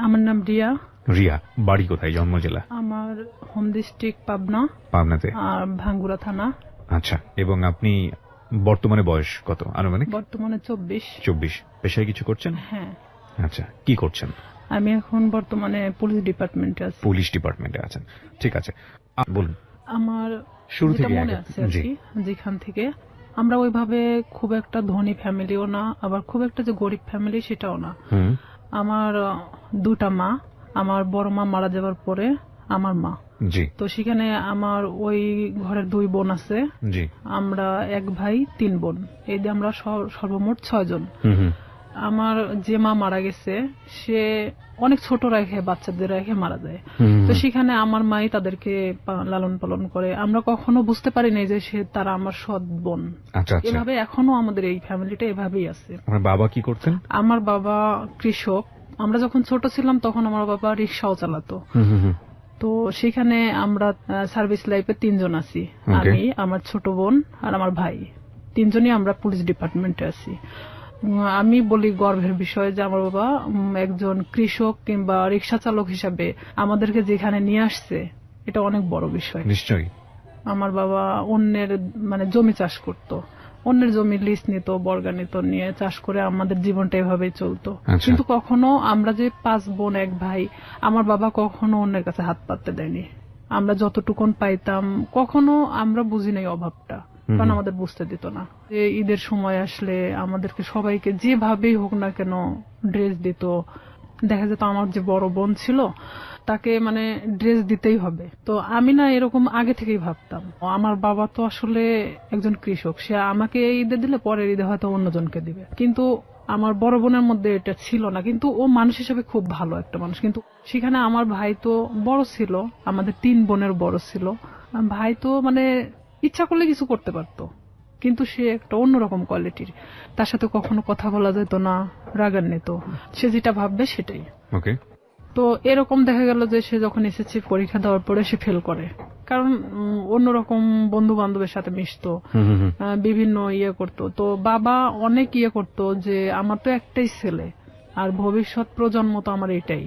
আমার নাম রিয়া। রিয়া, বাড়ি কোথায়, জন্ম জেলা? আমার হোম ডিস্ট্রিক্ট পাবনা। পাবনাতে। আর ভাঙ্গুরা থানা। আচ্ছা, এবং আপনি বর্তমানে বয়স কত আনুমানিক? বর্তমানে 24। 24। পেশায় কিছু করছেন? হ্যাঁ। আচ্ছা, কি করছেন? আমি এখন বর্তমানে পুলিশ ডিপার্টমেন্টে আছি। পুলিশ ডিপার্টমেন্টে আছেন, ঠিক আছে, বলুন। আমার শুরু থেকে মনে আছে আর কি, যেখান থেকে আমরা ওইভাবে খুব একটা ধনী ফ্যামিলিও না, আবার খুব একটা যে গরিব ফ্যামিলি সেটাও না। আমার দুটা মা, আমার বড় মা মারা যাওয়ার পরে আমার মা। জি। তো সেখানে আমার ওই ঘরের 2 বোন আছে। জি। আমরা 1 ভাই 3 বোন, এই যে আমরা সর্বমোট 6 জন। আমার যে মা মারা গেছে সে অনেক ছোট রেখে, বাচ্চাদের রেখে মারা যায়। তো সেখানে আমার মাই তাদেরকে লালন পালন করে। আমরা কখনো বুঝতে পারি নাই যে তারা আমার সৎ বোন। এভাবে এখনো আমাদের এই ফ্যামিলিটা এভাবেই আছে। আমার বাবা কি করতেন? আমার বাবা কৃষক। আমরা যখন ছোট ছিলাম তখন আমার বাবা রিক্সাও চালাতো। তো সেখানে আমরা সার্ভিস লাইফে 3 জন আছি, আমি, আমার ছোট বোন আর আমার ভাই। 3 জনই আমরা পুলিশ ডিপার্টমেন্টে আছি। আমি বলি গর্বের বিষয় যে আমার বাবা একজন কৃষক কিংবা রিক্সা চালক হিসাবে আমাদেরকে যেখানে নিয়ে আসছে, এটা অনেক বড় বিষয়। নিশ্চয়ই। আমার বাবা অন্যের জমি চাষ করতো, অন্যের জমি লিজ নিত, বর্গা নিত, নিয়ে চাষ করে আমাদের জীবনটা এভাবেই চলতো। কিন্তু কখনো আমরা যে 5 বোন 1 ভাই, আমার বাবা কখনো অন্যের কাছে হাত পাততে দেয়নি। আমরা যতটুকুন পাইতাম কখনো আমরা বুঝি নাই অভাবটা, কারণ আমাদের বুঝতে দিত না। ঈদের সময় আসলে আমাদেরকে সবাইকে যেভাবেই হোক না কেন ড্রেস দিত। দেখা যেত আমার যে বড় বোন ছিল তাকে ড্রেস দিতেই হবে। তো আমি না এরকম আগে থেকেই ভাবতাম, আমার বাবা তো আসলে একজন কৃষক, সে আমাকে ঈদে দিলে পরের ঈদে হয়তো অন্যজনকে দিবে। কিন্তু আমার বড় বোনের মধ্যে এটা ছিল না। কিন্তু ও মানুষ হিসেবে খুব ভালো একটা মানুষ। কিন্তু সেখানে আমার ভাই তো বড় ছিল, আমাদের 3 বোনের বড় ছিল। ভাই তো ইচ্ছা করলে কিছু করতে পারতো, কিন্তু সে একটা অন্যরকম কোয়ালিটির। তার সাথে কখনো কথা বলা যেত না, রাগান্বিত, সে যেটা ভাববে সেটাই। তো এরকম দেখা গেল যে সে যখন এসএসসি পরীক্ষা দেওয়ার পরে সে ফেল করে, কারণ অন্যরকম বন্ধু বান্ধবের সাথে মিশতো, বিভিন্ন করতো। তো বাবা অনেক করতো যে আমার তো একটাই ছেলে আর ভবিষ্যৎ প্রজন্ম তো আমার এটাই।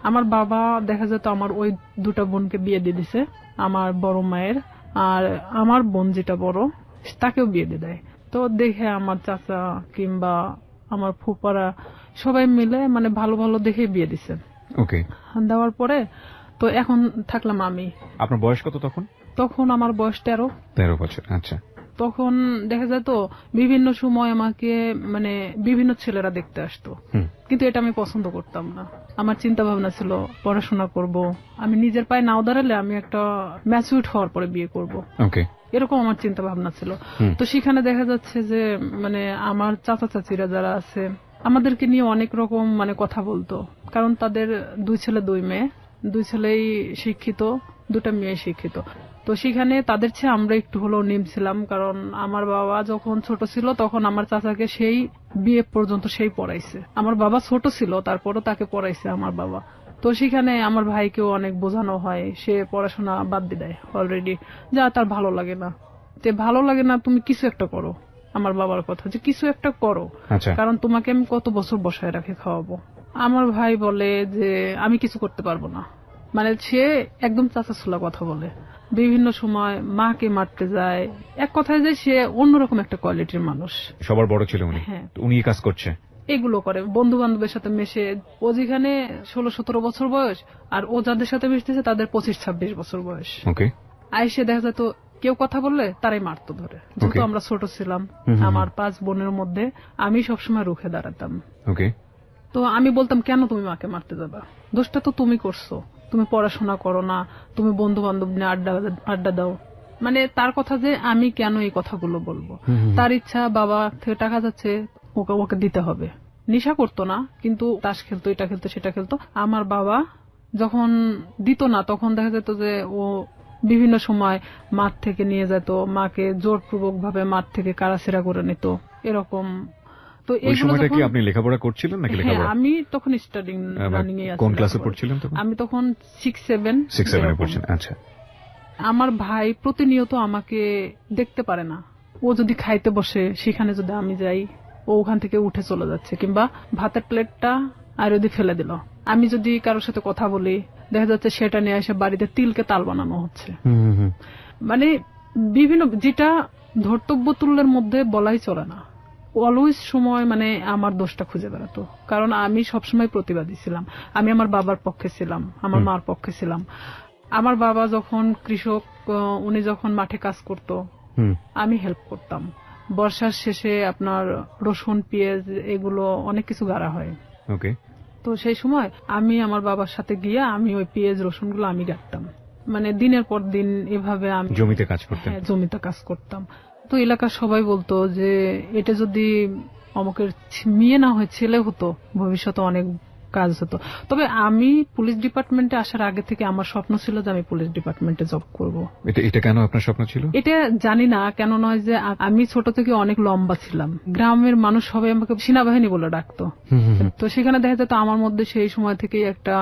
আমার বাবা দেখা যেত আমার ওই 2টা বোনকে বিয়ে দিয়ে দিছে, আমার বড় মায়ের, আর আমার বোন যেটা বড় তাকেও বিয়ে দিয়ে দেয়। তো দেখে আমার চাচা কিংবা আমার ফুপারা সবাই মিলে ভালো ভালো দেখে বিয়ে দিছে। দেওয়ার পরে তো এখন থাকলাম আমি। আপনার বয়স কত তখন? তখন আমার বয়স 13 বছর। আচ্ছা। তখন দেখা যায় তো বিভিন্ন সময় আমাকে বিভিন্ন ছেলেরা দেখতে আসতো, কিন্তু এটা আমি পছন্দ করতাম না। আমার চিন্তা ভাবনা ছিল পড়াশোনা করব, আমি নিজের পায়ে নাও দাঁড়ালে আমি একটা ম্যাচিউরড হওয়ার পরে বিয়ে করব, এরকম আমার চিন্তা ভাবনা ছিল। তো সেখানে দেখা যাচ্ছে যে আমার চাচা চাচিরা যারা আছে আমাদেরকে নিয়ে অনেক রকম কথা বলতো, কারণ তাদের 2 ছেলে 2 মেয়ে, 2 ছেলেই শিক্ষিত, 2টা মেয়ে শিক্ষিত। তো সেখানে তাদের চেয়ে আমরা একটু হলেও নিম ছিলাম, কারণ আমার বাবা যখন ছোট ছিল তখন আমার চাচাকে সেই বিয়ে পর্যন্ত সেই পড়াইছে। আমার বাবা ছোট ছিল তারপরও তাকে পড়াইছে আমার বাবা। তো সেখানে আমার ভাইকেও অনেক বোঝানো হয়, সে পড়াশোনা বাদ দিয়ে দেয় অলরেডি, যা তার ভালো লাগে না। ভালো লাগে না, তুমি কিছু একটা করো। আমার বাবার কথা যে কিছু একটা করো, কারণ তোমাকে আমি কত বছর বসায় রাখে খাওয়াবো। আমার ভাই বলে যে আমি কিছু করতে পারবো না, সে একদম চাচাছোলা কথা বলে, বিভিন্ন সময় মাকে মারতে যায়। এক কথায় যে সে অন্যরকম একটা কোয়ালিটির মানুষ। সবার বড় ছিল উনি। হ্যাঁ, উনি কাজ করছে, এগুলো করে, বন্ধু বান্ধবের সাথে মেশে। ও যেখানে 16-17 বছর বয়স, আর ও যাদের সাথে মিশতেছে তাদের 25-26 বছর বয়স। আইসে দেখা যেত কেউ কথা বললে তারাই মারতো ধরে। যেহেতু আমরা ছোট ছিলাম, আমার 5 বোনের মধ্যে আমি সবসময় রুখে দাঁড়াতাম। তো আমি বলতাম, কেন তুমি মাকে মারতে যাবা, দোষটা তো তুমি করছো, তুমি পড়াশোনা করো না, তুমি বন্ধু বান্ধব নিয়ে আড্ডা দাও। তার কথা যে আমি কেন এই কথাগুলো বলবো। তার ইচ্ছা, বাবা থেকে টাকা যাচ্ছে, ওকে দিতে হবে। নেশা করতো না, কিন্তু তাস খেলতো, এটা খেলতো, সেটা খেলতো। আমার বাবা যখন দিত না তখন দেখা যেত যে ও বিভিন্ন সময় মাঠ থেকে নিয়ে যেত, মাকে জোরপূর্বক ভাবে মাঠ থেকে কারাছেড়া করে নিত, এরকম। তো এই সময়টা কি আপনি লেখাপড়া করছিলেন নাকি? লেখাপড়া আমি তখন স্টাডিং রানিং এ আছি। কোন ক্লাসে পড়ছিলেন তখন? আমি তখন 6-7 এ পড়ছেন। আচ্ছা। আমার ভাই প্রতিনিয়ত আমাকে দেখতে পারে না। ও যদি খাইতে বসে সেখানে যদি আমি যাই, ও ওখান থেকে উঠে চলে যাচ্ছে, কিংবা ভাতের প্লেটটা আর যদি ফেলে দিল, আমি যদি কারোর সাথে কথা বলি দেখা যাচ্ছে সেটা নিয়ে এসে বাড়িতে তিলকে তাল বানানো হচ্ছে। মানে বিভিন্ন যেটা ধর্তব্য তুল্যের মধ্যে বলাই চলে না, অলওয়েজ সময় মানে আমার দোষটা খুঁজে বেড়াতো। কারণ আমি সবসময় প্রতিবাদী ছিলাম, আমি আমার বাবার পক্ষে ছিলাম, আমার মার পক্ষে ছিলাম। আমার বাবা যখন কৃষক, উনি যখন মাঠে কাজ করত আমি হেল্প করতাম। বর্ষার শেষে আপনার রসুন পেঁয়াজ এগুলো অনেক কিছু গাড়া হয়। ওকে। তো সেই সময় আমি আমার বাবার সাথে গিয়ে আমি ওই পেঁয়াজ রসুন গুলো আমি গাড়তাম, মানে দিনের পর দিন এভাবে আমি জমিতে কাজ করতাম। হ্যাঁ, জমিতে কাজ করতাম। তো এলাকার সবাই বলতো যে এটা যদি অমুকের মেয়ে না হয় ছেলে হতো ভবিষ্যতে অনেক কাজ হতো। তবে আমি পুলিশ ডিপার্টমেন্টে আসার আগে থেকে আমার স্বপ্ন ছিল যে আমি পুলিশ ডিপার্টমেন্টে জব করব। এটা কেন আপনার স্বপ্ন ছিল? এটা জানি না কেন, নয় যে আমি ছোট থেকে অনেক লম্বা ছিলাম, গ্রামের মানুষ সবাই আমাকে সেনাবাহিনী বলে ডাকতো। তো সেখানে দেখা যেত আমার মধ্যে সেই সময় থেকেই একটা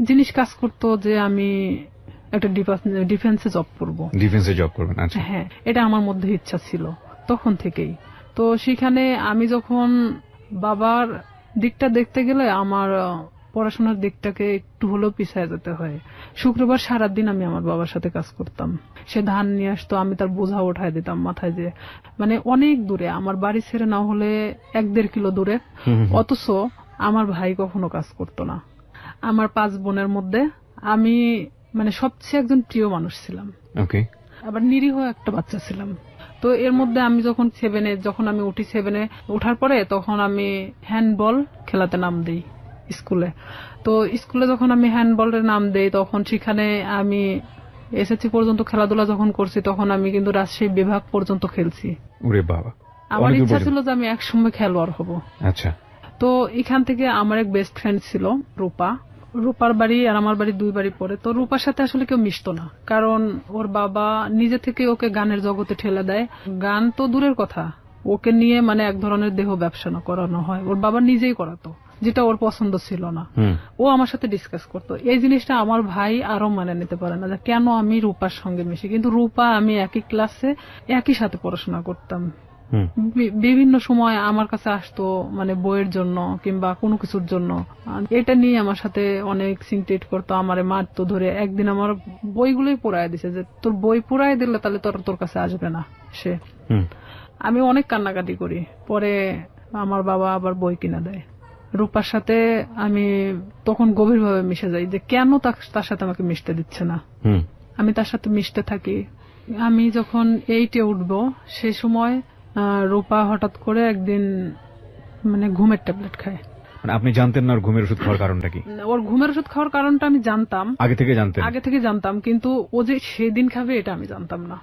জিনিস কাজ করতো যে আমি একটা ডিফেন্সে জব করব। ডিফেন্সে জব করবেন? আচ্ছা। হ্যাঁ, এটা আমার মধ্যে ইচ্ছা ছিল তখন থেকেই। তো সেখানে আমি যখন বাবার দিকটা দেখতে গেলে আমার পড়াশোনার দিকটাকে একটু হলেও পিছিয়ে যেতে হয়। শুক্রবার সারাদিন আমি আমার বাবার সাথে কাজ করতাম। সে ধান নিয়ে আসতো, আমি তার বোঝা উঠায় দিতাম মাথায়, যে মানে অনেক দূরে, আমার বাড়ি ছেড়ে না হলে 1-1.5 কিলো দূরে। অথচ আমার ভাই কখনো কাজ করতো না। আমার 5 বোনের মধ্যে আমি মানে সবচেয়ে একজন প্রিয় মানুষ ছিলাম। ওকে। আবার নিরীহ একটা বাচ্চা ছিলাম। তো এর মধ্যে আমি যখন 7-এ আমি উঠি, 7-এ ওঠার পরে তখন আমি হ্যান্ডবল খেলাতে নাম দেই স্কুলে। তো স্কুলে যখন আমি হ্যান্ডবলের নাম দেই তখন সেখানে আমি এসএসসি পর্যন্ত খেলাধুলা যখন করছি তখন আমি কিন্তু রাজশাহী বিভাগ পর্যন্ত খেলছি। ওরে বাবা! আমার ইচ্ছা ছিল যে আমি একসময় খেলোয়াড় হব। আচ্ছা। তো এখান থেকে আমার এক বেস্ট ফ্রেন্ড ছিল রূপা। রূপার বাড়ি আর আমার বাড়ি 2 বাড়ি পরে। তো রূপার সাথে আসলে কেউ মিশতো না, কারণ ওর বাবা নিজে থেকে ওকে গানের জগতে ঠেলে দেয়। গান তো দূরের কথা, ওকে নিয়ে মানে এক ধরনের দেহ ব্যবসা করানো হয়, ওর বাবা নিজেই করাতো, যেটা ওর পছন্দ ছিল না। ও আমার সাথে ডিসকাস করতো। এই জিনিসটা আমার ভাই আরো মানে নিতে পারে না যে কেন আমি রূপার সঙ্গে মিশি। কিন্তু রূপা আমি একই ক্লাসে একই সাথে পড়াশোনা করতাম। বিভিন্ন সময় আমার কাছে আসতো মানে বইয়ের জন্য কিংবা কোনো কিছুর জন্য, এটা নিয়ে আমার সাথে অনেক সিনক্রেট করতো, আমারে মারতো ধরে। একদিন আমার বইগুলোই পোড়ায় দিছে, যে তোর বই পোড়ায় দিলে তাহলে তোর কাছে আসবে না সে। আমি অনেক কান্নাকাটি করি, পরে আমার বাবা আবার বই কিনা দেয়। রূপার সাথে আমি তখন গভীরভাবে মিশে যাই যে কেন তার সাথে আমাকে মিশতে দিচ্ছে না। আমি তার সাথে মিশতে থাকি। আমি যখন 8-এ উঠবো সেই সময় রূপা হঠাৎ করে একদিন মানে ঘুমের ট্যাবলেট খায়। মানে আপনি জানতেন না ওর ঘুমের ওষুধ খাওয়ার কারণটা কি? ওর ঘুমের ওষুধ খাওয়ার কারণটা আমি জানতাম, আগে থেকে জানতাম, কিন্তু ও যে সেদিন খাবে এটা আমি জানতাম না।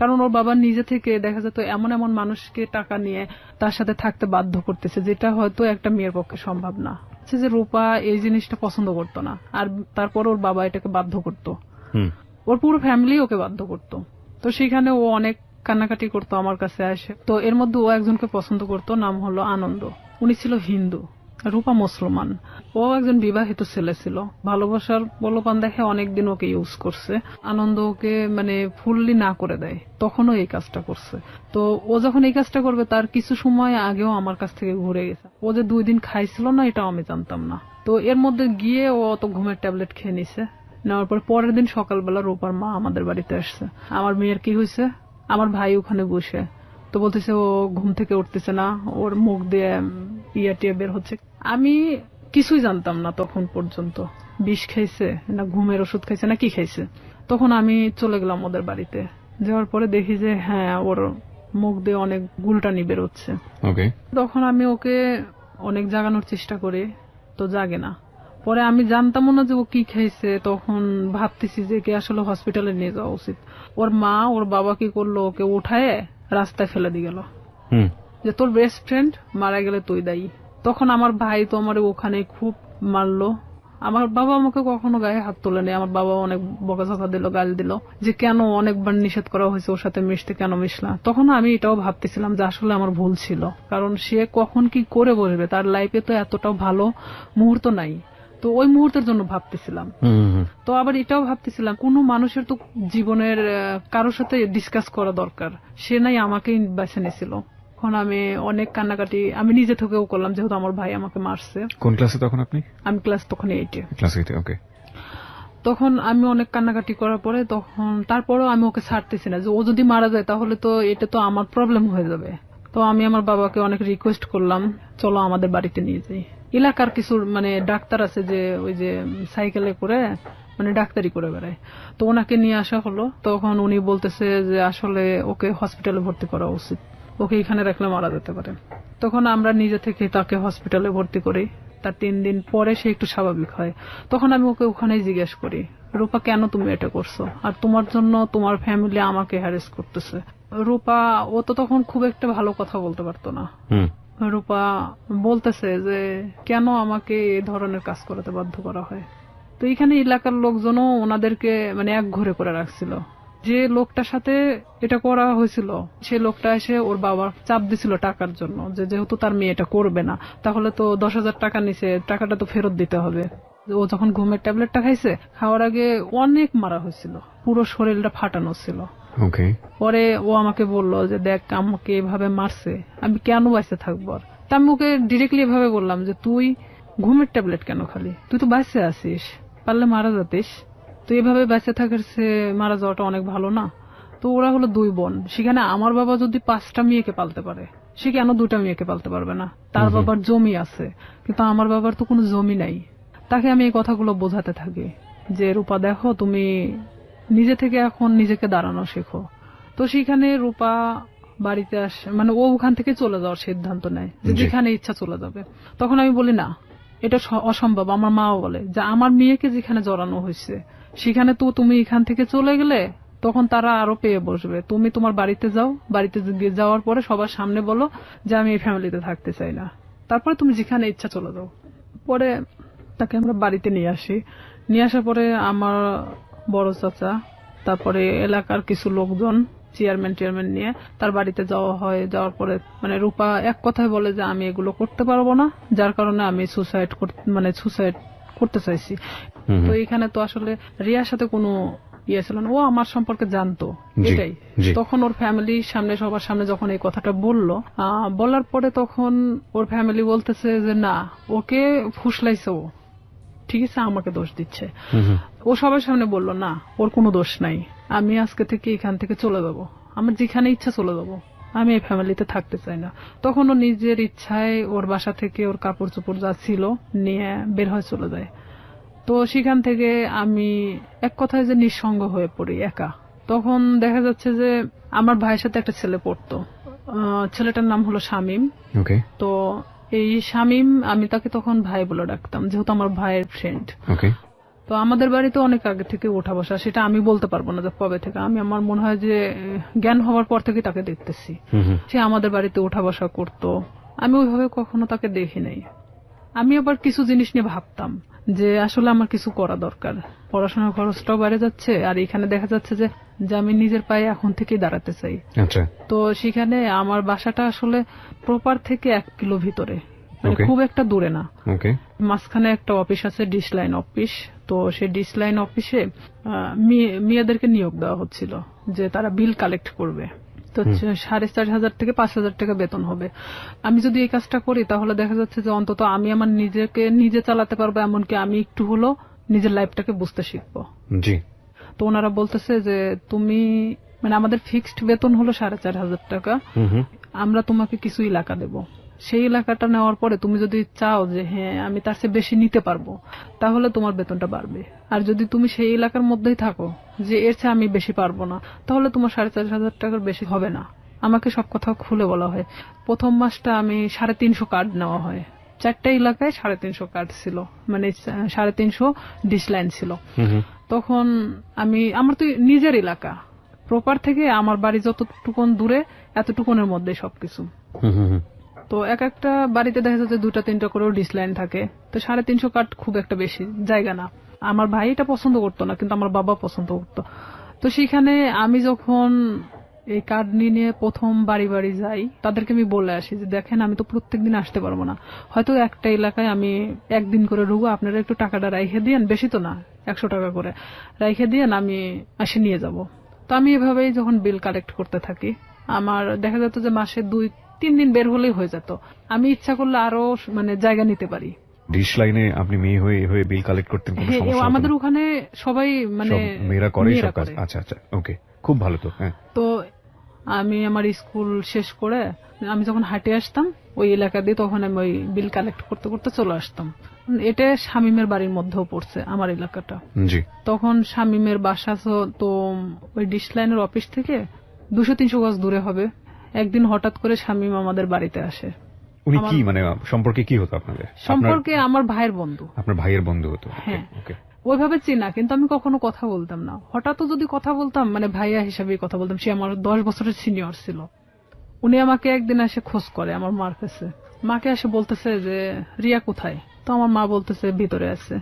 কারণ ওর বাবা নিজে থেকে দেখা যেত এমন এমন মানুষকে টাকা নিয়ে তার সাথে থাকতে বাধ্য করতেছে, যেটা হয়তো একটা মেয়ের পক্ষে সম্ভব না। যে রূপা এই জিনিসটা পছন্দ করতো না, আর তারপর ওর বাবা এটাকে বাধ্য করতো, ওর পুরো ফ্যামিলি ওকে বাধ্য করতো। তো সেখানে ও অনেক কান্নাকাটি করতো আমার কাছে আসে। তো এর মধ্যে ও একজনকে পছন্দ করতো, নাম হলো আনন্দ। উনি ছিল হিন্দু, রূপা মুসলমান। ও একজন বিবাহিত ছেলে ছিল, ভালোবাসার প্রলোভন দেখে অনেকদিন ওকে ইউজ করছে। আনন্দ ওকে মানে ফুললি না করে দেয়, তখনও এই কাজটা করছে। তো ও যখন এই কাজটা করবে তার কিছু সময় আগেও আমার কাছ থেকে ঘুরে গেছে। ও যে 2 দিন খাইছিল না এটাও আমি জানতাম না। তো এর মধ্যে গিয়ে ও অত ঘুমের ট্যাবলেট খেয়ে নিছে। নেওয়ার পর পরের দিন সকালবেলা রূপার মা আমাদের বাড়িতে আসছে, আমার মেয়ের কি হয়েছে, আমার ভাই ওখানে বসে। তো বলতেছে ও ঘুম থেকে উঠতেছে না, ওর মুখ দিয়ে টিয়া বের হচ্ছে। আমি কিছুই জানতাম না তখন পর্যন্ত, বিষ খাইছে না ঘুমের ওষুধ খাইছে না কি খাইছে। তখন আমি চলে গেলাম ওদের বাড়িতে। যাওয়ার পরে দেখি যে হ্যাঁ ওর মুখ দিয়ে অনেক গুলটানি বেরোচ্ছে। তখন আমি ওকে অনেক জাগানোর চেষ্টা করি, তো জাগে না। পরে আমি জানতামও না যে ও কি খাইছে। তখন ভাবতেছি যে কে আসলে হসপিটালে নিয়ে যাওয়া উচিত। ওর মা ওর বাবা কি করলো, ওকে উঠায় রাস্তায় ফেলে দিয়ে গেল, যে তোর বেস্ট ফ্রেন্ড মারা গেলে তুই দায়ী। তখন আমার ভাই তো আমার ওখানে খুব মারলো। আমার বাবা আমাকে কখনো গায়ে হাত তোলেনি, আমার বাবা অনেক বকাঝকা দিল, গাল দিল, যে কেন অনেকবার নিষেধ করা হয়েছে ওর সাথে মিশতে, কেন মিশলা। তখন আমি এটাও ভাবতেছিলাম যে আসলে আমার ভুল ছিল, কারণ সে কখন কি করে বসবে, তার লাইফে তো এতটাও ভালো মুহূর্ত নাই। তো ওই মুহূর্তের জন্য ভাবতেছিলাম। তো আবার এটাও ভাবতেছিলাম কোনো মানুষের তো জীবনের কারোর সাথে ডিসকাস করা দরকার, সে নাই আমাকেই বেছে নিয়েছিল। এখন আমি অনেক কান্নাকাটি আমি নিজে থেকেও করলাম, যেহেতু আমার ভাই আমাকে মারছে। কোন ক্লাসে তখন আপনি? আমি ক্লাস তখন 8-এ। ক্লাস 8-এ, ওকে। তখন আমি অনেক কান্নাকাটি করার পরে তখন তারপরেও আমি ওকে ছাড়তেছি না, যে ও যদি মারা যায় তাহলে তো এটা তো আমার প্রবলেম হয়ে যাবে। তো আমি আমার বাবাকে অনেক রিকোয়েস্ট করলাম, চলো আমাদের বাড়িতে নিয়ে যাই। এলাকার কিছু ডাক্তার আছে যে ওই যে সাইকেলে করে ডাক্তারি করে বেড়ায়, তো ওনাকে নিয়ে আসা হলো। তখন উনি বলতেছে যে আসলে ওকে হসপিটালে ভর্তি করা উচিত, ওকে এখানে রাখলে মারা যেতে পারে। তখন আমরা নিজে থেকে তাকে হসপিটালে ভর্তি করি। তার 3 দিন পরে সে একটু স্বাভাবিক হয়। তখন আমি ওকে ওখানেই জিজ্ঞেস করি, রূপা কেন তুমি এটা করছো, আর তোমার জন্য তোমার ফ্যামিলি আমাকে হ্যারেস করতেছে। রূপা ও তো তখন খুব একটা ভালো কথা বলতে পারতো না। রূপা বলতেছে যে কেন আমাকে এই ধরনের কাজ করাতে বাধ্য করা হয়। তো এখানে এলাকার লোকজনও ওনাদেরকে এক ঘরে করে রাখছিল। যে লোকটার সাথে এটা করা হয়েছিল সে লোকটা এসে ওর বাবার চাপ দিছিল টাকার জন্য, যে যেহেতু তার মেয়ে এটা করবে না তাহলে তো 10,000 টাকা নিছে, টাকাটা তো ফেরত দিতে হবে। ও যখন ঘুমের ট্যাবলেটটা খাইছে, খাওয়ার আগে অনেক মারা হয়েছিল, পুরো শরীরটা ফাটানো ছিল। পরে ও আমাকে বললো যে দেখ আমাকে এভাবে মারছে, আমি কেন বাইসে থাকবো। আর তা আমি ওকে ডিরেক্টলি এভাবে বললাম যে তুই ঘুমের ট্যাবলেট কেন খালি, তুই তো বাইসে আছিস, পারলে মারা যাতিস, তো এভাবে বেঁচে থাকার সে মারা যাওয়াটা অনেক ভালো না। তো ওরা হলো 2 বোন, সেখানে আমার বাবা যদি 5টা মেয়েকে পালতে পারে, সে কেন 2টা মেয়েকে পালতে পারবে না। তার বাবার জমি আছে, কিন্তু আমার বাবার তো কোনো জমি নাই। তাকে আমি এই কথাগুলো বোঝাতে থাকি যে রূপা দেখো তুমি নিজে থেকে এখন নিজেকে দাঁড়ানো শেখো। তো সেখানে রূপা বাড়িতে আসে, ও ওখান থেকে চলে যাওয়ার সিদ্ধান্ত নেয়, যে যেখানে ইচ্ছা চলে যাবে। তখন আমি বলি না, এটা অসম্ভব। আমার মাও বলে যে আমার মেয়েকে যেখানে জড়ানো হয়েছে সেখানে তো তুমি এখান থেকে চলে গেলে তখন তারা আরো পেয়ে বসবে। তুমি তোমার বাড়িতে যাও, বাড়িতে যাওয়ার পরে সবার সামনে বলো যে আমি এই ফ্যামিলিতে থাকতে চাই না, তারপরে তুমি যেখানে ইচ্ছা চলে যাও। পরে তাকে আমরা বাড়িতে নিয়ে আসি। নিয়ে আসার পরে আমার বড় চাচা, তারপরে এলাকার কিছু লোকজন, চেয়ারম্যান নিয়ে তার বাড়িতে যাওয়া হয়। যাওয়ার পরে রূপা এক কথায় বলে যে আমি এগুলো করতে পারবো না, যার কারণে আমি সুসাইড করতে চাইছি। তো এখানে তো আসলে রিয়ার সাথে কোনো ইয়ে ছিল না, ও আমার সম্পর্কে জানতো এটাই। তখন ওর ফ্যামিলির সামনে, সবার সামনে যখন এই কথাটা বলার পরে তখন ওর ফ্যামিলি বলতেছে যে না, ওকে ফুসলাইছে, ও ঠিক আছে আমাকে দোষ দিচ্ছে। ও সবার সামনে বললো না ওর কোনো দোষ নাই, আমি আজকে থেকে এখান থেকে চলে যাবো, আমার যেখানে ইচ্ছা চলে যাবো, আমি এই ফ্যামিলিতে থাকতে চাই না। তখন ও নিজের ইচ্ছায় ওর বাসা থেকে ওর কাপড় চোপড় যা ছিল নিয়ে বের হয়ে চলে যায়। তো সেখান থেকে আমি এক কথায় যে নিঃসঙ্গ হয়ে পড়ি, একা। তখন দেখা যাচ্ছে যে আমার ভাইয়ের সাথে একটা ছেলে পড়তো, ছেলেটার নাম হলো শামীম। তো এই শামীম, আমি তাকে তখন ভাই বলে ডাকতাম, যেহেতু আমার ভাইয়ের ফ্রেন্ড। তো আমাদের বাড়িতে অনেক আগে থেকে ওঠা বসা, সেটা আমি বলতে পারবো না যে কবে থেকে। আমার মনে হয় যে জ্ঞান হওয়ার পর থেকে তাকে দেখতেছি। সে আমাদের বাড়িতে ওঠা বসা করতো, আমি ওইভাবে কখনো তাকে দেখি নাই। আমি আবার কিছু জিনিস নিয়ে ভাবতাম যে আসলে আমার কিছু করা দরকার, পড়াশোনার খরচটাও বেড়ে যাচ্ছে, আর এখানে দেখা যাচ্ছে যে আমি নিজের পায়ে এখন থেকেই দাঁড়াতে চাই। তো সেখানে আমার বাসাটা আসলে প্রপার থেকে 1 কিলো ভিতরে, খুব একটা দূরে না। মাঝখানে একটা অফিস আছে, ডিশ লাইন অফিস। তো সেই ডিশ লাইন অফিসে মেয়েদেরকে নিয়োগ দেওয়া হচ্ছিল যে তারা বিল কালেক্ট করবে। তো 4,500 থেকে 5,000 টাকা বেতন হবে। আমি যদি এই কাজটা করি তাহলে দেখা যাচ্ছে যে অন্তত আমি আমার নিজেকে নিজে চালাতে পারবো, এমনকি আমি একটু হলো নিজের লাইফটাকে বুঝতে শিখবো। তো ওনারা বলতেছে যে তুমি আমাদের ফিক্সড বেতন হলো 4,500 টাকা, আমরা তোমাকে কিছু এলাকা দেবো, সেই এলাকাটা নেওয়ার পরে তুমি যদি চাও যে হ্যাঁ আমি তার চেয়ে বেশি নিতে পারবো, তাহলে তোমার বেতনটা বাড়বে। আর যদি তুমি সেই এলাকার মধ্যেই থাকো যে এর চেয়ে আমি বেশি পারবো না, তাহলে তোমার 4,500 টাকার বেশি হবে না। আমাকে সব কথা খুলে বলা হয়। প্রথম মাসটা আমি 350 কার্ড নেওয়া হয়, 4টা এলাকায় 350 কার্ড ছিল, 350 ডিশ লাইন ছিল। তখন আমার তো নিজের এলাকা, প্রপার থেকে আমার বাড়ি যতটুকুন দূরে এতটুকুনের মধ্যে সবকিছু। তো এক একটা বাড়িতে দেখা যাচ্ছে 2টা-3টা করেও ডিশ লাইন থাকে। তো 350 কাঠ খুব একটা বেশি জায়গা না। আমার ভাই এটা পছন্দ করতো না, কিন্তু আমার বাবা পছন্দ করতো। তো সেখানে আমি যখন এই কার্ড নিয়ে প্রথম বাড়ি বাড়ি যাই, তাদেরকে আমি বলে আসি যে দেখেন আমি তো প্রত্যেকদিন আসতে পারবো না, হয়তো একটা এলাকায় আমি একদিন করে ঢুকবো, আপনারা একটু টাকাটা রাইখে দিয়েন, বেশি তো না 100 টাকা করে রাইখে দিয়েন, আমি আসে নিয়ে যাব। তো আমি এভাবেই যখন বিল কালেক্ট করতে থাকি, আমার দেখা যেত যে মাসে 3 দিন বের হলেই হয়ে যেত। আমি ইচ্ছা করলে আরো মানে জায়গা নিতে পারি। ডিশ লাইনে আপনি মেয়ে হয়ে হয়ে বিল কালেক্ট করতেন, কোনো সমস্যা হতো না? আমাদের ওখানে সবাই মানে মেয়েরা করে সব কাজ। আচ্ছা আচ্ছা, ওকে, খুব ভালো তো। হ্যাঁ, তো আমি আমার স্কুল শেষ করে আমি যখন হাঁটে আসতাম ওই এলাকা দিয়ে, তখন আমি ওই বিল কালেক্ট করতে করতে চলে আসতাম। এটা শামীমের বাড়ির মধ্যেও পড়ছে আমার এলাকাটা। জি। তখন শামীমের বাসা তো ওই ডিশ লাইনের অফিস থেকে 200-300 গজ দূরে হবে। একদিন হঠাৎ করে শামীম আমাদের বাড়িতে আসে। উনি কি মানে সম্পর্কে কি হতো আপনাদের? সম্পর্কে আমার ভাইয়ের বন্ধু। আপনার ভাইয়ের বন্ধু হতো? হ্যাঁ, ওইভাবে চিনা, কিন্তু আমি কখনো কথা বলতাম না। হঠাৎ যদি কথা বলতাম মানে ভাইয়া হিসাবে কথা বলতাম। সে আমার 10 বছরের সিনিয়র ছিল। উনি আমাকে একদিন এসে খোঁজ করে আমার মার কাছে। মাকে এসে বলতেছে যে রিয়া কোথায়? তো আমার মা বলতেছে ভিতরে আছে।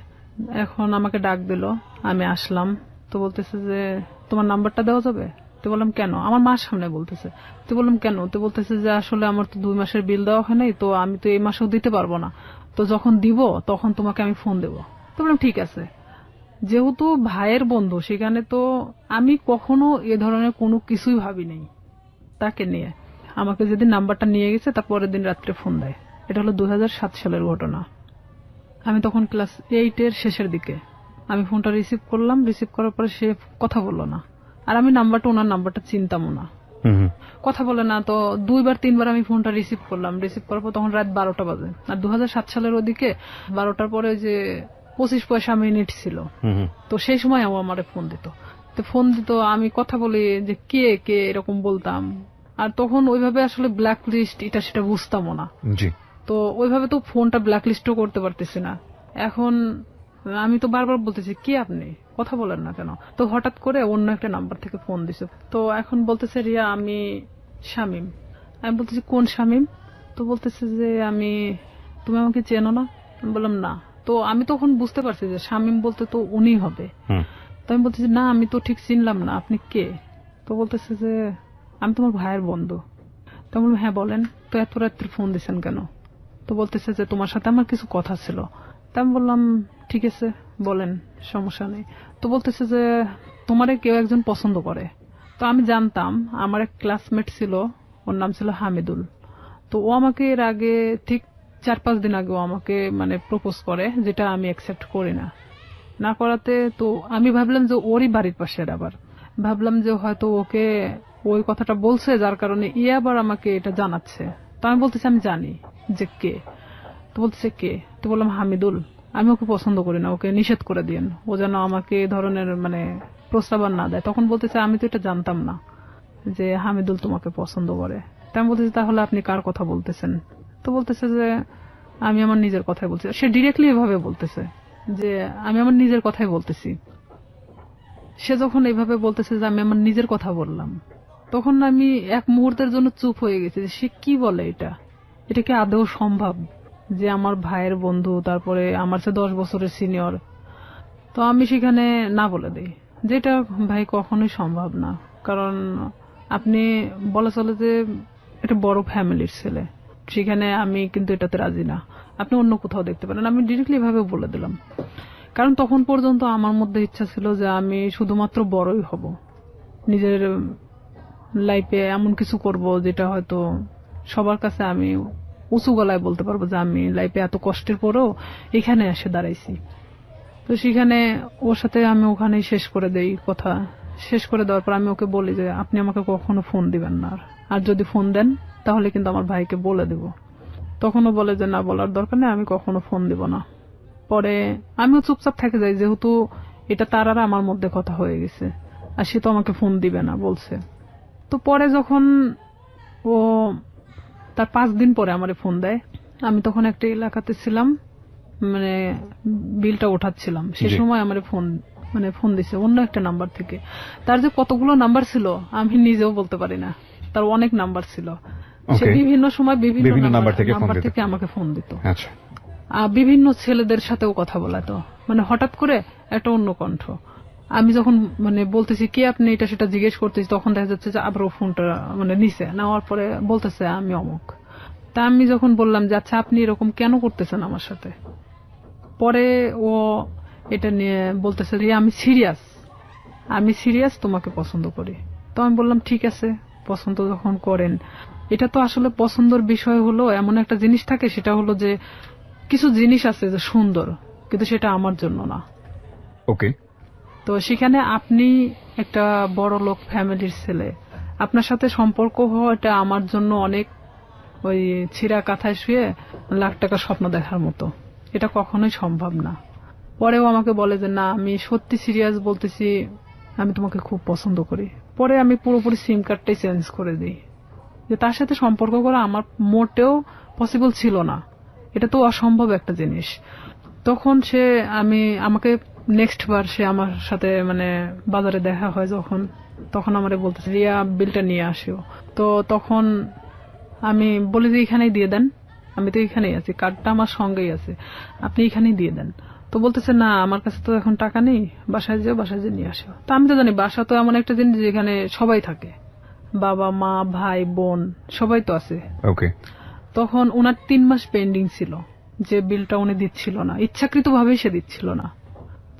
এখন আমাকে ডাক দিল, আমি আসলাম। তো বলতেছে যে তোমার নাম্বারটা দেওয়া যাবে? তো বললাম কেন? আমার মার সামনে বলতেছে। তো বললাম কেন? তো বলতেছে যে আসলে আমার তো 2 মাসের বিল দেওয়া হয় নাই, তো আমি তো এই মাসেও দিতে পারবো না, তো যখন দিব তখন তোমাকে আমি ফোন দেবো। তো বললাম ঠিক আছে। যেহেতু ভাইয়ের বন্ধু, সেখানে তো আমি কখনো এ ধরনের কোনো কিছুই ভাবি নাই তাকে নিয়ে। আমাকে যেদিন নাম্বারটা নিয়ে গেছে তার পরের দিন রাত্রে ফোন দেয়। এটা হলো 2007 সালের ঘটনা। আমি তখন ক্লাস 8 এর শেষের দিকে। আমি ফোনটা রিসিভ করলাম। রিসিভ করার পরে সে কথা বললো না। আর আমি ওনার নাম্বারটা চিনতামও না। কথা বলে না। তো 2-3 বার আমি ফোনটা রিসিভ করলাম। রিসিভ করার পর তখন রাত 12টা বাজে। আর 2007 সালের ওদিকে 12টার পরে যে 25 পয়সা মিনিট ছিল, তো সেই সময় ও আমারে ফোন দিত। তো ফোন দিত, আমি কথা বলি যে কে কে এরকম বলতাম। আর তখন ওইভাবে আসলে ব্ল্যাক লিস্ট এটা সেটা বুঝতামও না। তো ওইভাবে তো ফোনটা ব্ল্যাক লিস্টও করতে পারতেছি না। এখন আমি তো বারবার বলতেছি কে আপনি, কথা বলেন না কেন? তো হঠাৎ করে অন্য একটা নাম্বার থেকে ফোন দিছে। তো এখন বলতেছে রিয়া আমি শামীম। আমি বলতেছি কোন শামীম? তো বলতেছে যে তুমি আমাকে চেনো না? আমি বললাম না। তো আমি তখন বুঝতে পারছি যে শামীম বলতে তো উনি হবে। তো আমি বলতেছি না, আমি তো ঠিক চিনলাম না, আপনি কে? তো বলতেছে যে আমি তোমার ভাইয়ের বন্ধু। তো আমি বললাম হ্যাঁ বলেন। তো এত রাত্রে ফোন দিচ্ছেন কেন? তো বলতেছে যে তোমার সাথে আমার কিছু কথা ছিল। তা আমি বললাম ঠিক আছে বলেন, সমস্যা নেই। তো বলতেছে যে তোমারে কেউ একজন পছন্দ করে। তো আমি জানতাম, আমার এক ক্লাসমেট ছিল, ওর নাম ছিল হামিদুল। তো ও আমাকে এর আগে ঠিক 4-5 দিন আগে ও আমাকে মানে প্রপোজ করে, যেটা আমি অ্যাকসেপ্ট করি না। না করাতে তো আমি ভাবলাম যে ওরই বাড়ির পাশের, আবার ভাবলাম যে হয়তো ওকে ওই কথাটা বলছে যার কারণে আবার আমাকে এটা জানাচ্ছে। তো আমি বলতেছি আমি জানি যে কে। তো বলতেছে কে? তো বললাম হামিদুল। আমি ওকে পছন্দ করি না, ওকে নিষেধ করে দিন, ও যেন আমাকে এই ধরনের মানে প্রস্তাবনা না দেয়। তখন বলতেছে আমি তো এটা জানতাম না যে হামিদুল তোমাকে পছন্দ করে। তাই আমি বলতেছি তাহলে আপনি কার কথা বলতেছেন? তো বলতেছে যে আমি আমার নিজের কথাই বলছি। সে ডিরেক্টলি এভাবে বলতেছে যে আমি আমার নিজের কথাই বলতেছি। সে যখন এইভাবে বলতেছে যে আমি আমার নিজের কথা বললাম, তখন আমি এক মুহূর্তের জন্য চুপ হয়ে গেছি যে সে কি বলে, এটা কি আদৌ সম্ভব যে আমার ভাইয়ের বন্ধু, তারপরে আমার চেয়ে 10 বছরের সিনিয়র। তো আমি সেখানে না বলে দিই যেটা ভাই কখনোই সম্ভব না। কারণ আপনি বলা চলে যে এটা বড় ফ্যামিলির ছেলে, সেখানে আমি কিন্তু এটাতে রাজি না, আপনি অন্য কোথাও দেখতে পারেন। আমি ডিরেক্টলি ভাবে বলে দিলাম। কারণ তখন পর্যন্ত আমার মধ্যে ইচ্ছা ছিল যে আমি শুধুমাত্র বড়ই হব, নিজের লাইফে এমন কিছু করব যেটা হয়তো সবার কাছে আমি উঁচু গলায় বলতে পারবো যে আমি লাইফে এত কষ্টের পরেও এখানে এসে দাঁড়াইছি। তো সেখানে ওর সাথে আমি ওখানেই শেষ করে দেই কথা। শেষ করে দেওয়ার পর আমি ওকে বলি যে আপনি আমাকে কখনো ফোন দিবেন না, আর যদি ফোন দেন তাহলে কিন্তু আমার ভাইকে বলে দেব। তখনও বলে যে না, বলার দরকার নেই, আমি কখনো ফোন দিব না। পরে আমিও চুপচাপ থেকে যাই, যেহেতু এটা তার আর আমার মধ্যে কথা হয়ে গেছে, আর সে তো আমাকে ফোন দিবে না বলছে। তো পরে যখন ও তার 5 দিন পরে আমারে ফোন দেয়, আমি তখন একটা এলাকাতে ছিলাম, মানে বিলটা ওঠাচ্ছিলাম, সে সময় আমারে ফোন দিছে অন্য একটা নাম্বার থেকে। তার যে কতগুলো নাম্বার ছিল আমি নিজেও বলতে পারি না, তার অনেক নাম্বার ছিল। সে বিভিন্ন সময় বিভিন্ন নাম্বার থেকে আমাকে ফোন দিত। বিভিন্ন ছেলেদের সাথেও কথা বলাতো, মানে হঠাৎ করে একটা অন্য কণ্ঠ। আমি যখন মানে বলতেছি কি আপনি, এটা সেটা জিজ্ঞেস করতেছি, তখন দেখা যাচ্ছে যে আবার ফোনটা মানে নিছে, নেওয়ার পরে বলতেছে আমি অমুক। তা আমি যখন বললাম যে আচ্ছা আপনি এরকম কেন করতেছেন আমার সাথে, পরে ও এটা নিয়ে বলতেছে যে আমি সিরিয়াস তোমাকে পছন্দ করি। তো আমি বললাম ঠিক আছে, পছন্দ যখন করেন, এটা তো আসলে পছন্দের বিষয় হলো এমন একটা জিনিস থাকে, সেটা হলো যে কিছু জিনিস আছে যে সুন্দর, কিন্তু সেটা আমার জন্য না। ওকে। তো সেখানে আপনি একটা বড় লোক ফ্যামিলির ছেলে, আপনার সাথে সম্পর্ক হওয়া এটা আমার জন্য অনেক ওই ছিঁড়া কাঁথায় শুয়ে লাখ টাকার স্বপ্ন দেখার মতো, এটা কখনোই সম্ভব না। পরেও আমাকে বলে যে না, আমি সত্যি সিরিয়াস বলতেছি, আমি তোমাকে খুব পছন্দ করি। পরে আমি পুরোপুরি সিম কার্ডটাই চেঞ্জ করে দিই, যে তার সাথে সম্পর্ক করা আমার মোটেও পসিবল ছিল না, এটা তো অসম্ভব একটা জিনিস। তখন সে আমাকে নেক্সট বার সে আমার সাথে মানে বাজারে দেখা হয় যখন, তখন আমারে বলতেছে রিয়া বিলটা নিয়ে আসিও। তো তখন আমি বলি যে এখানেই দিয়ে দেন, আমি তো এখানেই আছি, কার্ডটা আমার সঙ্গেই আছে, আপনি এখানেই দিয়ে দেন। তো বলতেছে না, আমার কাছে তো এখন টাকা নেই, বাসায় যেও, বাসায় যে নিয়ে আসো। তো আমি তো জানি বাসা তো এমন একটা জিনিস যেখানে সবাই থাকে, বাবা মা ভাই বোন সবাই তো আছে। ওকে। তখন ওনার 3 মাস পেন্ডিং ছিল, যে বিলটা উনি দিচ্ছিল না, ইচ্ছাকৃত ভাবেই সে দিচ্ছিল না।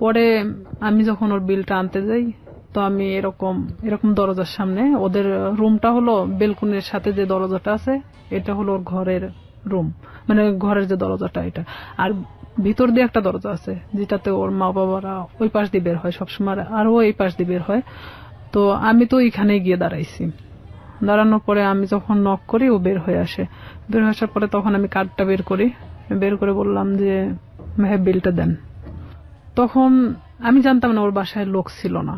পরে আমি যখন ওর বিলটা আনতে যাই, তো আমি এরকম দরজার সামনে, ওদের রুমটা হলো বেলকুনির সাথে যে দরজাটা আছে, এটা হলো ওর ঘরের রুম, মানে ঘরের যে দরজাটা এটা, আর ভিতর দিয়ে একটা দরজা আছে যেটাতে ওর মা বাবারা ওই পাশ দিয়ে বের হয় সবসময়, আর ও এই পাশ দিয়ে বের হয়। তো আমি তো এখানে গিয়ে দাঁড়াইছি, দাঁড়ানোর পরে আমি যখন নক করি ও বের হয়ে আসে। বের হয়ে আসার পরে তখন আমি কার্ডটা বের করি, বের করে বললাম যে ভাই বিলটা দেন। তখন আমি জানতাম না ওর বাসায় লোক ছিল না।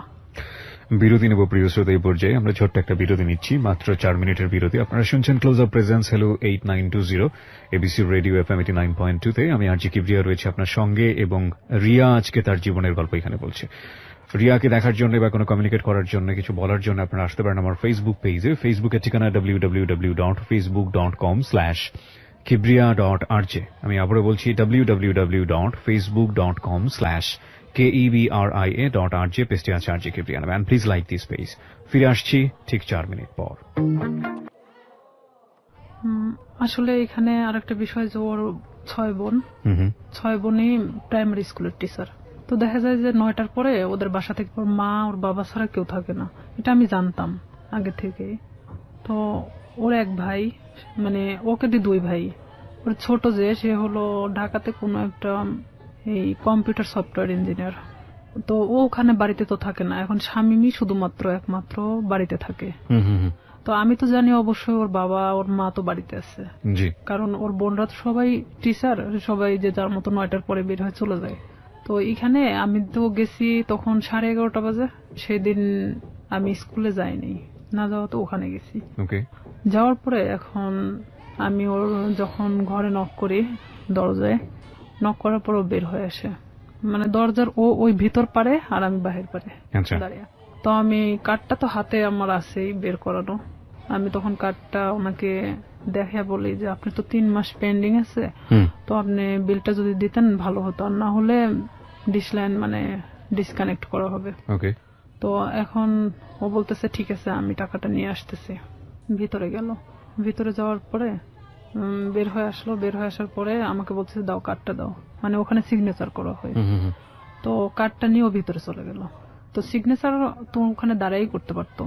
বিরতি নেব প্রিয় শ্রোতা। এই পর্যায়ে আমরা ছোট্ট একটা বিরতি নিচ্ছি, মাত্র 4 মিনিটের বিরতি। আপনারা শুনছেন close up presence hello 8920 ABC radio FM 89.2 তে। আমি আরজি কিবরিয়া রয়েছে আপনার সঙ্গে, এবং রিয়া আজকে তার জীবনের গল্প এখানে বলছে। রিয়াকে দেখার জন্য বা কোনো কমিউনিকেট করার জন্য, কিছু বলার জন্য আপনারা আসতে পারেন আমার ফেসবুক পেজে। ফেসবুকের ঠিকানা www.facebook.com/kibriya.rj। আমি আবারও বলছি www.facebook.com/KEBRIA.RJ, পেজটি আছে আরজে কিবরিয়া নামে। Please like this page. ফিরে আসছি ঠিক 4 মিনিট পর। আসলে এখানে আরেকটা বিষয় যে ওর 6 বোন, 6 বোনই প্রাইমারি স্কুলের টিচার। তো দেখা যায় যে 9টার পরে ওদের বাসা থেকে ওর মা ওর বাবা ছাড়া কেউ থাকে না, এটা আমি জানতাম আগে থেকে। তো ওর এক ভাই, মানে ওকে দিয়ে 2 ভাই, ওর ছোট যে সে হলো ঢাকাতে কোনো একটা এই কম্পিউটার সফটওয়্যার ইঞ্জিনিয়ার। তো ও ওখানে বাড়িতে তো থাকে না, এখন স্বামী শুধুমাত্র একমাত্র বাড়িতে থাকে। তো আমি তো জানি অবশ্যই ওর বাবা ওর মা তো বাড়িতে আছে, কারণ ওর বোনরা তো সবাই টিচার, সবাই যে যার মতো 9টার পরে বের হয়ে চলে যায়। তো এখানে আমি তো গেছি তখন 11:30 বাজে, সেদিন আমি স্কুলে যাইনি, না যাওয়া তো ওখানে গেছি। যাওয়ার পরে এখন আমি ওর যখন ঘরে নক করি, দরজায় নক করার পর ও বের হয়ে আসে, মানে দরজার ও ওই ভিতর পারে আর আমি বাহির পারে দাঁড়িয়ে। তো আমি কার্ডটা তো হাতে আমার আছেই বের করানো, আমি তখন কার্ডটা ওনাকে দেখে বলি যে আপনি তো 3 মাস পেন্ডিং আছে, তো আপনি বিলটা যদি দিতেন ভালো হতো, আর না হলে ডিসলাইন মানে ডিসকানেক্ট করা হবে। তো এখন ও বলতেছে ঠিক আছে আমি টাকাটা নিয়ে আসতেছি। ভিতরে গেল, ভিতরে যাওয়ার পরে বের হয়ে আসলো, বের হয়ে আসার পরে আমাকে বলছে দাও কার্ডটা দাও, মানে ওখানে সিগনেচার করা হয়। তো কার্ডটা নিয়েও ভিতরে চলে গেল। তো সিগনেচার তো ওখানে দাঁড়াই করতে পারতো,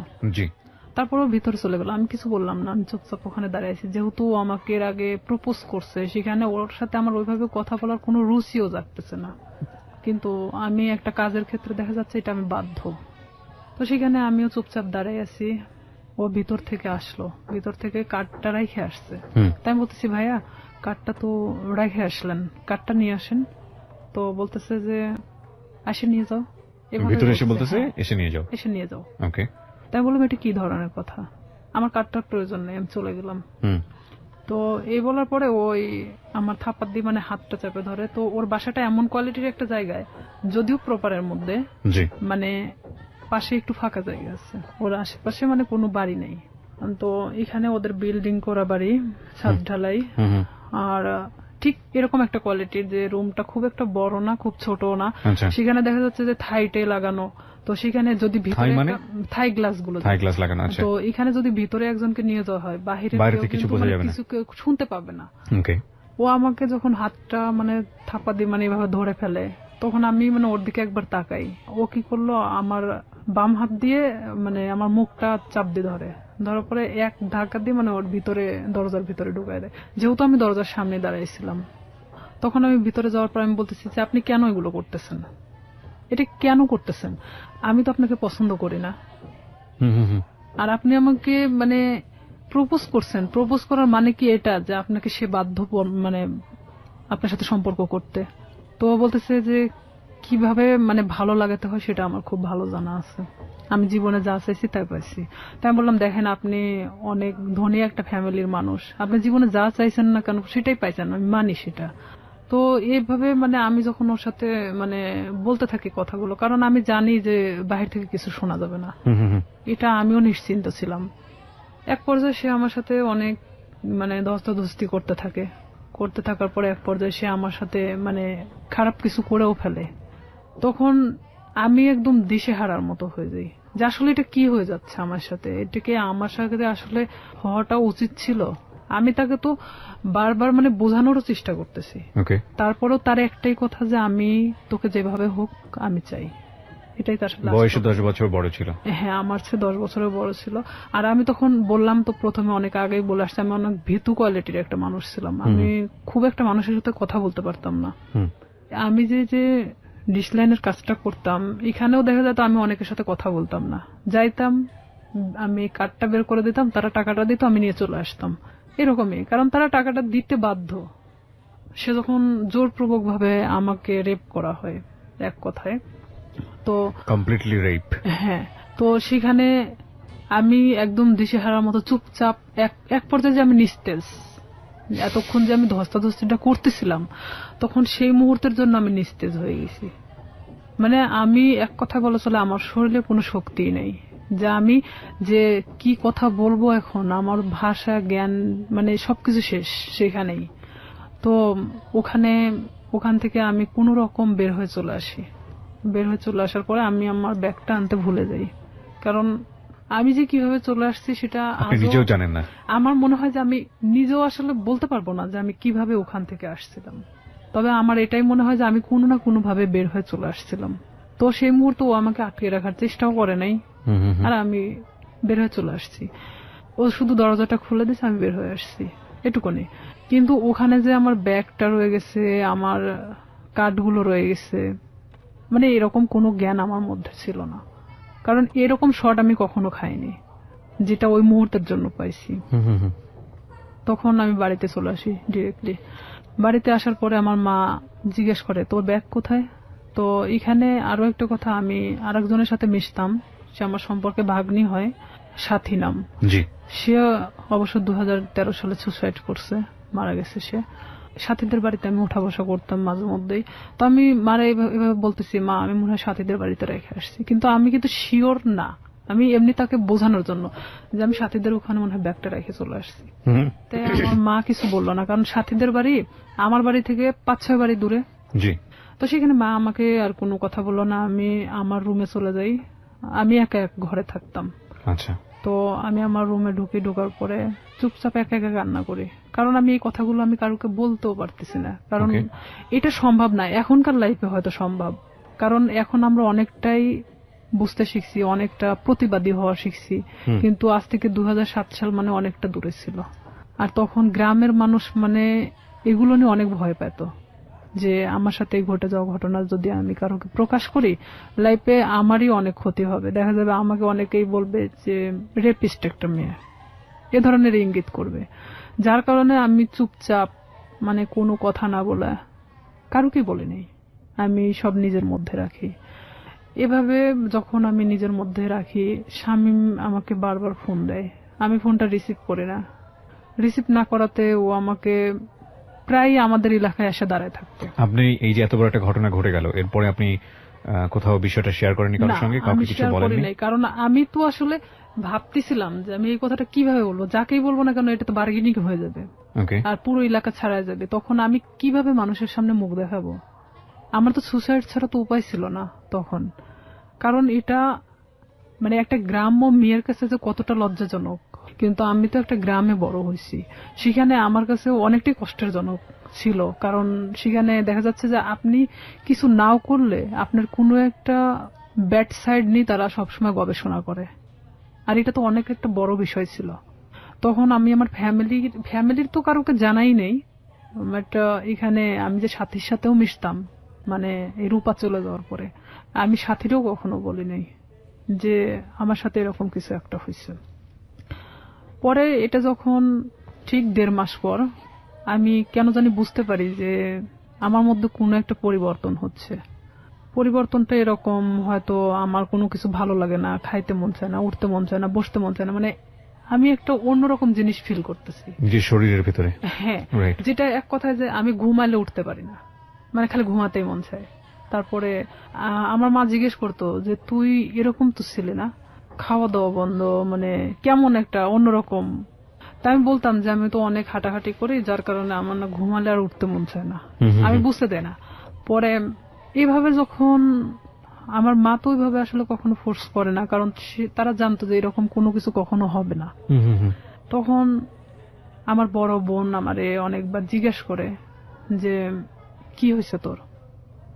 তারপরেও ভিতরে চলে গেল। আমি কিছু বললাম না, আমি চুপচাপ ওখানে দাঁড়াইছি, যেহেতু আমাকে এর আগে প্রপোজ করছে, সেখানে ওর সাথে আমার ওইভাবে কথা বলার কোনো রুচিও জাগতেছে না, কিন্তু আমি একটা কাজের ক্ষেত্রে দেখা যাচ্ছে এটা আমি বাধ্য। তো সেখানে আমিও চুপচাপ দাঁড়াই আছি। ও ভিতর থেকে আসলো, ভিতর থেকে কার্ডটা রেখে আসছে। তাই আমি বলতেছি ভাইয়া কার্ডটা তো রেখে আসলেন, কার্ডটা নিয়ে আসেন। তো বলতেছে যে এসে নিয়ে যাও, এসে নিয়ে যাও। তাই বললাম এটা কি ধরনের কথা, আমার কার্ডটার প্রয়োজন নেই, আমি চলে গেলাম। তো এই বলার পরে ওই আমার থাপ্পড় দিয়ে মানে হাতটা চেপে ধরে। তো ওর বাসাটা এমন কোয়ালিটির একটা জায়গায়, যদিও প্রপারের মধ্যে, মানে পাশে একটু ফাঁকা জায়গা আছে, ওর আশেপাশে মানে কোনো বাড়ি নেই। তো এখানে ওদের বিল্ডিং করা বাড়ি, ছাদ ঢালাই, আর ঠিক এরকম একটা কোয়ালিটির যে রুমটা খুব একটা বড় না খুব ছোট না, সেখানে দেখা যাচ্ছে যে থাইটে লাগানো। তো সেখানে যদি ভিতরে থাই গ্লাস গুলো লাগানো, তো এখানে যদি ভিতরে একজনকে নিয়ে যাওয়া হয়, বাইরে কিছু শুনতে পাবে না। ও আমাকে যখন হাতটা মানে থাপ্পা দিয়ে মানে এভাবে ধরে ফেলে, তখন আমি মানে ওর দিকে একবার তাকাই। ও কি করলো, আমার বাম হাত দিয়ে মানে আমার মুখটা চাপ দিয়ে ধরার পরে এক ধাক্কা দিয়ে মানে ওর ভিতরে, দরজার ভিতরে ঢুকাই দেয়। যেহেতু আমি দরজার সামনে দাঁড়াইছিলাম, তখন আমি ভিতরে যাওয়ার পর আমি বলতেছি যে আপনি কেন এগুলো করতেছেন, এটা কেন করতেছেন? আমি তো আপনাকে পছন্দ করি না, আর আপনি আমাকে মানে প্রপোজ করছেন, প্রপোজ করার মানে কি এটা যে আপনাকে সে বাধ্য মানে আপনার সাথে সম্পর্ক করতে? তো বলতেছে যে কিভাবে মানে ভালো লাগাতে হয় সেটা আমার খুব ভালো জানা আছে, আমি জীবনে যা চাইছি তাই পাইছি। তাই আমি বললাম, দেখেন আপনি অনেক ধনী একটা ফ্যামিলির মানুষ, আপনি জীবনে যা চাইছেন না কেন সেটাই পাইছেন, আমি মানি সেটা। তো এইভাবে মানে আমি যখন ওর সাথে মানে বলতে থাকি কথাগুলো, কারণ আমি জানি যে বাহির থেকে কিছু শোনা যাবে না, এটা আমিও নিশ্চিন্ত ছিলাম। এক পর্যায়ে সে আমার সাথে অনেক মানে ধস্তাধস্তি করতে থাকে, করতে থাকার পরে এক পর্যায়ে সে আমার সাথে মানে খারাপ কিছু করেও ফেলে। তখন আমি একদম দিশেহারার মতো হয়ে যাই যে আসলে এটা কি হয়ে যাচ্ছে আমার সাথে, এটাকে আমার সাথে আসলে হওয়াটা উচিত ছিল। আমি তাকে তো বারবার মানে বোঝানোরও চেষ্টা করতেছি, তারপরেও তার একটাই কথা যে আমি তোকে যেভাবে হোক আমি চাই, এটাই তার সাথে। বয়সে 10 বছর বড় ছিল। হ্যাঁ, আমার চেয়ে 10 বছরের বড় ছিল। আর আমি তখন বললাম তো প্রথমে অনেক আগেই বলে আসছি, আমি অনেক ভীতু কোয়ালিটির একটা মানুষ ছিলাম, আমি খুব একটা মানুষের সাথে কথা বলতে পারতাম না। আমি যে ডিসলাইনের কাজটা করতাম, এখানেও দেখা যেত আমি অনেকের সাথে কথা বলতাম না, যাইতাম আমি কার্ডটা বের করে দিতাম, তারা টাকাটা দিত, আমি নিয়ে চলে আসতাম, এরকমই। কারণ তারা টাকাটা দিতে বাধ্য। সে যখন জোরপূর্বক ভাবে আমাকে রেপ করা হয় এক কথায়, তো কমপ্লিটলি রেপ। হ্যাঁ, তো সেখানে আমি একদম দিশেহারার মতো চুপচাপ, এক পর্যায়ে যে আমি নিস্তেজ, এতক্ষণ যে আমি ধস্তাধস্তিটা করতেছিলাম তখন সেই মুহূর্তের জন্য আমি নিস্তেজ হয়ে গেছি। মানে আমি এক কথা বলা চলে আমার শরীরে কোনো শক্তি নেই, যে আমি যে কি কথা বলবো এখন, আমার ভাষা জ্ঞান মানে সবকিছু শেষ সেখানেই। তো ওখান থেকে আমি কোনো রকম বের হয়ে চলে আসি। বের হয়ে চলে আসার পরে আমি আমার ব্যাগটা আনতে ভুলে যাই, কারণ আমি যে কিভাবে চলে আসছি সেটা নিজেও জানেন না। আমার মনে হয় যে আমি নিজেও আসলে বলতে পারবো না যে আমি কিভাবে ওখান থেকে আসছিলাম, তবে আমার এটাই মনে হয় যে আমি কোনো না কোনো ভাবে বের হয়ে চলে আসছিলাম। তো সেই মুহূর্তে ও আমাকে আটকে রাখার চেষ্টাও করে নাই, আর আমি বের হয়ে চলে আসছি। ও শুধু দরজাটা খুলে দিয়েছে, আমি বের হয়ে আসছি, এটুকুনি। কিন্তু ওখানে যে আমার ব্যাগটা রয়ে গেছে, আমার কার্ডগুলো রয়ে গেছে, মানে এরকম কোনো জ্ঞান আমার মধ্যে ছিল না, কারণ এরকম শট আমি কখনো খাইনি যেটা ওই মুহূর্তের জন্য পাইছি। তখন আমি বাড়িতে চলে আসি ডিরেক্টলি। বাড়িতে আসার পরে আমার মা জিজ্ঞেস করে তোর ব্যাগ কোথায়। তো এখানে আরো একটা কথা, আমি আরেকজনের সাথে মিশতাম, সে আমার সম্পর্কে ভাগ্নি হয়, সাথী নাম। সে অবশ্য 2013 সালে সুসাইড করছে, মারা গেছে সে। সাথীদের বাড়িতে আমি উঠা বসা করতাম মাঝে মধ্যেই। তো আমি মারা এভাবে বলতেছি, মা আমি মনে হয় সাথীদের বাড়িতে রেখে আসছি, কিন্তু আমি কিন্তু শিওর না, আমি এমনি তাকে বোঝানোর জন্য যে আমি সাথীদের ওখানে মনে হয় ব্যাগটা রেখে চলে আসছি। তাই আমার মা কিছু বললো না, কারণ সাথীদের বাড়ি আমার বাড়ি থেকে 5-6 বাড়ি দূরে। তো সেখানে মা আমাকে আর কোনো কথা বললো না, আমি আমার রুমে চলে যাই। আমি একা এক ঘরে থাকতাম। আচ্ছা। তো আমি আমার রুমে ঢোকার পরে চুপচাপ একা একা কান্না করি, কারণ আমি এই কথাগুলো আমি কারোকে বলতেও পারতেছি না, কারণ এটা সম্ভব না। এখনকার লাইফে হয়তো সম্ভব, কারণ এখন আমরা অনেকটাই বুঝতে শিখছি, অনেকটা প্রতিবাদী হওয়া শিখছি, কিন্তু আজ থেকে 2007 সাল মানে অনেকটা দূরে ছিল। আর তখন গ্রামের মানুষ মানে এগুলো নিয়ে অনেক ভয় পেত, যে আমার সাথে ঘটে যাওয়া ঘটনা যদি আমি কারোকে প্রকাশ করি, লাইফে আমারই অনেক ক্ষতি হবে, দেখা যাবে আমাকে অনেকেই বলবে যে রেপিস্ট একটা মেয়ে, এ ধরনের ইঙ্গিত করবে। যার কারণে আমি চুপচাপ মানে কোনো কথা না বলে কারোকে বলিনি, আমি সব নিজের মধ্যে রাখি। এভাবে যখন আমি নিজের মধ্যে রাখি, শামীম আমাকে বারবার ফোন দেয়, আমি ফোনটা রিসিভ করি না। রিসিভ না করাতে ও আমাকে প্রায় আমাদের এলাকায় এসে দাঁড়ায় থাকতো। আপনি এই যে এত বড় একটা ঘটনা ঘটে গেল, এরপরে আপনি কোথাও বিষয়টা শেয়ার করেননি কারোর সঙ্গে? কাউকে কিছু বলেননি? কারণ আমি তো আসলে ভাবতেছিলাম যে আমি এই কথাটা কিভাবে বলবো, যাকেই বলবো না কেন এটা তো বার্গেনিং হয়ে যাবে আর পুরো এলাকা ছাড়াই যাবে। তখন আমি কিভাবে মানুষের সামনে মুখ দেখাবো? আমার তো সুসাইড ছাড়া তো উপায় ছিল না তখন, কারণ এটা মানে একটা গ্রাম্য মেয়ের কাছে যে কতটা লজ্জাজনক। কিন্তু আমি তো একটা গ্রামে বড় হয়েছি, সেখানে আমার কাছে অনেকটাই কষ্টের জনক ছিল, কারণ সেখানে দেখা যাচ্ছে যে আপনি কিছু নাও করলে আপনার কোনো একটা ব্যাড সাইড নিয়ে তারা সবসময় গবেষণা করে। আর এটা তো অনেক একটা বড় বিষয় ছিল। তখন আমি আমার ফ্যামিলির তো কারোকে জানাই নেই, বাট এখানে আমি যে সাথীর সাথেও মিশতাম, মানে এই রূপা চলে যাওয়ার পরে আমি সাথীরও কখনো বলি নাই যে আমার সাথে এরকম কিছু একটা হয়েছে। পরে এটা যখন ঠিক 1.5 মাস পর আমি কেন জানি বুঝতে পারি যে আমার মধ্যে কোনো একটা পরিবর্তন হচ্ছে। পরিবর্তনটা এরকম, হয়তো আমার কোনো কিছু ভালো লাগে না, খাইতে মন চায় না, উঠতে মন চায় না, বসতে মন চায় না, মানে আমি একটা অন্যরকম জিনিস ফিল করতেছি যে শরীরের ভিতরে। হ্যাঁ, যেটা এক কথায় যে আমি ঘুমাইলে উঠতে পারি না, মানে খালি ঘুমাতেই মন চায়। তারপরে আমার মা জিজ্ঞেস করতো যে তুই এরকম তো ছিলি না, খাওয়া দাওয়া বন্ধ, মানে কেমন একটা অন্যরকম। তাই আমি বলতাম যে আমি তো অনেক হাঁটাহাঁটি করি, যার কারণে আমার না ঘুমালে আর উঠতে মন চায় না, আমি বুঝতে দেয় না। পরে এইভাবে যখন আমার মা তো ওইভাবে আসলে কখনো ফোর্স করে না, কারণ তারা জানতো যে এরকম কোনো কিছু কখনো হবে না। তখন আমার বড় বোন আমারে অনেকবার জিজ্ঞেস করে যে কি হয়েছে তোর,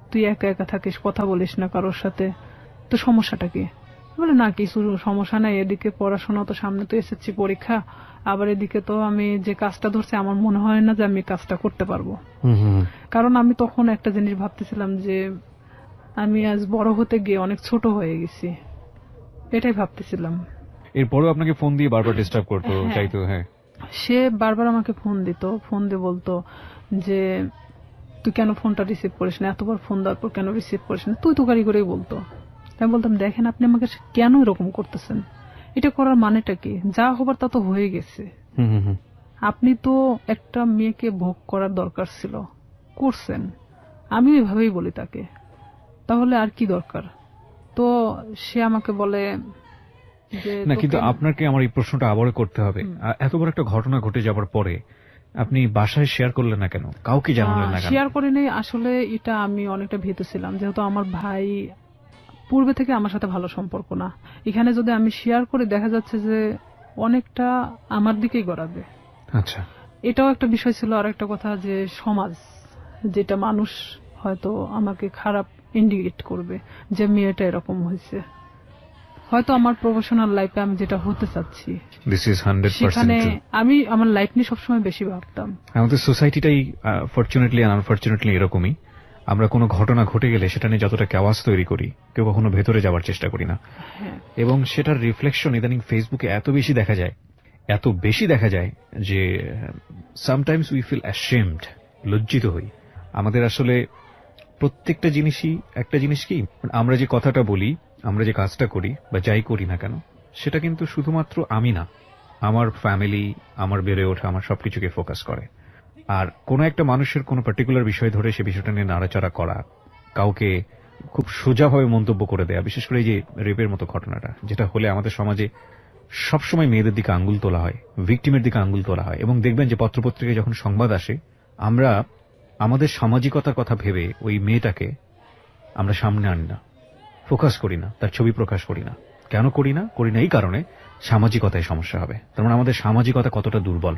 তুই একা একা থাকিস, কথা বলিস না কারোর সাথে, তো সমস্যাটা কি? বলে না কিছু সমস্যা নাই, এদিকে পড়াশোনা তো সামনে, তো এসএসসি পরীক্ষা, আবার এদিকে তো আমি যে কাজটা ধরছি আমার মনে হয় না যে আমি কাজটা করতে পারবো। কারণ আমি তখন একটা জিনিস ভাবতেছিলাম যে আমি আজ বড় হতে গিয়ে অনেক ছোট হয়ে গেছি, এটাই ভাবতেছিলাম। এরপরেও আপনাকে ফোন দিয়ে বারবার ডিস্টার্ব করতো, চাইতো? হ্যাঁ, সে বারবার আমাকে ফোন দিত, ফোন দিয়ে বলতো যে তুই কেন ফোনটা রিসিভ করিস না, এতবার ফোন দেওয়ার পর কেন রিসিভ করিস না, তুই তো গাড়ি করেই বলতো। আমি বলতাম দেখেন আপনি আমাকে কেন এরকম করতেছেন, এটা করার মানেটা কি, যা হবার তা তো হয়ে গেছে, আপনি তো একটা মেয়েকে ভোগ করার দরকার ছিল, করছেন। আমি এভাবেই বলি তাকে, তাহলে আর কি দরকার? তো সে আমাকে বলে না, কিন্তু আপনাকে আমার এই প্রশ্নটা আবারও করতে হবে। এত বড় একটা ঘটনা ঘটে যাবার পরে আপনি বাসায় শেয়ার করলেন না কেন, কাউকে জানালেন না কেন? শেয়ার করিনি আসলে, এটা আমি অনেকটা ভীত ছিলাম, যেহেতু আমার ভাই পূর্বে থেকে আমার সাথে ভালো সম্পর্ক না। এখানে যদি আমি শেয়ার করি দেখা যাচ্ছে যে অনেকটা আমার দিকেই গড়াবে। আচ্ছা, এটাও একটা বিষয় ছিল। আর একটা কথা যে সমাজ, যেটা মানুষ হয়তো আমাকে খারাপ ইন্ডিকেট করবে যে মেয়েটা এরকম হয়েছে, হয়তো আমার প্রফেশনাল লাইফে আমি যেটা হতে চাচ্ছি সেখানে আমি আমার লাইফ নিয়ে সবসময় বেশি ভাবতাম। আমাদের সোসাইটিটাই ফরচুনেটলি আর আনফরচুনেটলি এরকমই। আমরা কোনো ঘটনা ঘটে গেলে সেটা নিয়ে যতটা কেওয়াস তৈরি করি, কেউ কখনো ভেতরে যাওয়ার চেষ্টা করি না। এবং সেটার রিফ্লেকশন ইদানিং ফেসবুকে এত বেশি দেখা যায় যে সামটাইমস উই ফিল অ্যাশেমড, লজ্জিত হই। আমাদের আসলে প্রত্যেকটা জিনিসই একটা জিনিস কি, আমরা যে কথাটা বলি, আমরা যে কাজটা করি বা যাই করি না কেন, সেটা কিন্তু শুধুমাত্র আমি না, আমার ফ্যামিলি, আমার বেড়ে ওঠা, আমার সবকিছুকে ফোকাস করে। আর কোন একটা মানুষের কোন পার্টিকুলার বিষয় ধরে সে বিষয়টা নিয়ে নাড়াচাড়া করা, কাউকে খুব সোজাভাবে মন্তব্য করে দেয়া, বিশেষ করে এই যে রেপের মতো ঘটনাটা যেটা হলে আমাদের সমাজে সবসময় মেয়েদের দিকে আঙ্গুল তোলা হয়, ভিকটিমের দিকে আঙ্গুল তোলা হয়। এবং দেখবেন যে পত্রপত্রিকায় যখন সংবাদ আসে, আমরা আমাদের সামাজিকতার কথা ভেবে ওই মেয়েটাকে আমরা সামনে আনি না, ফোকাস করি না, তার ছবি প্রকাশ করি না। কেন করি না এই কারণে সামাজিকতায় সমস্যা হবে। তার মানে আমাদের সামাজিকতা কতটা দুর্বল।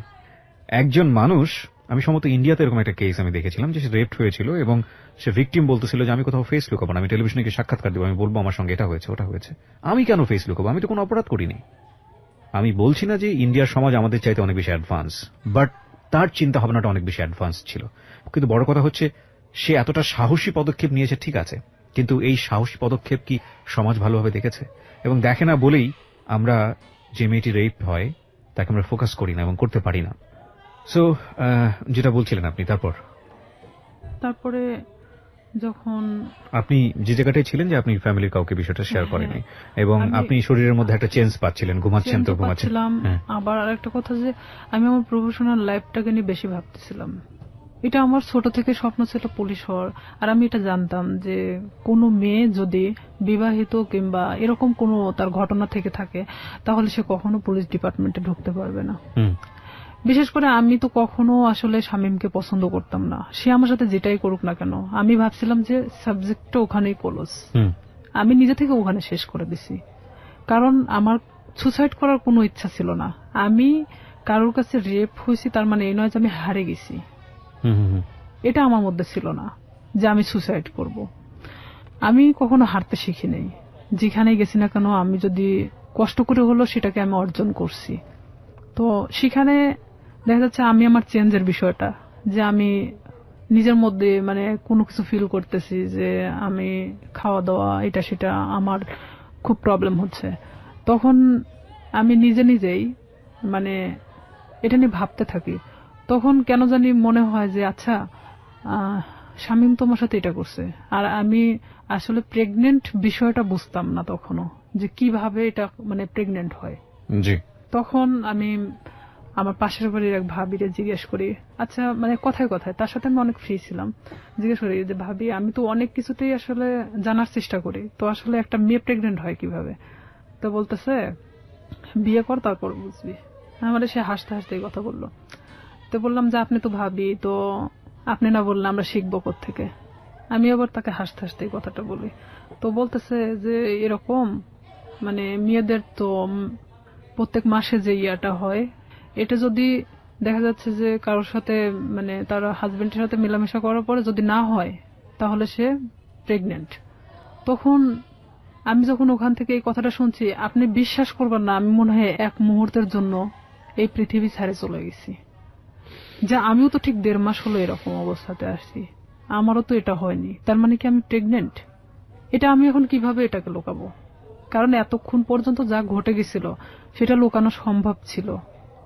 একজন মানুষ, আমি সম্ভবত ইন্ডিয়াতে এরকম একটা কেস আমি দেখেছিলাম যে সে রেপড হয়েছিল এবং সে ভিকটিম বলতেছিল যে আমি কোথাও ফেস লুকাবো না, আমি টেলিভিশনে গিয়ে সাক্ষাৎকার দেবো, আমি বলবো আমার সঙ্গে এটা হয়েছে ওটা হয়েছে। আমি কেন ফেস লুকাবো, আমি তো কোনো অপরাধ করিনি। আমি বলছি না যে ইন্ডিয়ার সমাজ আমাদের চাইতে অনেক বেশি অ্যাডভান্স, বাট তার চিন্তা ভাবনাটা অনেক বেশি অ্যাডভান্স ছিল। কিন্তু বড় কথা হচ্ছে সে এতটা সাহসী পদক্ষেপ নিয়েছে, ঠিক আছে, কিন্তু এই সাহসী পদক্ষেপ কি সমাজ ভালোভাবে দেখেছে? এবং দেখে না বলেই আমরা যে মেয়েটি রেপ হয় তাকে আমরা ফোকাস করি না এবং করতে পারি না। সো যেটা বলছিলেন আপনি, তারপরে যখন আপনি যে জায়গাটায় ছিলেন যে আপনি ফ্যামিলির কাউকে বিষয়টা শেয়ার করেনি এবং আপনি শরীরের মধ্যে একটা চেঞ্জ পাচ্ছিলেন, ঘুমাচ্ছেন তো ঘুমাচ্ছিলাম। আবার আরেকটা কথা যে আমি আমার প্রফেশনাল লাইফটাকে নিয়ে বেশি ভাবতেছিলাম। এটা আমার ছোট থেকে স্বপ্ন ছিল পুলিশ হওয়ার। আর আমি এটা জানতাম যে কোনো মেয়ে যদি বিবাহিত কিংবা এরকম কোনো তার ঘটনা থেকে থাকে তাহলে সে কখনো পুলিশ ডিপার্টমেন্টে ঢুকতে পারবে না। বিশেষ করে আমি তো কখনো আসলে শামীমকে পছন্দ করতাম না, সে আমার সাথে যেটাই করুক না কেন। আমি ভাবছিলাম যে সাবজেক্টটা ওখানেই ক্লোজ, আমি নিজে থেকে ওখানে শেষ করে দিছি। কারণ আমার সুসাইড করার কোনো ইচ্ছা ছিল না। আমি কারোর কাছে রেপ হয়েছি তার মানে এই নয় যে আমি হারে গেছি, এটা আমার মধ্যে ছিল না যে আমি সুসাইড করব। আমি কখনো হারতে শিখি নাই, যেখানেই গেছি না কেন আমি যদি কষ্ট করে হলো সেটাকে আমি অর্জন করছি। তো সেখানে দেখা যাচ্ছে আমি আমার চেঞ্জের বিষয়টা, যে আমি নিজের মধ্যে মানে কোনো কিছু ফিল করতেছি যে আমি খাওয়া দাওয়া এটা সেটা আমার খুব প্রবলেম হচ্ছে, তখন আমি নিজেই মানে এটা নিয়ে ভাবতে থাকি। তখন কেন জানি মনে হয় যে আচ্ছা শামীম তোমার সাথে এটা করছে, আর আমি আসলে প্রেগনেন্ট বিষয়টা বুঝতাম না তখনও, যে কিভাবে এটা মানে প্রেগনেন্ট হয়। জি। তখন আমি আমার পাশের বাড়ির এক ভাবিরে জিজ্ঞেস করি, আচ্ছা মানে কথায় কথায়, তার সাথে আমি অনেক ফ্রি ছিলাম, জিজ্ঞেস করি যে ভাবি আমি তো অনেক কিছুতেই আসলে জানার চেষ্টা করি, তো আসলে একটা মেয়ে প্রেগনেন্ট হয় কিভাবে? তো বলতেছে বিয়ে কর তারপর বুঝবি। আমাদের সে হাসতে হাসতে এই কথা বললো। তো বললাম যে আপনি তো ভাবি, তো আপনি না বললে আমরা শিখবো কোত্থেকে? আমি আবার তাকে হাসতে হাসতে এই কথাটা বলি। তো বলতেছে যে এরকম মানে মেয়েদের তো প্রত্যেক মাসে যে ইয়াটা হয়, এটা যদি দেখা যাচ্ছে যে কারোর সাথে মানে তার হাজবেন্ডের সাথে মেলামেশা করার পরে যদি না হয় তাহলে সে প্রেগনেন্ট। তখন আমি যখন ওখান থেকে এই কথাটা শুনছি, আপনি বিশ্বাস করবেন না, আমি মনে হয় এক মুহূর্তের জন্য এই পৃথিবী ছেড়ে চলে গেছি। যা আমিও তো ঠিক 1.5 মাস হলো এরকম অবস্থাতে আসছি, আমারও তো এটা হয়নি, তার মানে কি আমি প্রেগনেন্ট? এটা আমি এখন কিভাবে এটাকে লুকাবো? কারণ এতক্ষণ পর্যন্ত যা ঘটে গেছিল সেটা লুকানো সম্ভব ছিল,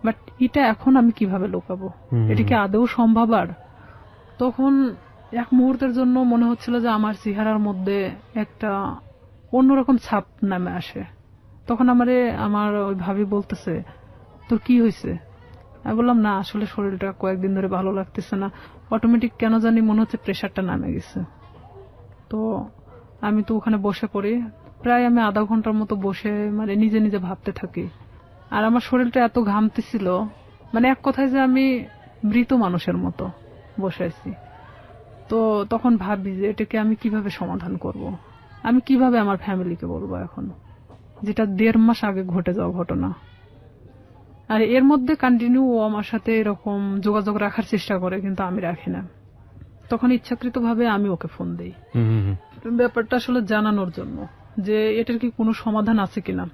বাট এটা এখন আমি কিভাবে লুকাবো? এটা কি আদৌ সম্ভব? আর তখন এক মুহূর্তের জন্য মনে হচ্ছিল যে আমার চেহারার মধ্যে একটা অন্যরকম ছাপ নামে আসে। তখন আমার ওই ভাবি বলতেছে তোর কি হয়েছে? আমি বললাম না আসলে শরীরটা কয়েকদিন ধরে ভালো লাগতেছে না, অটোমেটিক কেন জানি মনে হচ্ছে প্রেশারটা নামে গেছে। তো আমি তো ওখানে বসে পড়ি, প্রায় আমি আধা ঘন্টার মতো বসে মানে নিজে ভাবতে থাকি। আর আমার শরীরটা এত ঘামতেছিল, মানে এক কথায় যে আমি মৃত মানুষের মতো বসে আছি। তো তখন ভাবি যে এটাকে আমি কিভাবে সমাধান করব, আমি কিভাবে আমার ফ্যামিলিকে বলবো এখন, যেটা 1.5 মাস আগে ঘটে যাওয়া ঘটনা। আর এর মধ্যে কন্টিনিউ ও আমার সাথে এরকম যোগাযোগ রাখার চেষ্টা করে, কিন্তু আমি রাখি না। তখন ইচ্ছাকৃতভাবে আমি ওকে ফোন দেই ব্যাপারটা আসলে জানানোর জন্য যে এটার কি কোনো সমাধান আছে কিনা,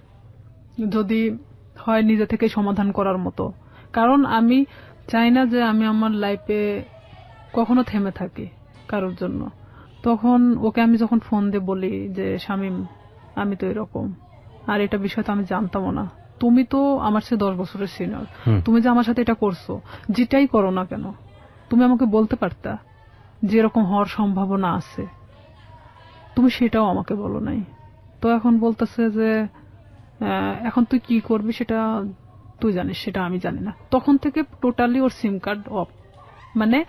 যদি হয় নিজে থেকে সমাধান করার মতো। কারণ আমি চাই না যে আমি আমার লাইফে কখনো থেমে থাকি কারোর জন্য। তখন ওকে আমি যখন ফোন দিয়ে বলি যে শামীম আমি তো এরকম, আর এটা বিষয় তো আমি জানতামও না, তুমি তো আমার চেয়ে 10 বছরের সিনিয়র, তুমি যে আমার সাথে এটা করছো, যেটাই করো না কেন তুমি আমাকে বলতে পারতা যে এরকম হওয়ার সম্ভাবনা আছে, তুমি সেটাও আমাকে বলো নাই। তো এখন বলতেছে যে এখন তুই কি করবি সেটা তুই জানিস, সেটা আমি জানি না। তখন থেকে totally or SIM card of, মানে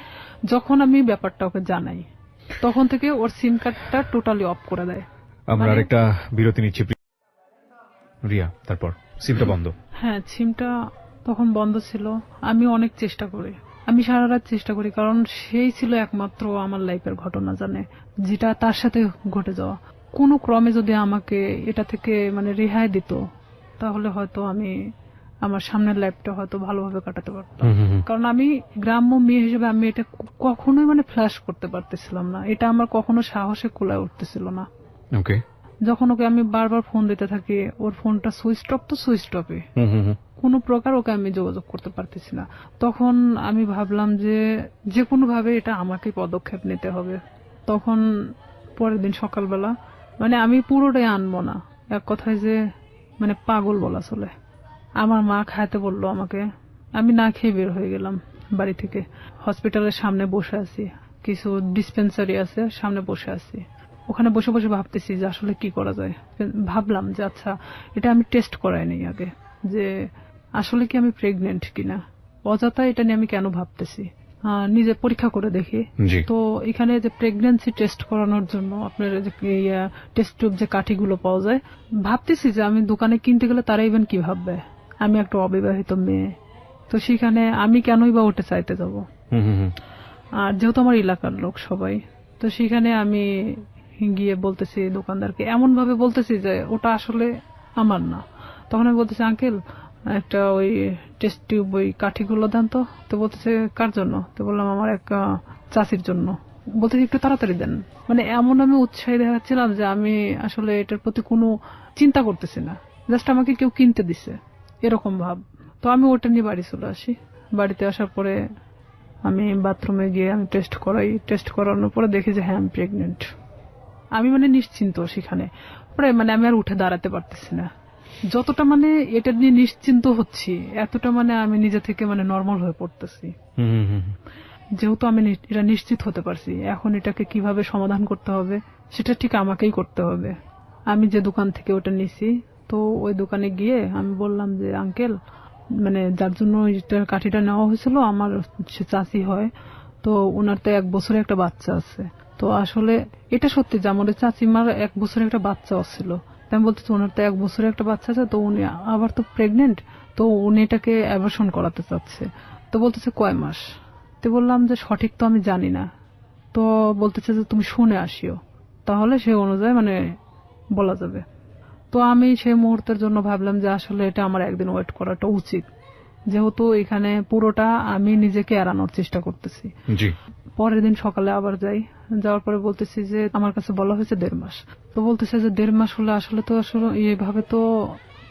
যখন আমি ব্যাপারটা ওকে জানাই তখন থেকে ওর সিম কার্ডটা টোটালি অফ করে দেয়। আমরা আরেকটা বিরতি নিচ্ছি রিয়া, তারপর সিমটা বন্ধ। হ্যাঁ, সিমটা তখন বন্ধ ছিল। আমি অনেক চেষ্টা করি, আমি সারা রাত চেষ্টা করি, কারণ সেই ছিল একমাত্র আমার লাইফের ঘটনা জানে, যেটা তার সাথে ঘটে যাওয়া। কোনো ক্রমে যদি আমাকে এটা থেকে মানে রেহাই দিত তাহলে হয়তো আমি আমার সামনের লাইফটা হয়তো ভালোভাবে কাটাতে পারতাম। কারণ আমি গ্রাম্য মেয়ে হিসেবে আমি এটা কখনোই মানে ফ্ল্যাশ করতে পারতেছিলাম না, এটা আমার কখনো সাহসে কুলায় উঠতেছিল না। ওকে, যখন ওকে আমি বারবার ফোন দিতে থাকি, ওর ফোনটা সুইচ অফ তো সুইচ অফে, কোনো প্রকার ওকে আমি যোগাযোগ করতে পারতেছি না। তখন আমি ভাবলাম যে কোনো ভাবে এটা আমাকে পদক্ষেপ নিতে হবে। তখন পরের দিন সকালবেলা মানে আমি পুরোটাই আনবো না, এক কথায় যে মানে পাগল বলা চলে, আমার মা খাইতে বললো আমাকে, আমি না খেয়ে বের হয়ে গেলাম বাড়ি থেকে। হসপিটালের সামনে বসে আছি, কিছু ডিসপেন্সারি আছে সামনে বসে আছি, ওখানে বসে বসে ভাবতেছি যে আসলে কি করা যায়। ভাবলাম যে আচ্ছা এটা আমি টেস্ট করাই নাই আগে, যে আসলে কি আমি প্রেগনেন্ট কিনা, অযথা এটা নিয়ে আমি কেন ভাবতেছি, নিজে পরীক্ষা করে দেখি। তো এখানে যে প্রেগন্যান্সি টেস্ট করানোর জন্য আপনার যে টেস্ট টিউব যে কাঠিগুলো পাওয়া যায়, ভাবতেছি যে আমি দোকানে কিনতে গেলে তারা ইভেন কি ভাববে আমি একটা অবিবাহিত মেয়ে, তো সেখানে আমি কেনই বা ওটা চাইতে যাব। আর যেহেতু আমার এলাকার লোক সবাই, তো সেখানে আমি গিয়ে বলতেছি দোকানদারকে, এমন ভাবে বলতেছি যে ওটা আসলে আমার না। তখন আমি বলতেছি আঙ্কেল একটা ওই টেস্ট টিউব ওই কাঠিগুলো দেন তো। তো বলতেছে কার জন্য? তো বললাম আমার এক চাষির জন্য। বলতেছি একটু তাড়াতাড়ি দেন। মানে এমন আমি উৎসাহী দেখাচ্ছিলাম যে আমি আসলে এটার প্রতি কোনো চিন্তা করতেছি না, জাস্ট আমাকে কেউ কিনতে দিছে এরকম ভাব। তো আমি ওটা নিয়ে বাড়ি চলে আসি। বাড়িতে আসার পরে আমি বাথরুমে গিয়ে আমি টেস্ট করাই। টেস্ট করানোর পরে দেখি যে হ্যাঁ আমি প্রেগনেন্ট। আমি মানে নিশ্চিন্ত সেখানে, পরে মানে আমি আর উঠে দাঁড়াতে পারতেছি না। যতটা মানে এটা নিয়ে নিশ্চিন্ত হচ্ছি, এতটা মানে আমি নিজে থেকে মানে নর্মাল হয়ে পড়তেছি। যেহেতু আমি এটা নিশ্চিত হতে পারছি, এখন এটাকে কিভাবে সমাধান করতে হবে সেটা ঠিক আমাকেই করতে হবে। আমি যে দোকান থেকে ওটা নিছি, তো ওই দোকানে গিয়ে আমি বললাম যে আঙ্কেল, মানে যার জন্য কাঠিটা নেওয়া হয়েছিল আমার সে চাচি হয়, তো ওনার তো 1 বছরে একটা বাচ্চা আছে। তো আসলে এটা সত্যি যে আমাদের চাচিমার 1 বছরে একটা বাচ্চা ছিল। আমি বলতেছি ওনার তো 1 বছরে একটা বাচ্চা আছে, তো উনি আবার তো প্রেগনেন্ট, তো উনি এটাকে অ্যাবর্শন করাতে চাচ্ছে। তো বলতেছে কয় মাস? তো বললাম যে সঠিক তো আমি জানি না। তো বলতেছে যে তুমি শুনে আসিও, তাহলে সে অনুযায়ী মানে বলা যাবে। তো আমি সেই মুহূর্তের জন্য ভাবলাম যে আসলে এটা আমার একদিন ওয়েট করাটা উচিত, যেহেতু এখানে পুরোটা আমি নিজেকে এড়ানোর চেষ্টা করতেছি। পরের দিন সকালে আবার যাই, যাওয়ার পরে বলতেছি যে আমার কাছে বলা হয়েছে 1.5 মাস। তো বলতেছে যে 1.5 মাস হলে আসলে তো আসলে এইভাবে তো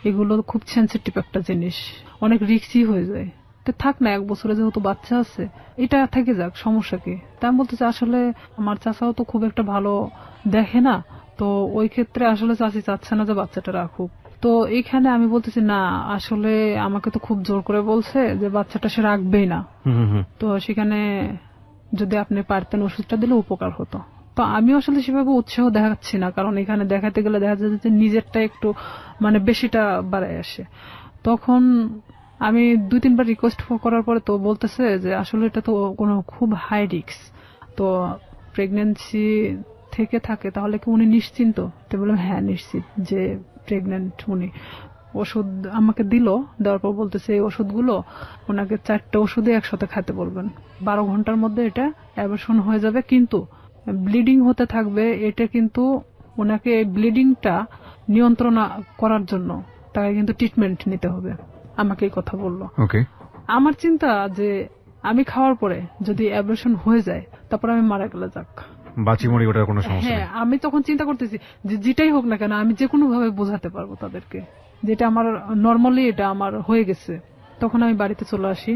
এগুলো খুব সেন্সিটিভ একটা জিনিস, অনেক রিস্কি হয়ে যায়। তো থাক না, 1 বছরে যেহেতু বাচ্চা আছে এটা থেকে যাক, সমস্যা কি? তা আমি বলতেছি আসলে আমার চাচাও তো খুব একটা ভালো দেখে না, তো ওই ক্ষেত্রে আসলে চাচি চাচ্ছে না যে বাচ্চাটা রাখুক। তো এইখানে আমি বলতেছি না, আসলে আমাকে তো খুব জোর করে বলছে যে বাচ্চাটা সে রাখবেই না। তো সেখানে যদি আপনি পারতেন ওষুধটা দিলে উপকার হতো। তো আমি আসলে সেভাবে উৎসাহ দেখাচ্ছি না, কারণ এখানে দেখাতে গেলে দেখা যায় যে নিজেরটা একটু মানে বেশিটা বাড়ায় আসে। তখন আমি 2-3 বার রিকোয়েস্ট করার পরে তো বলতেছে যে আসলে এটা তো কোনো খুব হাই রিস্ক, তো প্রেগন্যান্সি থেকে থাকে তাহলে কি উনি নিশ্চিন্ত? তো বললাম হ্যাঁ নিশ্চিত যে প্রেগন্যান্ট উনি। ওষুধ আমাকে দিল, দেওয়ার পর বলতেছে এই ওষুধগুলো ওনাকে 4টা ওষুধে একসাথে খেতে বলবেন, 12 ঘন্টার মধ্যে এটা অ্যাবর্শন হয়ে যাবে, কিন্তু ব্লিডিং হতে থাকবে। এটা কিন্তু ওনাকে এই ব্লিডিংটা নিয়ন্ত্রণ করার জন্য তাকে কিন্তু ট্রিটমেন্ট নিতে হবে, আমাকে এই কথা বললো। আমার চিন্তা যে আমি খাওয়ার পরে যদি অ্যাবর্শন হয়ে যায় তারপর আমি মারা গেলে যাক, বাঁচি মরি ওটার কোনো সমস্যা নেই। হ্যাঁ, আমি তখন চিন্তা করতেছি যে যেটাই হোক না কেন আমি যে কোনো ভাবে বোঝাতে পারবো তাদেরকে যেটা আমার নর্মালি এটা আমার হয়ে গেছে। তখন আমি বাড়িতে চলে আসি।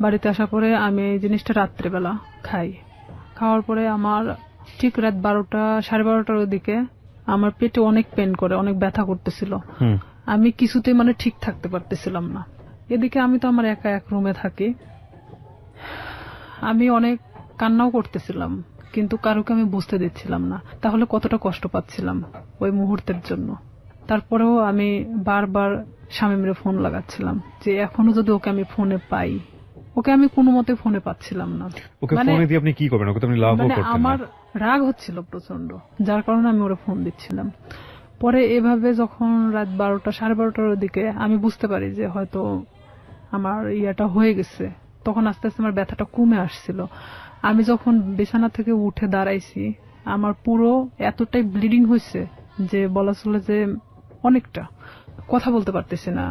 বাড়িতে আসার পরে আমি এই জিনিসটা রাত্রেবেলা খাই। খাওয়ার পরে আমার ঠিক রাত 12টা 12:30টার দিকে আমার পেটে অনেক পেন করে, অনেক ব্যথা করতেছিল। আমি কিছুতে মানে ঠিক থাকতে পারতেছিলাম না। এদিকে আমি তো আমার একা এক রুমে থাকি, আমি অনেক কান্নাও করতেছিলাম, কিন্তু কারোকে আমি বুঝতে দিচ্ছিলাম না তাহলে কতটা কষ্ট পাচ্ছিলাম ওই মুহূর্তের জন্য। তারপরেও আমি বারবার শামীমের ফোন লাগাচ্ছিলাম যে এখনো যদি ওকে আমি ফোনে পাই। ওকে আমি কোনো মতে ফোনে পাচ্ছিলাম না। ওকে ফোনে দিয়ে আপনি কি করবেন? ওকে তো আপনি লাভও করতেন না। আমার রাগ হচ্ছিল প্রচন্ড, যার কারণে আমি ওরে ফোন দিচ্ছিলাম। পরে এভাবে যখন রাত 12টা 12:30টার দিকে আমি বুঝতে পারি যে হয়তো আমার ইয়াটা হয়ে গেছে, তখন আস্তে আস্তে আমার ব্যথাটা কমে আসছিল। আমি যখন বিছানা থেকে উঠে দাঁড়াইছি আমার পুরো এতটাই ব্লিডিং হয়েছে যে বলা চলে যে অনেকটা, কথা বলতে পারতেছি না।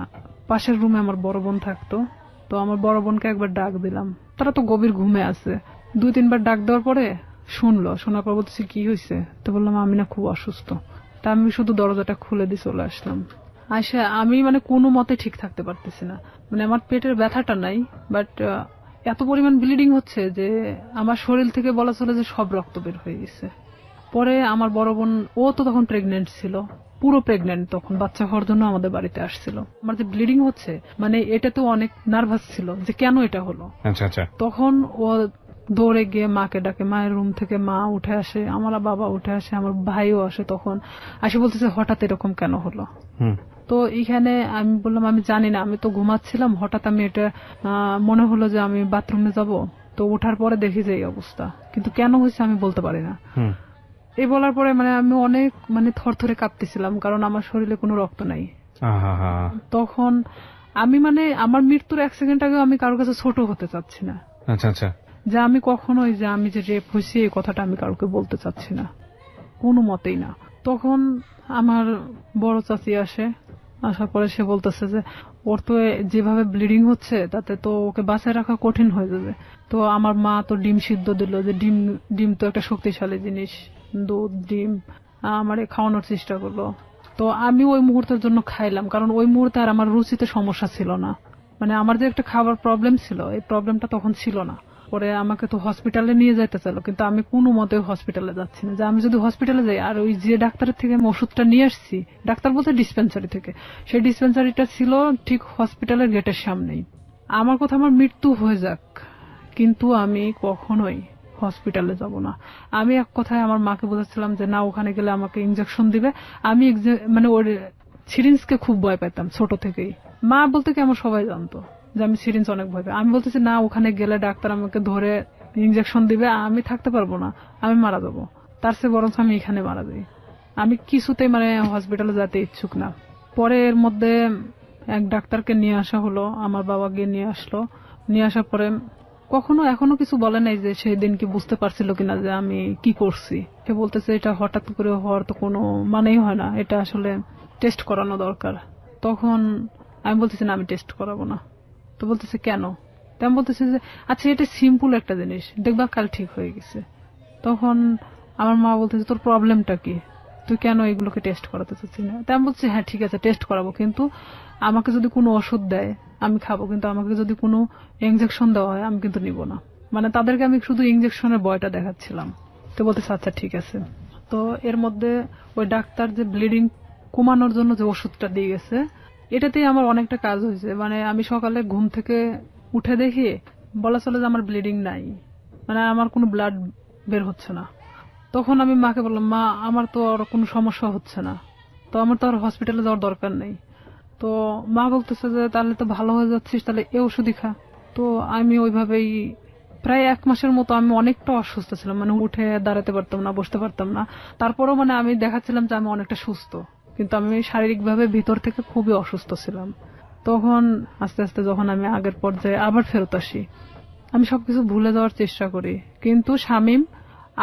পাশের রুমে আমার বড় বোন থাকতো, তো আমার বড় বোনকে একবার ডাক দিলাম, তারা তো গভীর ঘুমে আছে। 2-3 বার ডাক দেওয়ার পরে শোনার পর বলতেছি কি হয়েছে? তো বললাম আমি না খুব অসুস্থ। তা আমি শুধু দরজাটা খুলে দিয়ে চলে আসলাম। আসে আমি মানে কোনো মতে ঠিক থাকতে পারতেছি না, মানে আমার পেটের ব্যথাটা নাই, বাট এত পরিমাণ ব্লিডিং হচ্ছে যে আমার শরীর থেকে বলা চলে যে সব রক্ত বের হয়ে গেছে। পরে আমার বড় বোন, ও তো তখন প্রেগনেন্ট ছিল, পুরো প্রেগনেন্ট, তখন বাচ্চা হওয়ার জন্য আমাদের বাড়িতে আসছিল। আমার যে ব্লিডিং হচ্ছে মানে এটা তো অনেক নার্ভাস ছিল যে কেন এটা হলো। তখন ও দৌড়ে গিয়ে মাকে ডাকে, মায়ের রুম থেকে মা উঠে আসে, আমার বাবা উঠে আসে, আমার ভাইও আসে। তখন আসে বলতেছে হঠাৎ এরকম কেন হলো। তো এইখানে আমি বললাম আমি জানি না, আমি তো ঘুমাচ্ছিলাম, হঠাৎ আমি এটা মনে হলো যে আমি বাথরুমে যাব, তো ওঠার পরে দেখি যে এই অবস্থা, কিন্তু কেন হয়েছে আমি বলতে পারি না। এই বলার পরে মানে আমি অনেক মানে থরথরে কাঁপতেছিলাম, কারণ আমার শরীরে কোনো রক্ত নাই। তখন আমি মানে আমার মৃত্যুর 1 সেকেন্ড আগে আমি কারোর কাছে ছোট হতে চাচ্ছি না। যে আমি কখনোই যে আমি যে রেপ হয়েছি এই কথাটা আমি কাউকে বলতে চাচ্ছি না, কোনো মতেই না। তখন আমার বড় চাচি আসে, আসার পরে সে বলতেছে যে ওর তো যেভাবে ব্লিডিং হচ্ছে তাতে তো ওকে বাঁচায় রাখা কঠিন হয়ে যাবে। তো আমার মা তো ডিম সিদ্ধ দিল, যে ডিম তো একটা শক্তিশালী জিনিস, দুধ ডিম আমারে খাওয়ানোর চেষ্টা করলো। তো আমি ওই মুহূর্তের জন্য খাইলাম, কারণ ওই মুহূর্তে আর আমার রুচিতে সমস্যা ছিল না। মানে আমার যে একটা খাবার প্রবলেম ছিল, এই প্রবলেমটা তখন ছিল না। পরে আমাকে তো হসপিটালে নিয়ে যেতে চাইলো, কিন্তু আমি কোনো মতে হসপিটালে যাচ্ছি না। যে আমি যদি হসপিটালে যাই, আর ওই যে ডাক্তারের থেকে আমি ওষুধটা নিয়ে আসছি, ডাক্তার বলতে ডিসপেন্সারি থেকে, সেই ডিসপেন্সারিটা ছিল ঠিক হসপিটালের গেটের সামনেই। আমার কথা আমার মৃত্যু হয়ে যাক, কিন্তু আমি কখনোই হসপিটালে যাব না। আমি এক কথায় আমার মাকে বলেছিলাম যে না, ওখানে গেলে আমাকে ইনজেকশন দিবে। আমি মানে ওর সিরিঞ্জকে খুব ভয় পেতাম ছোট থেকেই। মা বলতে কি আমার সবাই জানতো যে আমি সিরিঞ্জ অনেক ভয় পাই। আমি বলতেছি না, ওখানে গেলে ডাক্তার আমাকে ধরে ইনজেকশন দিবে, আমি থাকতে পারবো না, আমি মারা যাবো। তার চেয়ে বরঞ্চ আমি এখানে মারা যাই। আমি কিছুতেই মানে হসপিটালে যেতে ইচ্ছুক না। পরে এর মধ্যে এক ডাক্তারকে নিয়ে আসা হলো, আমার বাবা গিয়ে নিয়ে আসলো। নিয়ে আসার পরে এখনো কিছু বলে নাই যে সেই দিন কি বুঝতে পারছিল কিনা যে আমি কি করছি। সে বলতেছে এটা হঠাৎ করে হওয়ার তো কোনো মানেই হয় না, এটা আসলে টেস্ট করানো দরকার। তখন আমি বলতেছি না, আমি টেস্ট করাবো না। তো বলতেছে কেন? আমি বলতেছি যে আচ্ছা, এটা সিম্পল একটা জিনিস, দেখবা কাল ঠিক হয়ে গেছে। তখন আমার মা বলতেছে তোর প্রবলেমটা কি, তুই কেন এগুলোকে টেস্ট করাতে চাচ্ছিস না? তাই আমি বলছি হ্যাঁ ঠিক আছে, টেস্ট করাবো, কিন্তু আমাকে যদি কোনো ওষুধ দেয় আমি খাবো, কিন্তু আমাকে যদি কোনো ইনজেকশন দেওয়া হয় আমি কিন্তু নিব না। মানে তাদেরকে আমি শুধু ইনজেকশনের ভয়টা দেখাচ্ছিলাম। তো বলতেছে আচ্ছা ঠিক আছে। তো এর মধ্যে ওই ডাক্তার যে ব্লিডিং কমানোর জন্য যে ওষুধটা দিয়ে গেছে, এটাতেই আমার অনেকটা কাজ হয়েছে। মানে আমি সকালে ঘুম থেকে উঠে দেখি বলা চলে যে আমার ব্লিডিং নাই, মানে আমার কোনো ব্লাড বের হচ্ছে না। তখন আমি মাকে বললাম, মা আমার তো আর কোনো সমস্যা হচ্ছে না, তো আমার তো আর হসপিটালে যাওয়ার দরকার নেই। তো মা বলতেছে যে তাহলে তো ভালো হয়ে যাচ্ছিস, তাহলে এ ওষুধই খা। তো আমি ওইভাবেই প্রায় 1 মাসের মতো আমি অনেকটা অসুস্থ ছিলাম, মানে উঠে দাঁড়াতে পারতাম না, বসতে পারতাম না। তারপরেও মানে আমি দেখাচ্ছিলাম যে আমি অনেকটা সুস্থ, কিন্তু আমি শারীরিকভাবে ভিতর থেকে খুবই অসুস্থ ছিলাম। তখন আস্তে আস্তে যখন আমি আগের পর্যায়ে আবার ফেরত আসি, আমি সবকিছু ভুলে যাওয়ার চেষ্টা করি। কিন্তু শামীম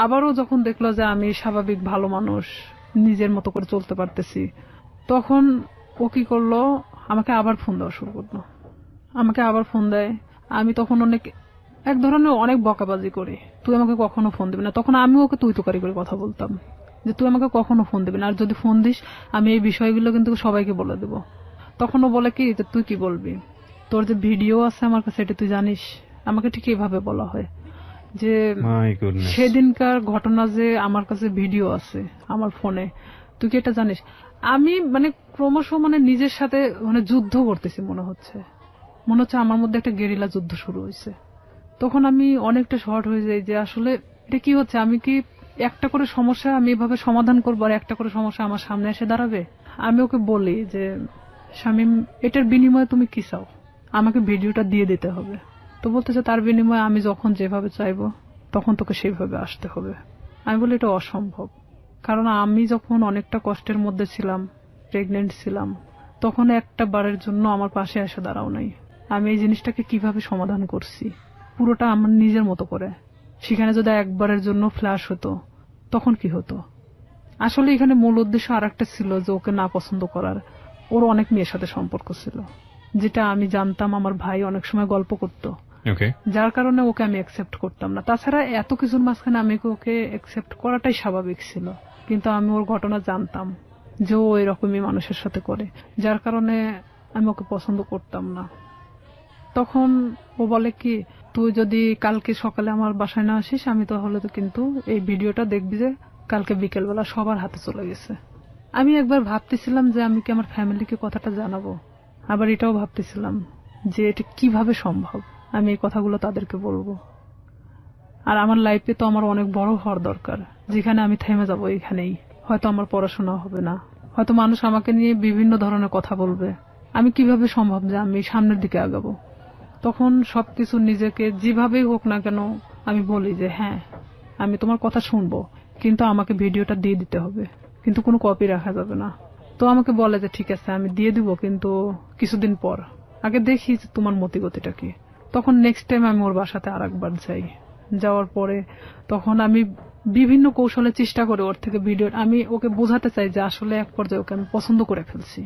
আবারও যখন দেখলো যে আমি স্বাভাবিক ভালো মানুষ, নিজের মতো করে চলতে পারতেছি, তখন ও কি করলো, আমাকে আবার ফোন দেওয়া শুরু করলো। আমাকে আবার ফোন দেয়। আমি তখন এক ধরনের অনেক বকাবাজি করি, তুই আমাকে কখনো ফোন দিবি না। তখন আমি ওকে তুই তোকারি করে কথা বলতাম যে তুই আমাকে কখনো ফোন দিবি না, আর যদি ফোন দিস আমি এই বিষয়গুলো কিন্তু সবাইকে বলে দেবো। তখন ও বলে কি যে তুই কি বলবি, তোর যে ভিডিও আছে আমার কাছে এটা তুই জানিস। আমাকে ঠিক এইভাবে বলা হয় যে সেদিনকার ঘটনা যে আমার কাছে ভিডিও আছে আমার ফোনে, তুই কি এটা জানিস? আমি মানে ক্রমশ মানে নিজের সাথে মানে যুদ্ধ করতেছি মনে হচ্ছে আমার মধ্যে একটা গেরিলা যুদ্ধ শুরু হয়েছে। তখন আমি অনেকটা শর্ট হয়ে যাই যে আসলে এটা কি হচ্ছে, আমি কি একটা করে সমস্যা আমি এভাবে সমাধান করবো আর একটা করে সমস্যা আমার সামনে এসে দাঁড়াবে? আমি ওকে বলি যে শামীম, এটার বিনিময়ে তুমি কি চাও? আমাকে ভিডিওটা দিয়ে দিতে হবে। তো বলতেছে তার বিনিময়ে আমি যখন যেভাবে চাইবো তখন তোকে সেইভাবে আসতে হবে। আমি বলি এটা অসম্ভব, কারণ আমি যখন অনেকটা কষ্টের মধ্যে ছিলাম, প্রেগনেন্ট ছিলাম, তখন একটা বারের জন্য আমার পাশে এসে দাঁড়াও নাই। আমি এই জিনিসটাকে কিভাবে সমাধান করছি পুরোটা আমার নিজের মতো করে। সেখানে যদি একবারের জন্য ফ্ল্যাশ হতো তখন কি হতো? আসলে এখানে মূল উদ্দেশ্য আরেকটা ছিল যে ওকে না পছন্দ করার। ওর অনেক মেয়ের সাথে সম্পর্ক ছিল, যেটা আমি জানতাম, আমার ভাই অনেক সময় গল্প করতো, যার কারণে ওকে আমি অ্যাকসেপ্ট করতাম না। তাছাড়া এত কিছুর মাঝখানে আমি ওকে অ্যাকসেপ্ট করাটাই স্বাভাবিক ছিল, কিন্তু আমি ওর ঘটনা জানতাম যে ও এরকমই মানুষের সাথে করে, যার কারণে আমি ওকে পছন্দ করতাম না। তখন ও বলে কি, তুই যদি কালকে সকালে আমার বাসায় না আসিস আমি তাহলে তো কিন্তু এই ভিডিওটা দেখবি যে কালকে বিকেলবেলা সবার হাতে চলে গেছে। আমি একবার ভাবতেছিলাম যে আমি কি আমার ফ্যামিলিকে কথাটা জানাবো, আবার এটাও ভাবতেছিলাম যে এটা কিভাবে সম্ভব আমি এই কথাগুলো তাদেরকে বলবো। আর আমার লাইফে তো আমার অনেক বড় হওয়ার দরকার, যেখানে আমি থেমে যাবো এখানেই। হয়তো আমার পড়াশোনা হবে না, হয়তো মানুষ আমাকে নিয়ে বিভিন্ন ধরনের কথা বলবে। আমি কিভাবে সম্ভব যে আমি সামনের দিকে আগাবো? তখন সবকিছু নিজেকে যেভাবেই হোক না কেন আমি বলি যে হ্যাঁ আমি তোমার কথা শুনবো, কিন্তু আমাকে ভিডিওটা দিয়ে দিতে হবে, কিন্তু কোনো কপি রাখা যাবে না। তো আমাকে বলে যে ঠিক আছে আমি দিয়ে দিব, কিন্তু কিছুদিন পর, আগে দেখি যে তোমার মতিগতিটা কি। তখন নেক্সট টাইম আমি ওর বাসাতে আরেকবার যাই। যাওয়ার পরে তখন আমি বিভিন্ন কৌশলে চেষ্টা করি ওর থেকে ভিডিও, আমি ওকে বোঝাতে চাই যে আসলে এক পর্যায়ে ওকে আমি পছন্দ করে ফেলছি।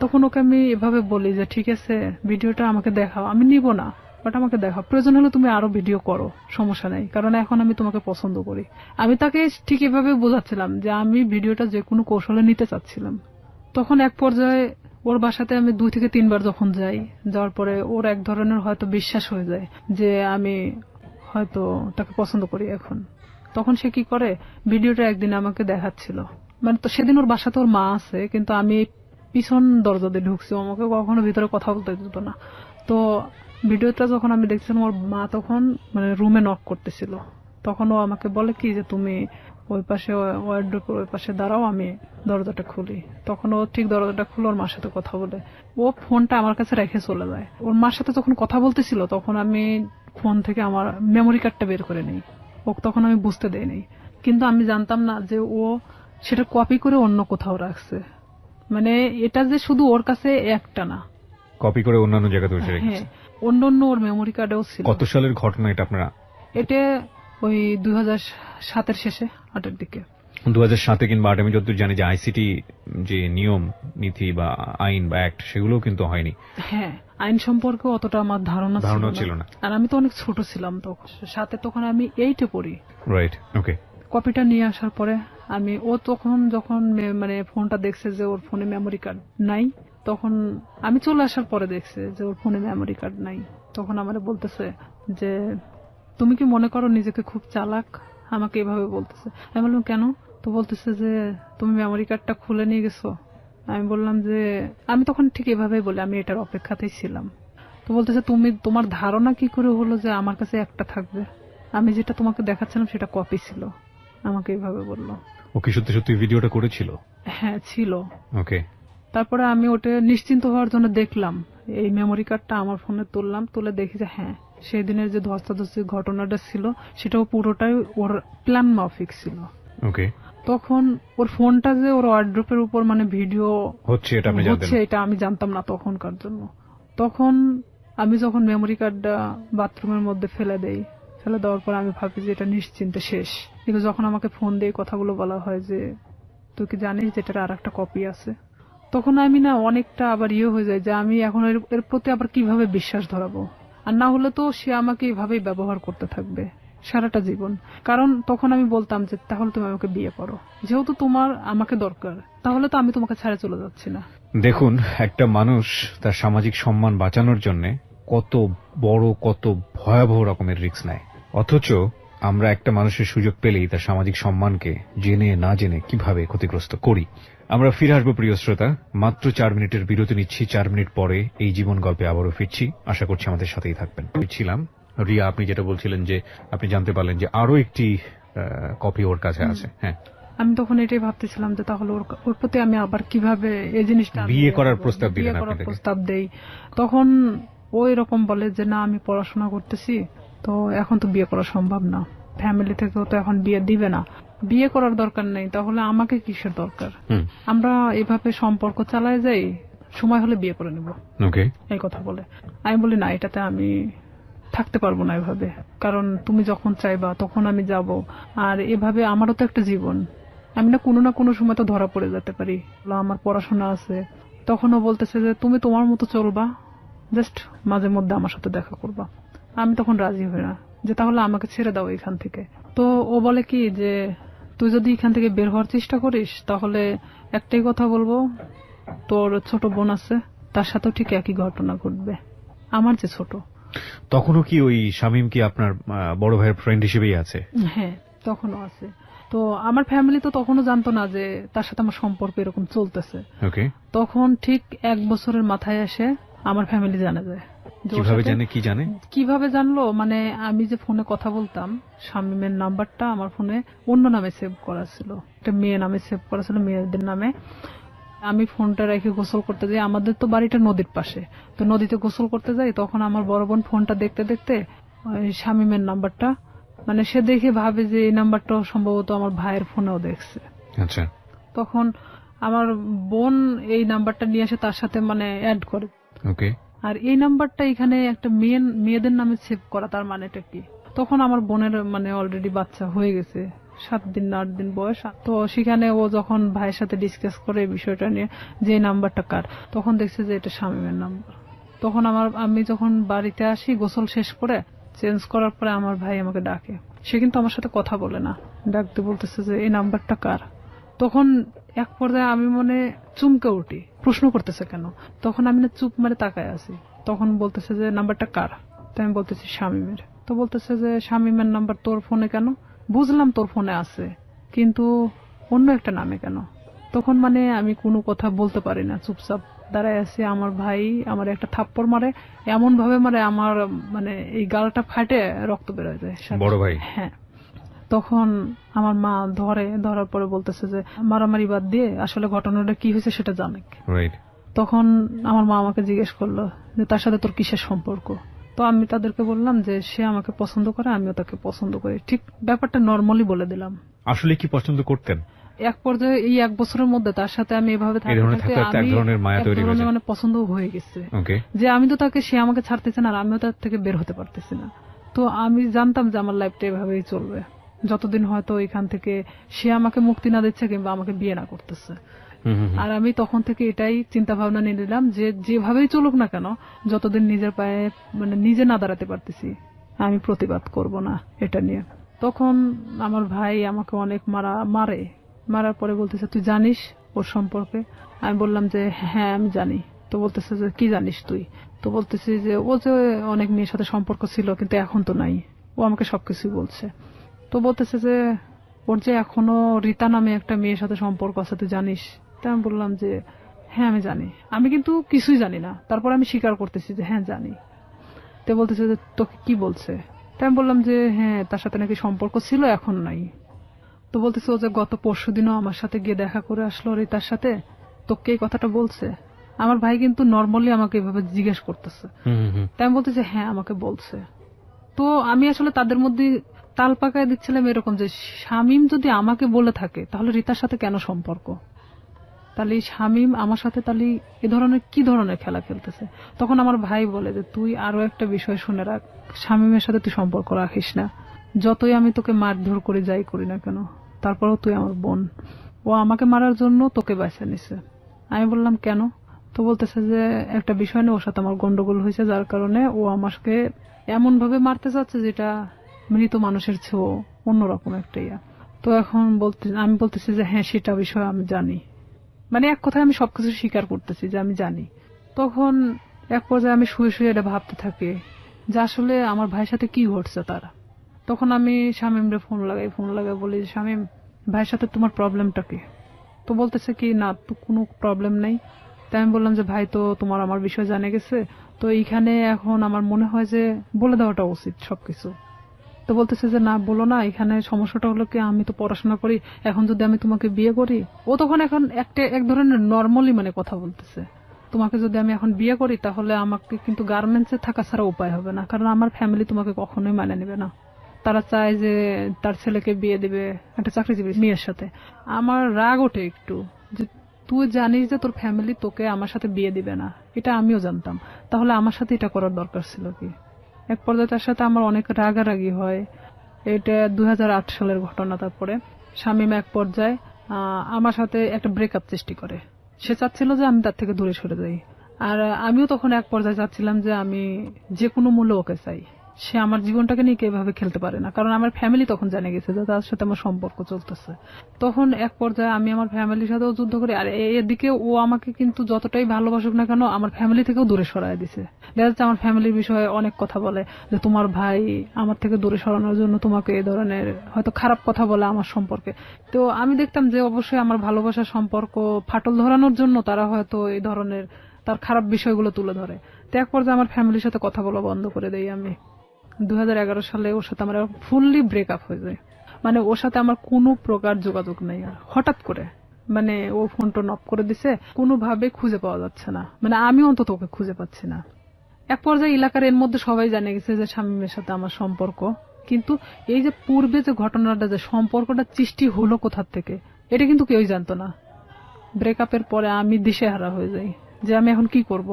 তখন ওকে আমি এভাবে বলি যে ঠিক আছে ভিডিওটা আমাকে দেখাও, আমি নিব না, বাট আমাকে দেখাও, প্রয়োজন হলে তুমি আরো ভিডিও করো, সমস্যা নেই, কারণ এখন আমি তোমাকে পছন্দ করি। আমি তাকে ঠিক এভাবে বোঝাচ্ছিলাম যে আমি ভিডিওটা যে কোনো কৌশলে নিতে চাচ্ছিলাম। তখন এক পর্যায়ে ওর বাসাতে আমি 2 থেকে 3 বার যখন যাই, যাওয়ার পরে ওর এক ধরনের হয়তো বিশ্বাস হয়ে যায় যে আমি হয়তো তাকে পছন্দ করি এখন। তখন সে কি করে, ভিডিওটা একদিন আমাকে দেখাচ্ছিল, মানে তো সেদিন ওর বাসাতে ওর মা আছে, কিন্তু আমি পিছন দরজা দিয়ে ঢুকছি, আমাকে কখনো ভিতরে কথা বলতে দিত না। তো ভিডিওটা যখন আমি দেখছিলাম, ওর মা তখন মানে রুমে নক করতেছিল, তখন ও আমাকে বলে কি যে তুমি ওই পাশে ওয়ার্ডরোবের ওই পাশে দাঁড়াও, আমি দরজাটা খুলি। তখন ও ঠিক দরজাটা খুলে ওর মার সাথে কথা বলে, ও ফোনটা আমার কাছে রেখে চলে যায়। ওর মার সাথে যখন কথা বলতেছিল তখন আমি ফোন থেকে আমার মেমোরি কার্ডটা বের করে নিই, ও তখন আমি বুঝতে দেইনি, কিন্তু আমি জানতাম না যে ও সেটা কপি করে অন্য কোথাও রাখছে। মানে এটা যে শুধু ওর কাছে একটা না, কপি করে অন্যান্য জায়গাতে বসে রেখেছে। হ্যাঁ, অন্য অন্য ওর মেমোরি কার্ডেও ছিল। কত সালের ঘটনা এটা আপনারা? এটা ওই 2007-এর শেষে, 8-এর দিকে। 2007 কিংবা 8, আমি যতদূর জানি যে আইসিটি যে নিয়ম নীতি বা আইন বা অ্যাক্ট সেগুলো কিন্তু হয়নি। হ্যাঁ, আইন সম্পর্কে অতটা আমার ধারণা ছিল না, আর আমি তো অনেক ছোট ছিলাম তখন, সাথে তখন আমি 8-এ পড়ি। রাইট, ওকে। কপিটা নিয়ে আসার পরে ও তখন যখন মানে ফোনটা দেখছে যে ওর ফোনে মেমোরি কার্ড নাই, তখন আমি চলে আসার পরে দেখছে যে ওর ফোনে মেমোরি কার্ড নাই, তখন আমারে বলতেছে যে তুমি কি মনে করো নিজেকে খুব চালাক, আমাকে এভাবে বলতেছে। আমি বললাম কেন? তো বলতেছে যে তুমি মেমোরি কার্ডটা খুলে নিয়ে গেছো। আমি বললাম যে আমি তখন ঠিক এভাবেই বলি, আমি এটার অপেক্ষাতেই ছিলাম। তো বলতেছে তুমি তোমার ধারণা কি করে হলো যে আমার কাছে একটা থাকবে, আমি যেটা তোমাকে দেখাচ্ছিলাম সেটা কপি ছিল, আমাকে এইভাবে বললো। ও কি সত্যি সত্যি ভিডিওটা করেছিল? হ্যাঁ, ছিল। ওকে। তারপরে আমি ওটা নিশ্চিন্ত হওয়ার জন্য দেখলাম, এই মেমোরি কার্ডটা আমার ফোনে তুললাম, তুলে দেখি যে হ্যাঁ, সেই দিনের যে ধস্তাধস্তি ঘটনাটা ছিল সেটাও পুরোটাই ওর প্ল্যান মাফিক ছিল। ওকে। তখন ওর ফোনটা যে ওর ওয়ার্ড্রোপের উপর মানে ভিডিও হচ্ছে এটা আমি জানতাম না তখনকার জন্য। তখন আমি যখন মেমোরি কার্ডটা বাথরুমের মধ্যে ফেলে দেওয়ার পর আমি ভাবি যে এটা নিশ্চিন্তে শেষ। কিন্তু যখন আমাকে ফোন দিয়ে কথাগুলো বলা হয় যে তুই কি জানিস যে এটার আর একটা কপি আছে, তখন আমি না অনেকটা আবার হয়ে যায় যে আমি এখন এর প্রতি আবার কিভাবে বিশ্বাস ধরাবো। আর না হলে তো সে আমাকে এইভাবেই ব্যবহার করতে থাকবে সারাটা জীবন। কারণ তখন আমি বলতাম যে তাহলে তুমি আমাকে বিয়ে করো, যেহেতু তোমার আমাকে দরকার, তাহলে তো আমি তোমাকে ছেড়ে চলে যাচ্ছি না। দেখুন, একটা মানুষ তার সামাজিক সম্মান বাঁচানোর জন্য কত বড় কত ভয়াবহ রকমের রিস্ক নেয়, অথচ আমরা একটা মানুষের সুযোগ পেলেই তার সামাজিক সম্মানকে জেনে না জেনে কিভাবে ক্ষতিগ্রস্ত করি। আমরা ফিরে আসবো প্রিয় শ্রোতা, মাত্র 4 মিনিটের বিরতি নিচ্ছি। 4 মিনিট পরে এই জীবন গল্পে আবারও ফিরছি, আশা করছি আমাদের সাথেই থাকবেন। ছিলাম রিয়া, আপনি যেটা বলছিলেন যে আপনি জানতে পারলেন যে আরো একটি কপি ওর কাছে আছে। হ্যাঁ, আমি তখন এটাই ভাবতেছিলাম যে তাহলে ওর প্রতি আমি আবার কিভাবে এই জিনিসটা বিয়ে করার প্রস্তাব দেই। তখন ও এরকম বলে যে না, আমি পড়াশোনা করতেছি, তো এখন তো বিয়ে করা সম্ভব না, ফ্যামিলি থেকেও তো এখন বিয়ে দিবে না, বিয়ে করার দরকার নেই, তাহলে আমাকে কিসের দরকার, আমরা এভাবে সম্পর্ক চালায় যাই, সময় হলে বিয়ে করে নেব, এই কথা বলে। আমি বলি না, এটাতে আমি থাকতে পারবো না এভাবে, কারণ তুমি যখন চাইবা তখন আমি যাব, আর এভাবে আমারও তো একটা জীবন, আমি না কোনো সময় তো ধরা পড়ে যেতে পারি, আমার পড়াশোনা আছে। তখনও বলতেছে যে তুমি তোমার মতো চলবা, জাস্ট মাঝে মধ্যে আমার সাথে দেখা করবা। আমি তখন রাজি হই না, যে তাহলে আমাকে ছেড়ে দাও এখান থেকে। তো ও বলে কি যে তুই যদি এখান থেকে বের হওয়ার চেষ্টা করিস তাহলে একটাই কথা বলবো, তোর ছোট বোন আছে, তার সাথেও ঠিক একই ঘটনা ঘটবে, আমার যে ছোট। তখনও কি ওই শামীম কি আপনার বড় ভাইয়ের ফ্রেন্ড হিসেবেই আছে? হ্যাঁ, তখনও আছে। তো আমার ফ্যামিলি তো তখনও জানতো না যে তার সাথে আমার সম্পর্ক এরকম চলতেছে। তখন ঠিক 1 বছরের মাথায় এসে আমার ফ্যামিলি জানা যায়। কিভাবে জানলো, মানে আমি যে ফোনে কথা বলতাম, শামীমের নাম্বারটা আমার ফোনে অন্য নামে সেভ করা ছিল, একটা মেয়ে নামে সেভ করা ছিল, মেয়েদের নামে। আমি ফোনটা রেখে গোসল করতে যাই, আমাদের তো বাড়িটা নদীর পাশে, তো নদীতে গোসল করতে যাই, তখন আমার বড় বোন ফোনটা দেখতে দেখতে শামীমের নাম্বারটা, মানে সে দেখে ভাবে যে এই নাম্বারটাও সম্ভবত আমার ভাইয়ের ফোনেও দেখছে। আচ্ছা। তখন আমার বোন এই নাম্বারটা নিয়ে এসে তার সাথে মানে অ্যাড করে। আর এই নাম্বারটা এখানে একটা মেয়েদের নামে সেভ করা, তার মানেটা কি? তখন আমার বোনের মানে অলরেডি বাচ্চা হয়ে গেছে, 7 দিন না 8 দিন বয়স। তো সেখানে ও যখন ভাইয়ের সাথে ডিসকাস করে এই বিষয়টা নিয়ে যে নাম্বারটা কার, তখন দেখছে যে এটা শামীমের নাম্বার। তখন আমি যখন বাড়িতে আসি গোসল শেষ করে চেঞ্জ করার পরে আমার ভাই আমাকে ডাকে। সে কিন্তু আমার সাথে কথা বলে না, ডাকতে বলতেছে যে এই নাম্বারটা কার। তখন এক পর্যায়ে আমি মনে চুমকে উঠি, প্রশ্ন করতেছে কেন। তখন আমি না চুপ মারে তাকায় আছি। তখন বলতেছে যে নাম্বারটা কার। তো আমি বলতেছি শামীমের। তো বলতেছে যে শামীমের নাম্বার তোর ফোনে কেন? বুঝলাম তোর ফোনে আছে, কিন্তু অন্য একটা নামে কেন? তখন মানে আমি কোনো কথা বলতে পারি না, চুপচাপ দাঁড়ায় আছি। আমার ভাই আমার একটা থাপ্পড় মারে, এমন ভাবে মারে আমার মানে এই গালটা ফাটে রক্ত বের হয়ে যায়। বড় ভাই? হ্যাঁ। তখন আমার মা ধরার পরে বলতেছে যে মারামারি বাদ দিয়ে আসলে ঘটনাটা কি হয়েছে সেটা জানে। তখন আমার মা আমাকে জিজ্ঞেস করলো যে তার সাথে তোর কিসের সম্পর্ক। তো আমি তাদেরকে বললাম যে সে আমাকে পছন্দ করে, আমিও তাকে পছন্দ করি। ঠিক ব্যাপারটা নর্মালি বলে দিলাম। আসলে কি পছন্দ করতেন? এক পর্যায়ে এই 1 বছরের মধ্যে তার সাথে আমি এভাবে মানে পছন্দ হয়ে গেছে যে আমি তো তাকে, সে আমাকে ছাড়তেছে না আর আমিও তার থেকে বের হতে পারতেছি না। তো আমি জানতাম যে আমার লাইফটা এভাবেই চলবে যতদিন হয়তো এখান থেকে সে আমাকে মুক্তি না দিচ্ছে কিংবা আমাকে বিয়ে না করতেছে। আর আমি তখন থেকে এটাই চিন্তা ভাবনা নিয়ে নিলাম যে যেভাবেই চলুক না কেন, যতদিন নিজের পায়ে মানে নিজে না দাঁড়াতে পারতেছি আমি প্রতিবাদ করব না এটা নিয়ে। তখন আমার ভাই আমাকে অনেক মারার পরে বলতেছে তুই জানিস ওর সম্পর্কে? আমি বললাম যে হ্যাঁ আমি জানি। তো বলতেছে যে কি জানিস তুই? তো বলতেছি যে ও যে অনেক মেয়ের সাথে সম্পর্ক ছিল কিন্তু এখন তো নাই, ও আমাকে সবকিছুই বলছে। তো বলতেছে যে ওর যে এখনো রীতা নামে একটা মেয়ের সাথে সম্পর্ক আছে তুই জানিস? তা আমি বললাম যে হ্যাঁ আমি জানি, আমি কিন্তু কিছুই জানি না, তারপর আমি স্বীকার করতেছি যে হ্যাঁ জানি। তো বলতেছে যে তোকে কি বলছে? তাই আমি বললাম যে হ্যাঁ তার সাথে নাকি সম্পর্ক ছিল এখন নাই। তো বলতেছে ও যে গত পরশুদিনও আমার সাথে গিয়ে দেখা করে আসলো রীতার সাথে, তোকে এই কথাটা বলছে? আমার ভাই কিন্তু নর্মালি আমাকে এভাবে জিজ্ঞেস করতেছে। তাই আমি বলতেছি হ্যাঁ আমাকে বলছে। তো আমি আসলে তাদের মধ্যে তাল পাকায় দিচ্ছিলাম এরকম যে শামীম যদি আমাকে বলে থাকে তাহলে রীতার সাথে কেন সম্পর্ক, তাহলে শামীম আমার সাথে তাহলে এ ধরনের কি ধরনের খেলা খেলতেছে। তখন আমার ভাই বলে যে তুই আরো একটা বিষয় শুনে রাখ, শামীমের সাথে তুই সম্পর্ক রাখিস না, যতই আমি তোকে মারধর করে যাই করি না কেন, তারপরেও তুই আমার বোন, ও আমাকে মারার জন্য তোকে বাঁচিয়ে নিছে। আমি বললাম কেন? তো বলতেছে যে একটা বিষয় নিয়ে ওর সাথে আমার গন্ডগোল হয়েছে, যার কারণে ও আমাকে এমন ভাবে মারতে চাচ্ছে যেটা মৃত মানুষের চেয়েও অন্যরকম একটা ইয়া। তো এখন আমি বলতেছি যে হ্যাঁ সেটা বিষয় আমি জানি, মানে এক কথায় আমি সবকিছু স্বীকার করতেছি যে আমি জানি। তখন এক পর্যায়ে আমি শুয়ে শুয়ে এটা ভাবতে থাকি যে আসলে আমার ভাইয়ের সাথে কি ঘটছে তারা। তখন আমি শামীমরে ফোন লাগাই বলি শামীম ভাইয়ের সাথে তোমার প্রবলেমটা কি? তো বলতেছে কি না তো কোনো প্রবলেম নেই। তাই আমি বললাম যে ভাই তো তোমার আমার বিষয় জানে গেছে, তো এইখানে এখন আমার মনে হয় যে বলে দেওয়াটা উচিত সবকিছু। তো বলতেছে যে না বলো না, এখানে সমস্যাটা হলো কি আমি তো পড়াশোনা করি, এখন যদি আমি তোমাকে বিয়ে করি, ও তখন এখন এক ধরনের নর্মালি মানে কথা বলতেছে, তোমাকে যদি আমি এখন বিয়ে করি তাহলে আমাকে কিন্তু গার্মেন্টসে থাকা ছাড়া উপায় হবে না, কারণ আমার ফ্যামিলি তোমাকে কখনোই মানে নেবে না, তারা চায় যে তার ছেলেকে বিয়ে দিবে একটা চাকরিজীবী মেয়ের সাথে। আমার রাগ ওঠে একটু যে তুই জানিস যে তোর ফ্যামিলি তোকে আমার সাথে বিয়ে দিবে না, এটা আমিও জানতাম, তাহলে আমার সাথে এটা করার দরকার ছিল কি? এক পর্যায়ে তার সাথে আমার অনেক রাগারাগি হয়। এটা 2008 সালের ঘটনা। তারপরে শামীম এক পর্যায়ে আমার সাথে একটা ব্রেকআপ সৃষ্টি করে, সে চাচ্ছিল যে আমি তার থেকে দূরে সরে যাই, আর আমিও তখন এক পর্যায়ে চাচ্ছিলাম যে আমি যে কোনো মূল্যে ওকে চাই, সে আমার জীবনটাকে নিয়ে এভাবে খেলতে পারে না, কারণ আমার ফ্যামিলি তখন জেনে গেছে যে তার সাথে আমার সম্পর্ক চলতেছে। তখন এক পর্যায়ে আমি আমার ফ্যামিলির সাথেও যুদ্ধ করি, আর এদিকে ও আমাকে কিন্তু যতটাই ভালোবাসুক না কেন আমার ফ্যামিলি থেকেও দূরে সরায় দিছে। দেখা যাচ্ছে আমার ফ্যামিলির বিষয়ে অনেক কথা বলে যে তোমার ভাই আমার থেকে দূরে সরানোর জন্য তোমাকে এই ধরনের হয়তো খারাপ কথা বলে আমার সম্পর্কে। তো আমি দেখতাম যে অবশ্যই আমার ভালোবাসার সম্পর্ক ফাটল ধরানোর জন্য তারা হয়তো এই ধরনের তার খারাপ বিষয়গুলো তুলে ধরে। তো এক পর্যায়ে আমার ফ্যামিলির সাথে কথা বলা বন্ধ করে দেই আমি। 2011 সালে ওর সাথে আমার ফুললি ব্রেকআপ হয়ে যায়, মানে ওর সাথে আমার কোনো প্রকার যোগাযোগ নেই। আর হঠাৎ করে মানে ও ফোন টোন অফ করে দিছে, কোনোভাবে খুঁজে পাওয়া যাচ্ছে না, মানে আমি অন্তত ওকে খুঁজে পাচ্ছি না। এক পর্যায়ে এলাকার এর মধ্যে সবাই জানে গেছে যে শামীমের সাথে আমার সম্পর্ক, কিন্তু এই যে পূর্বে যে ঘটনাটা যে সম্পর্কটা সৃষ্টি হলো কোথার থেকে এটা কিন্তু কেউই জানতো না। ব্রেকআপের পরে আমি দিশেহারা হয়ে যাই যে আমি এখন কি করব।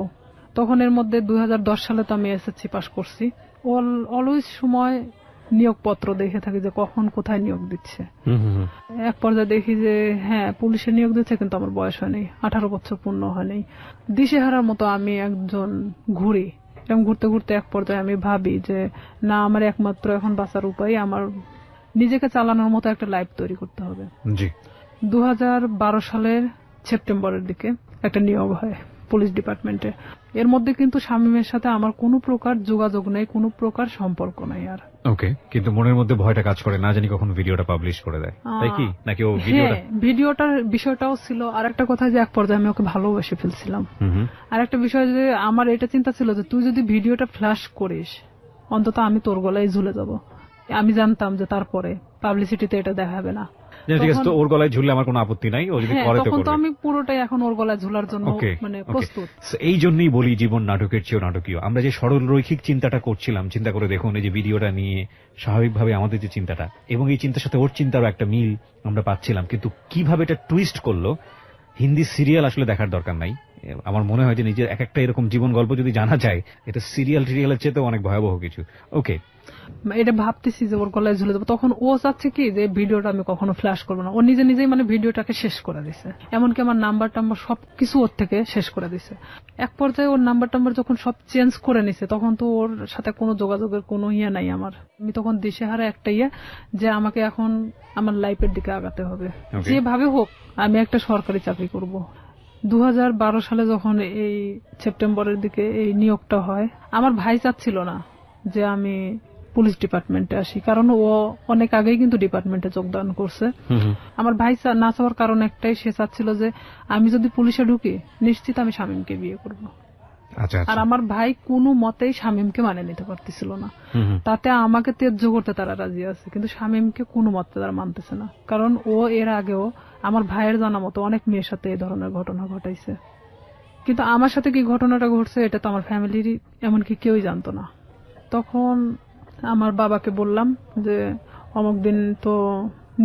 তখন এর মধ্যে 2010 সালে তো আমি এসএসসি পাস করছি। অলওয়েজ সময় নিয়োগপত্র দেখে থাকি যে কখন কোথায় নিয়োগ দিচ্ছে। এক পর্যায়ে দেখি যে হ্যাঁ পুলিশে নিয়োগ দিচ্ছে, কিন্তু আমার বয়স হয়নি, 18 বছর পূর্ণ হয়নি। দিশেহারার মতো আমি একজন ঘুরি, এবং ঘুরতে ঘুরতে এক পর্যায়ে আমি ভাবি যে না, আমার একমাত্র এখন বাঁচার উপায় আমার নিজেকে চালানোর মতো একটা লাইফ তৈরি করতে হবে। 2012 সালের সেপ্টেম্বরের দিকে একটা নিয়োগ হয় পুলিশ ডিপার্টমেন্টে। এর মধ্যে কিন্তু শামীমের সাথে আমার কোনো প্রকার যোগাযোগ নেই, কোনো প্রকার সম্পর্ক নাই আর। ওকে, কিন্তু মনের মধ্যে ভয়টা কাজ করে, না জানি কখন ভিডিওটা পাবলিশ করে দেয়, তাই কি? নাকি ও ভিডিওটার বিষয়টাও ছিল। আর একটা কথা যে এক পর্যায়ে আমি ওকে ভালোবেসে ফেলছিলাম। আর একটা বিষয় যে আমার এটা চিন্তা ছিল যে তুই যদি ভিডিওটা ফ্ল্যাশ করিস অন্তত আমি তোর গলায় ঝুলে যাব। আমি জানতাম যে তারপরে পাবলিসিটিতে এটা দেখাবে না। ঠিক আছে, তো ওর গলায় ঝুললে আমার কোনো আপত্তি নাই, ও যদি করে তো তখন করবে। তো আমি পুরোটাই এখন ওর গলায় ঝুলার জন্য মানে প্রস্তুত। এই জন্যই বলি জীবন নাটকের চেয়েও নাটকীয়। আমরা যে সরল রৈখিক চিন্তাটা করছিলাম, চিন্তা করে দেখুন এই যে ভিডিওটা নিয়ে স্বাভাবিকভাবে আমাদের যে চিন্তাটা, এবং এই চিন্তার সাথে ওর চিন্তারও একটা মিল আমরা পাচ্ছিলাম, কিন্তু কিভাবে এটা টুইস্ট করলো। হিন্দি সিরিয়াল আসলে দেখার দরকার নাই। আমার মনে হয় যে নিজের এক একটা এরকম জীবন গল্প যদি জানা যায়, এটা সিরিয়ালের চেয়েও অনেক ভয়াবহ কিছু। ওকে, এটা ভাবতেছি যে ওর গলায় ঝুলে দেবো, তখন ও চাচ্ছে কি যে ভিডিওটা আমি কখনো ফ্ল্যাশ করবো না। ও নিজেই মানে ভিডিওটাকে শেষ করে দিছে, এমনকি আমার নাম্বার টাম্বার সবকিছু ওর থেকে শেষ করে দিছে। এক পর্যায়ে ওর নাম্বার টাম্বার যখন সব চেঞ্জ করে নিছে, তখন তো ওর সাথে কোনো যোগাযোগের কোনো নাই আমার। আমি তখন দিশেহারা একটা যে আমাকে এখন আমার লাইফের দিকে আগাতে হবে, যেভাবে হোক আমি একটা সরকারি চাকরি করব। 2012 সালে যখন এই সেপ্টেম্বরের দিকে এই নিয়োগটা হয়, আমার ভাই চাচ্ছিল না যে আমি পুলিশ ডিপার্টমেন্টে আসি, কারণ ও অনেক আগেই কিন্তু ডিপার্টমেন্টে যোগদান করছে। আমার ভাই না চাওয়ার কারণ একটাই, সে চাচ্ছিল যে আমি যদি পুলিশে ঢুকি নিশ্চিত আমি শামীমকে বিয়ে করব। আর আমার ভাই কোনো মতেই শামীমকে মানে নিতে পারতেছিল না। তাতে আমাকে ত্যায্য করতে তারা রাজি আছে, কিন্তু শামীমকে কোনো মতে তারা মানতেছে না, কারণ ও এর আগেও আমার ভাইয়ের জানা মতো অনেক মেয়ের সাথে এই ধরনের ঘটনা ঘটাইছে। কিন্তু আমার সাথে কি ঘটনাটা ঘটছে এটা তো আমার ফ্যামিলির এমনকি কেউই জানতো না। তখন আমার বাবাকে বললাম যে অমুক দিন তো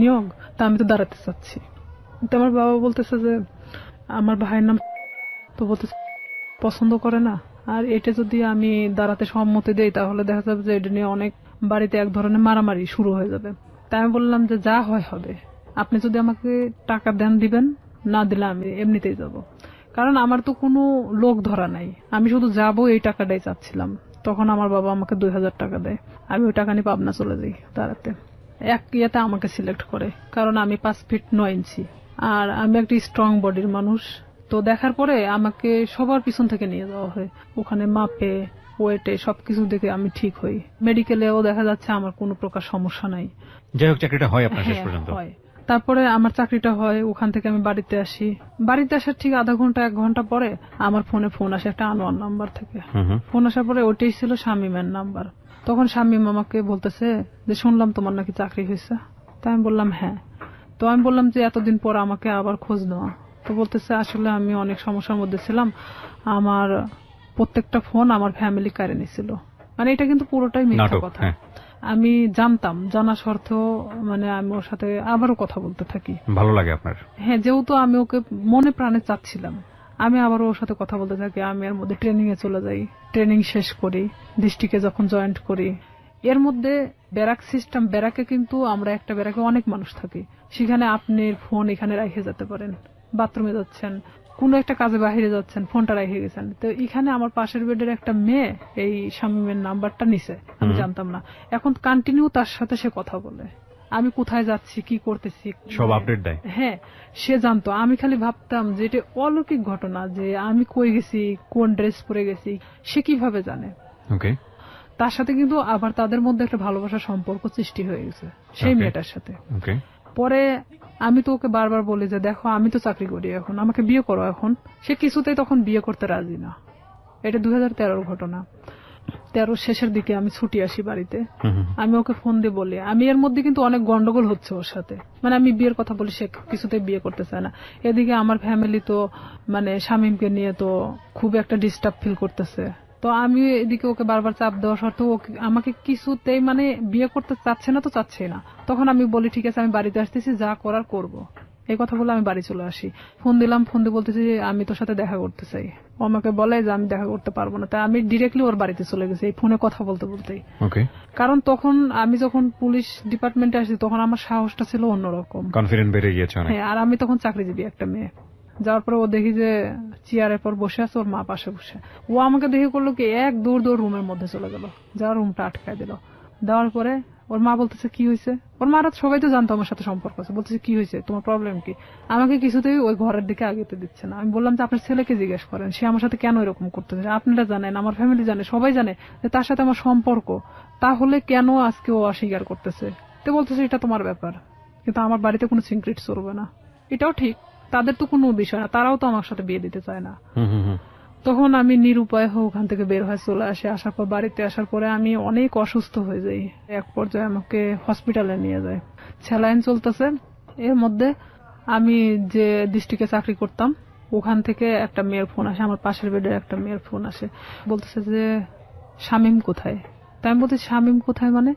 নিয়োগ, তা আমি তো দাঁড়াতে চাচ্ছি। তো আমার বাবা বলতেছে যে আমার ভাইয়ের নাম তো বলতেছে পছন্দ করে না, আর এটা যদি আমি দাঁড়াতে সম্মতি দেই তাহলে দেখা যাবে যে এটা নিয়ে অনেক বাড়িতে এক ধরনের মারামারি শুরু হয়ে যাবে। তাই আমি বললাম যে যা হয় হবে, আপনি যদি আমাকে টাকা দেন দিবেন, না দিলে আমি এমনিতেই যাব, কারণ আমার তো কোনো লোক ধরা নাই, আমি শুধু যাবো এই টাকাটাই চাচ্ছিলাম। তখন আমার বাবা আমাকে 2000 টাকা দেয়, আমি ওই টাকা নিয়ে পাবনা চলে যাই দাঁড়াতে। এক ইয়েতে আমাকে সিলেক্ট করে, কারণ আমি 5 ফিট 9 ইঞ্চি আর আমি একটা স্ট্রং বডির মানুষ। তো দেখার পরে আমাকে সবার পিছন থেকে নিয়ে যাওয়া হয়, ওখানে মাপে ওয়েটে সবকিছু দেখে আমি ঠিক হই। মেডিকেলেও দেখা যাচ্ছে আমার কোনো প্রকার সমস্যা নাই। যাই হোক, চাকরিটা হয় আপনার শেষ পর্যন্ত? হয়। তারপরে আমার চাকরিটা হয়, ওখান থেকে আমি বাড়িতে আসি। বাড়িতে আসার ঠিক আধা ঘন্টা 1 ঘন্টা পরে আমার ফোনে ফোন আসে একটা আনোয়ার নাম্বার থেকে। ফোন আসার পরে ওটাই ছিল শামীমের নাম্বার। তখন শামীম আমাকে বলতেছে যে শুনলাম তোমার নাকি চাকরি হয়েছে। তাই আমি বললাম হ্যাঁ। তো আমি বললাম যে এতদিন পর আমাকে আবার খোঁজ নেওয়া। তো বলতেছে আসলে আমি অনেক সমস্যার মধ্যে ছিলাম, আমার প্রত্যেকটা ফোন আমার ফ্যামিলি কেড়ে নিয়েছিল। মানে এটা কিন্তু পুরোটাই মিথ্যা কথা। আমি জানতাম, জানা সত্ত্বেও মানে আমি ওর সাথে আবারও কথা বলতে থাকি। ভালো লাগে আপনার? হ্যাঁ, যেহেতু আমি ওকে মনে প্রাণে চাচ্ছিলাম, আমি আবারও ওর সাথে কথা বলতে থাকি। আমি এর মধ্যে ট্রেনিং এ চলে যাই, ট্রেনিং শেষ করি, ডিস্ট্রিক্টে যখন জয়েন্ট করি। এর মধ্যে ব্যারাক সিস্টেম, ব্যারাকে কিন্তু আমরা একটা ব্যারাকে অনেক মানুষ থাকি, সেখানে আপনি ফোন এখানে রেখে যেতে পারেন, বাথরুমে যাচ্ছেন, কোন একটা কাজে বাহিরে যাচ্ছেন, ফোনটা রেখে গেছেন। তো এখানে আমার পাশের বেডের একটা মেয়ে এই শামীমের নাম্বারটা নিছে, আমি জানতাম না। এখন কন্টিনিউ তার সাথে সে কথা বলে, আমি কোথায় যাচ্ছি, কি করতেছি সব আপডেট দেয়। হ্যাঁ, সে জানতো। আমি খালি ভাবতাম যে এটা অলৌকিক ঘটনা, যে আমি কই গেছি, কোন ড্রেস পরে গেছি, সে কিভাবে জানে। ওকে, তার সাথে কিন্তু আবার তাদের মধ্যে একটা ভালোবাসার সম্পর্ক সৃষ্টি হয়ে গেছে সেই মেয়েটার সাথে। পরে আমি তো ওকে বারবার বলি যে দেখো আমি তো চাকরি করি, এখন আমাকে বিয়ে করো। এখন সে কিছুতেই তখন বিয়ে করতে রাজি না। এটা 2013 ঘটনা। 13 শেষের দিকে আমি ছুটি আসি বাড়িতে, আমি ওকে ফোন দিয়ে বলি, আমি এর মধ্যে কিন্তু অনেক গন্ডগোল হচ্ছে ওর সাথে, মানে আমি বিয়ের কথা বলি, সে কিছুতেই বিয়ে করতে চায় না। এদিকে আমার ফ্যামিলি তো মানে শামীমকে নিয়ে তো খুব একটা ডিস্টার্ব ফিল করতেছে। তো আমি এদিকে ওকে বারবার চাপ দেওয়া সত্ত্বেও আমাকে কিছুতেই মানে বিয়ে করতে চাচ্ছে না, তো চাচ্ছে না। তখন আমি বলি ঠিক আছে আমি বাড়িতে আসতেছি, যা করার করব। এই কথা বলে আমি বাড়ি চলে আসি। ফোন দিলাম, ফোন দিয়ে বলতেছি আমি তোর সাথে দেখা করতে চাই। ও আমাকে বলে যে আমি দেখা করতে পারবো না। তাই আমি ডিরেক্টলি ওর বাড়িতে চলে গেছি এই ফোনে কথা বলতে বলতেই। কারণ তখন আমি যখন পুলিশ ডিপার্টমেন্টে আসি তখন আমার সাহসটা ছিল অন্যরকম, কনফিডেন্স বেড়ে গিয়েছে। হ্যাঁ, আর আমি তখন চাকরিজীবী একটা মেয়ে। যাওয়ার পরে ও দেখি যে চেয়ারের পর বসে আছে, ওর মা পাশে বসে। ও আমাকে দেখে করলো কি, এক দৌড় রুমের মধ্যে চলে গেল, যাওয়ার রুমটা আটকায় দিল। দেওয়ার পরে ওর মা বলতেছে কি হয়েছে। ওর মারা সবাই তো জানতো আমার সাথে সম্পর্ক আছে। বলতেছে কি হয়েছে, তোমার প্রবলেম কি। আমাকে কিছুতেই ওই ঘরের দিকে আগেতে দিচ্ছে না। আমি বললাম যে আপনার ছেলেকে জিজ্ঞেস করেন, সে আমার সাথে কেন এরকম করতেছে। আপনারা জানেন, আমার ফ্যামিলি জানে, সবাই জানে যে তার সাথে আমার সম্পর্ক, তাহলে কেন আজকে ও অস্বীকার করতেছে। তো বলতেছে এটা তোমার ব্যাপার, কিন্তু আমার বাড়িতে কোনো সিক্রেট চলবে না। এটাও ঠিক, তাদের তো কোনো বিষয় না, তারাও তো আমার সাথে বিয়ে দিতে চায় না। তখন আমি নিরুপায় হয়ে ওখান থেকে বের হয়ে চলে আসি। আসার পর বাড়িতে আসার পরে আমি অনেক অসুস্থ হয়ে যাই। এক পর্যায়ে আমাকে হসপিটালে নিয়ে যায়, স্যালাইন চলতেছে। এর মধ্যে আমি যে ডিস্ট্রিক্টে চাকরি করতাম ওখান থেকে একটা মেয়ের ফোন আসে, আমার পাশের বেডের একটা মেয়ের ফোন আসে। বলতেছে যে শামীম কোথায়। তাই আমি বলতে শামীম কোথায় মানে।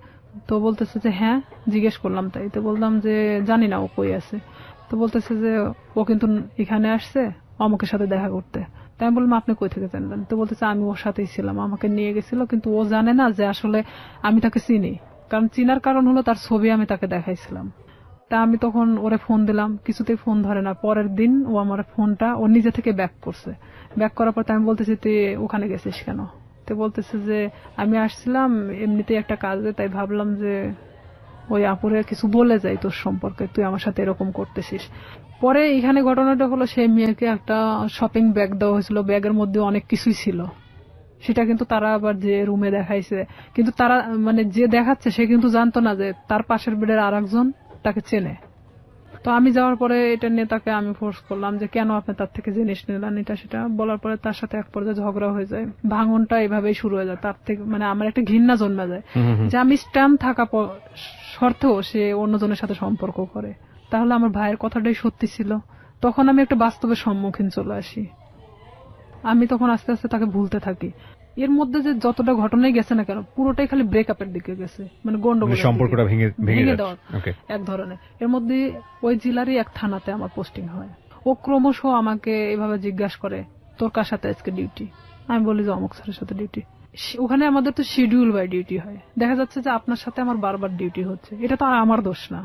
তো বলতেছে যে হ্যাঁ, জিজ্ঞেস করলাম। তাই তো বললাম যে জানি না ও কই আছে। তো বলতেছে যে ও কিন্তু এখানে আসছে অমুকের সাথে দেখা করতে। তাই আমি বললাম আপনি কই থেকে জানলেন। তো বলতেছে আমি ওর সাথেই ছিলাম, আমাকে নিয়ে গেছিল, কিন্তু ও জানে না যে আসলে আমি তাকে চিনি। কারণ চিনার কারণ হলো তার ছবি আমি তাকে দেখাইছিলাম। তা আমি তখন ওরে ফোন দিলাম, কিছুতেই ফোন ধরে না। পরের দিন ও আমার ফোনটা ও নিজে থেকে ব্যাক করছে। ব্যাক করার পর আমি বলতেছি তুই ওখানে গেছিস কেন। তো বলতেছে যে আমি আসছিলাম এমনিতেই একটা কাজে, তাই ভাবলাম যে ওই আপুরে কিছু বলে যাই তোর সম্পর্কে, তুই আমার সাথে এরকম করতেছিস। পরে এখানে ঘটনাটা হলো সেই মেয়েকে একটা শপিং ব্যাগ দেওয়া হয়েছিল, ব্যাগের মধ্যে অনেক কিছুই ছিল। সেটা কিন্তু তারা আবার যে রুমে দেখাইছে, কিন্তু তারা মানে যে দেখাচ্ছে সে কিন্তু জানতো না যে তার পাশের বেডের আর একজন তাকে চেনে। তো আমি যাওয়ার পরে এটা নিয়ে তাকে আমি ফোর্স করলাম যে কেন আপনি তার থেকে জিনিস নিলেন, এটা সেটা বলার পরে তার সাথে এক পর্যায়ে ঝগড়া হয়ে যায়। ভাঙনটা এভাবেই শুরু হয়ে যায়। তার থেকে মানে আমার একটা ঘৃণা জন্মে যায় যে আমি স্ট্যান্ড থাকা শর্তেও সে অন্যজনের সাথে সম্পর্ক করে। তাহলে আমার ভাইয়ের কথাটাই সত্যি ছিল। তখন আমি একটা বাস্তবের সম্মুখীন চলে আসি। আমি তখন আস্তে আস্তে তাকে ভুলতে থাকি। এর মধ্যে যে যতটা ঘটনাই গেছে না কেন পুরোটাই খালি ব্রেকআপের দিকে গেছে, মানে গন্ডগোল, সম্পর্কটা ভেঙে দেওয়া এক ধরনের। এর মধ্যে ওই জেলারই এক থানাতে আমার পোস্টিং হয়। ও ক্রমশ আমাকে এভাবে জিজ্ঞাসা করে তোর কার সাথে আজকে ডিউটি। আমি বলি যে অমুক স্যারের সাথে ডিউটি। ওখানে আমাদের তো শিডিউল বাই ডিউটি হয়। দেখা যাচ্ছে যে আপনার সাথে আমার বারবার ডিউটি হচ্ছে, এটা তো আর আমার দোষ না।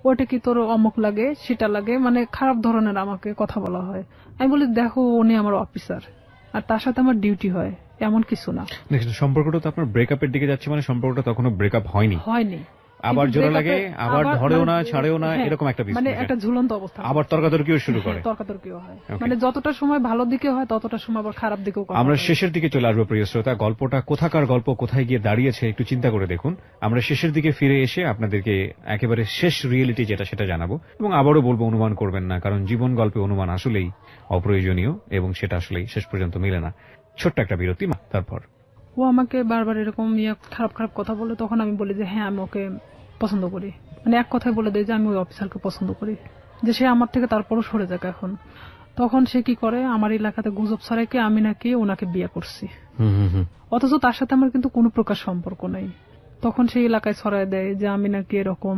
ওটা কি তোর অমুক লাগে সেটা লাগে, মানে খারাপ ধরনের আমাকে কথা বলা হয়। আমি বলি দেখো উনি আমার অফিসার আর তার সাথে আমার ডিউটি হয়, এমন কিছু না। সম্পর্কটা তো আপনার ব্রেকআপের দিকে যাচ্ছে, মানে সম্পর্কটা তখনও ব্রেকআপ হয়নি। আবার জোড়া লাগে, আবার ধরেও না ছাড়েও না, এরকম একটা বিষয়, মানে একটা ঝুলন্ত অবস্থা। আবার তর্কাতর্কিও শুরু করে। তর্কাতর্কিও হয়, মানে যতটা সময় ভালো দিকে হয় ততটা সময় আবার খারাপ দিকেও। আমরা শেষের দিকে চলে আসবো প্রিয় শ্রোতা। গল্পটা কোথাকার গল্প, কোথায় গিয়ে দাঁড়িয়েছে একটু চিন্তা করে দেখুন। আমরা শেষের দিকে ফিরে এসে আপনাদেরকে একেবারে শেষ রিয়েলিটি যেটা সেটা জানাবো, এবং আবারও বলবো অনুমান করবেন না, কারণ জীবন গল্পে অনুমান আসলেই অপ্রয়োজনীয় এবং সেটা আসলেই শেষ পর্যন্ত মেলে না। ছোট্ট একটা বিরতি, তারপর ও আমাকে বারবার এরকম খারাপ খারাপ কথা বলে। তখন আমি বলি যে হ্যাঁ আমি ওকে পছন্দ করি, মানে এক কথায় বলে দেয় যে আমি ওই অফিসারকে পছন্দ করি, যে সে আমার থেকে তারপরও সরে যাক এখন। তখন সে কি করে, আমার এলাকাতে গুজব ছড়াইকে আমি নাকি ওনাকে বিয়ে করছি, অথচ তার সাথে আমার কিন্তু কোনো প্রকার সম্পর্ক নেই। তখন সেই এলাকায় ছড়াই দেয় যে আমি নাকি এরকম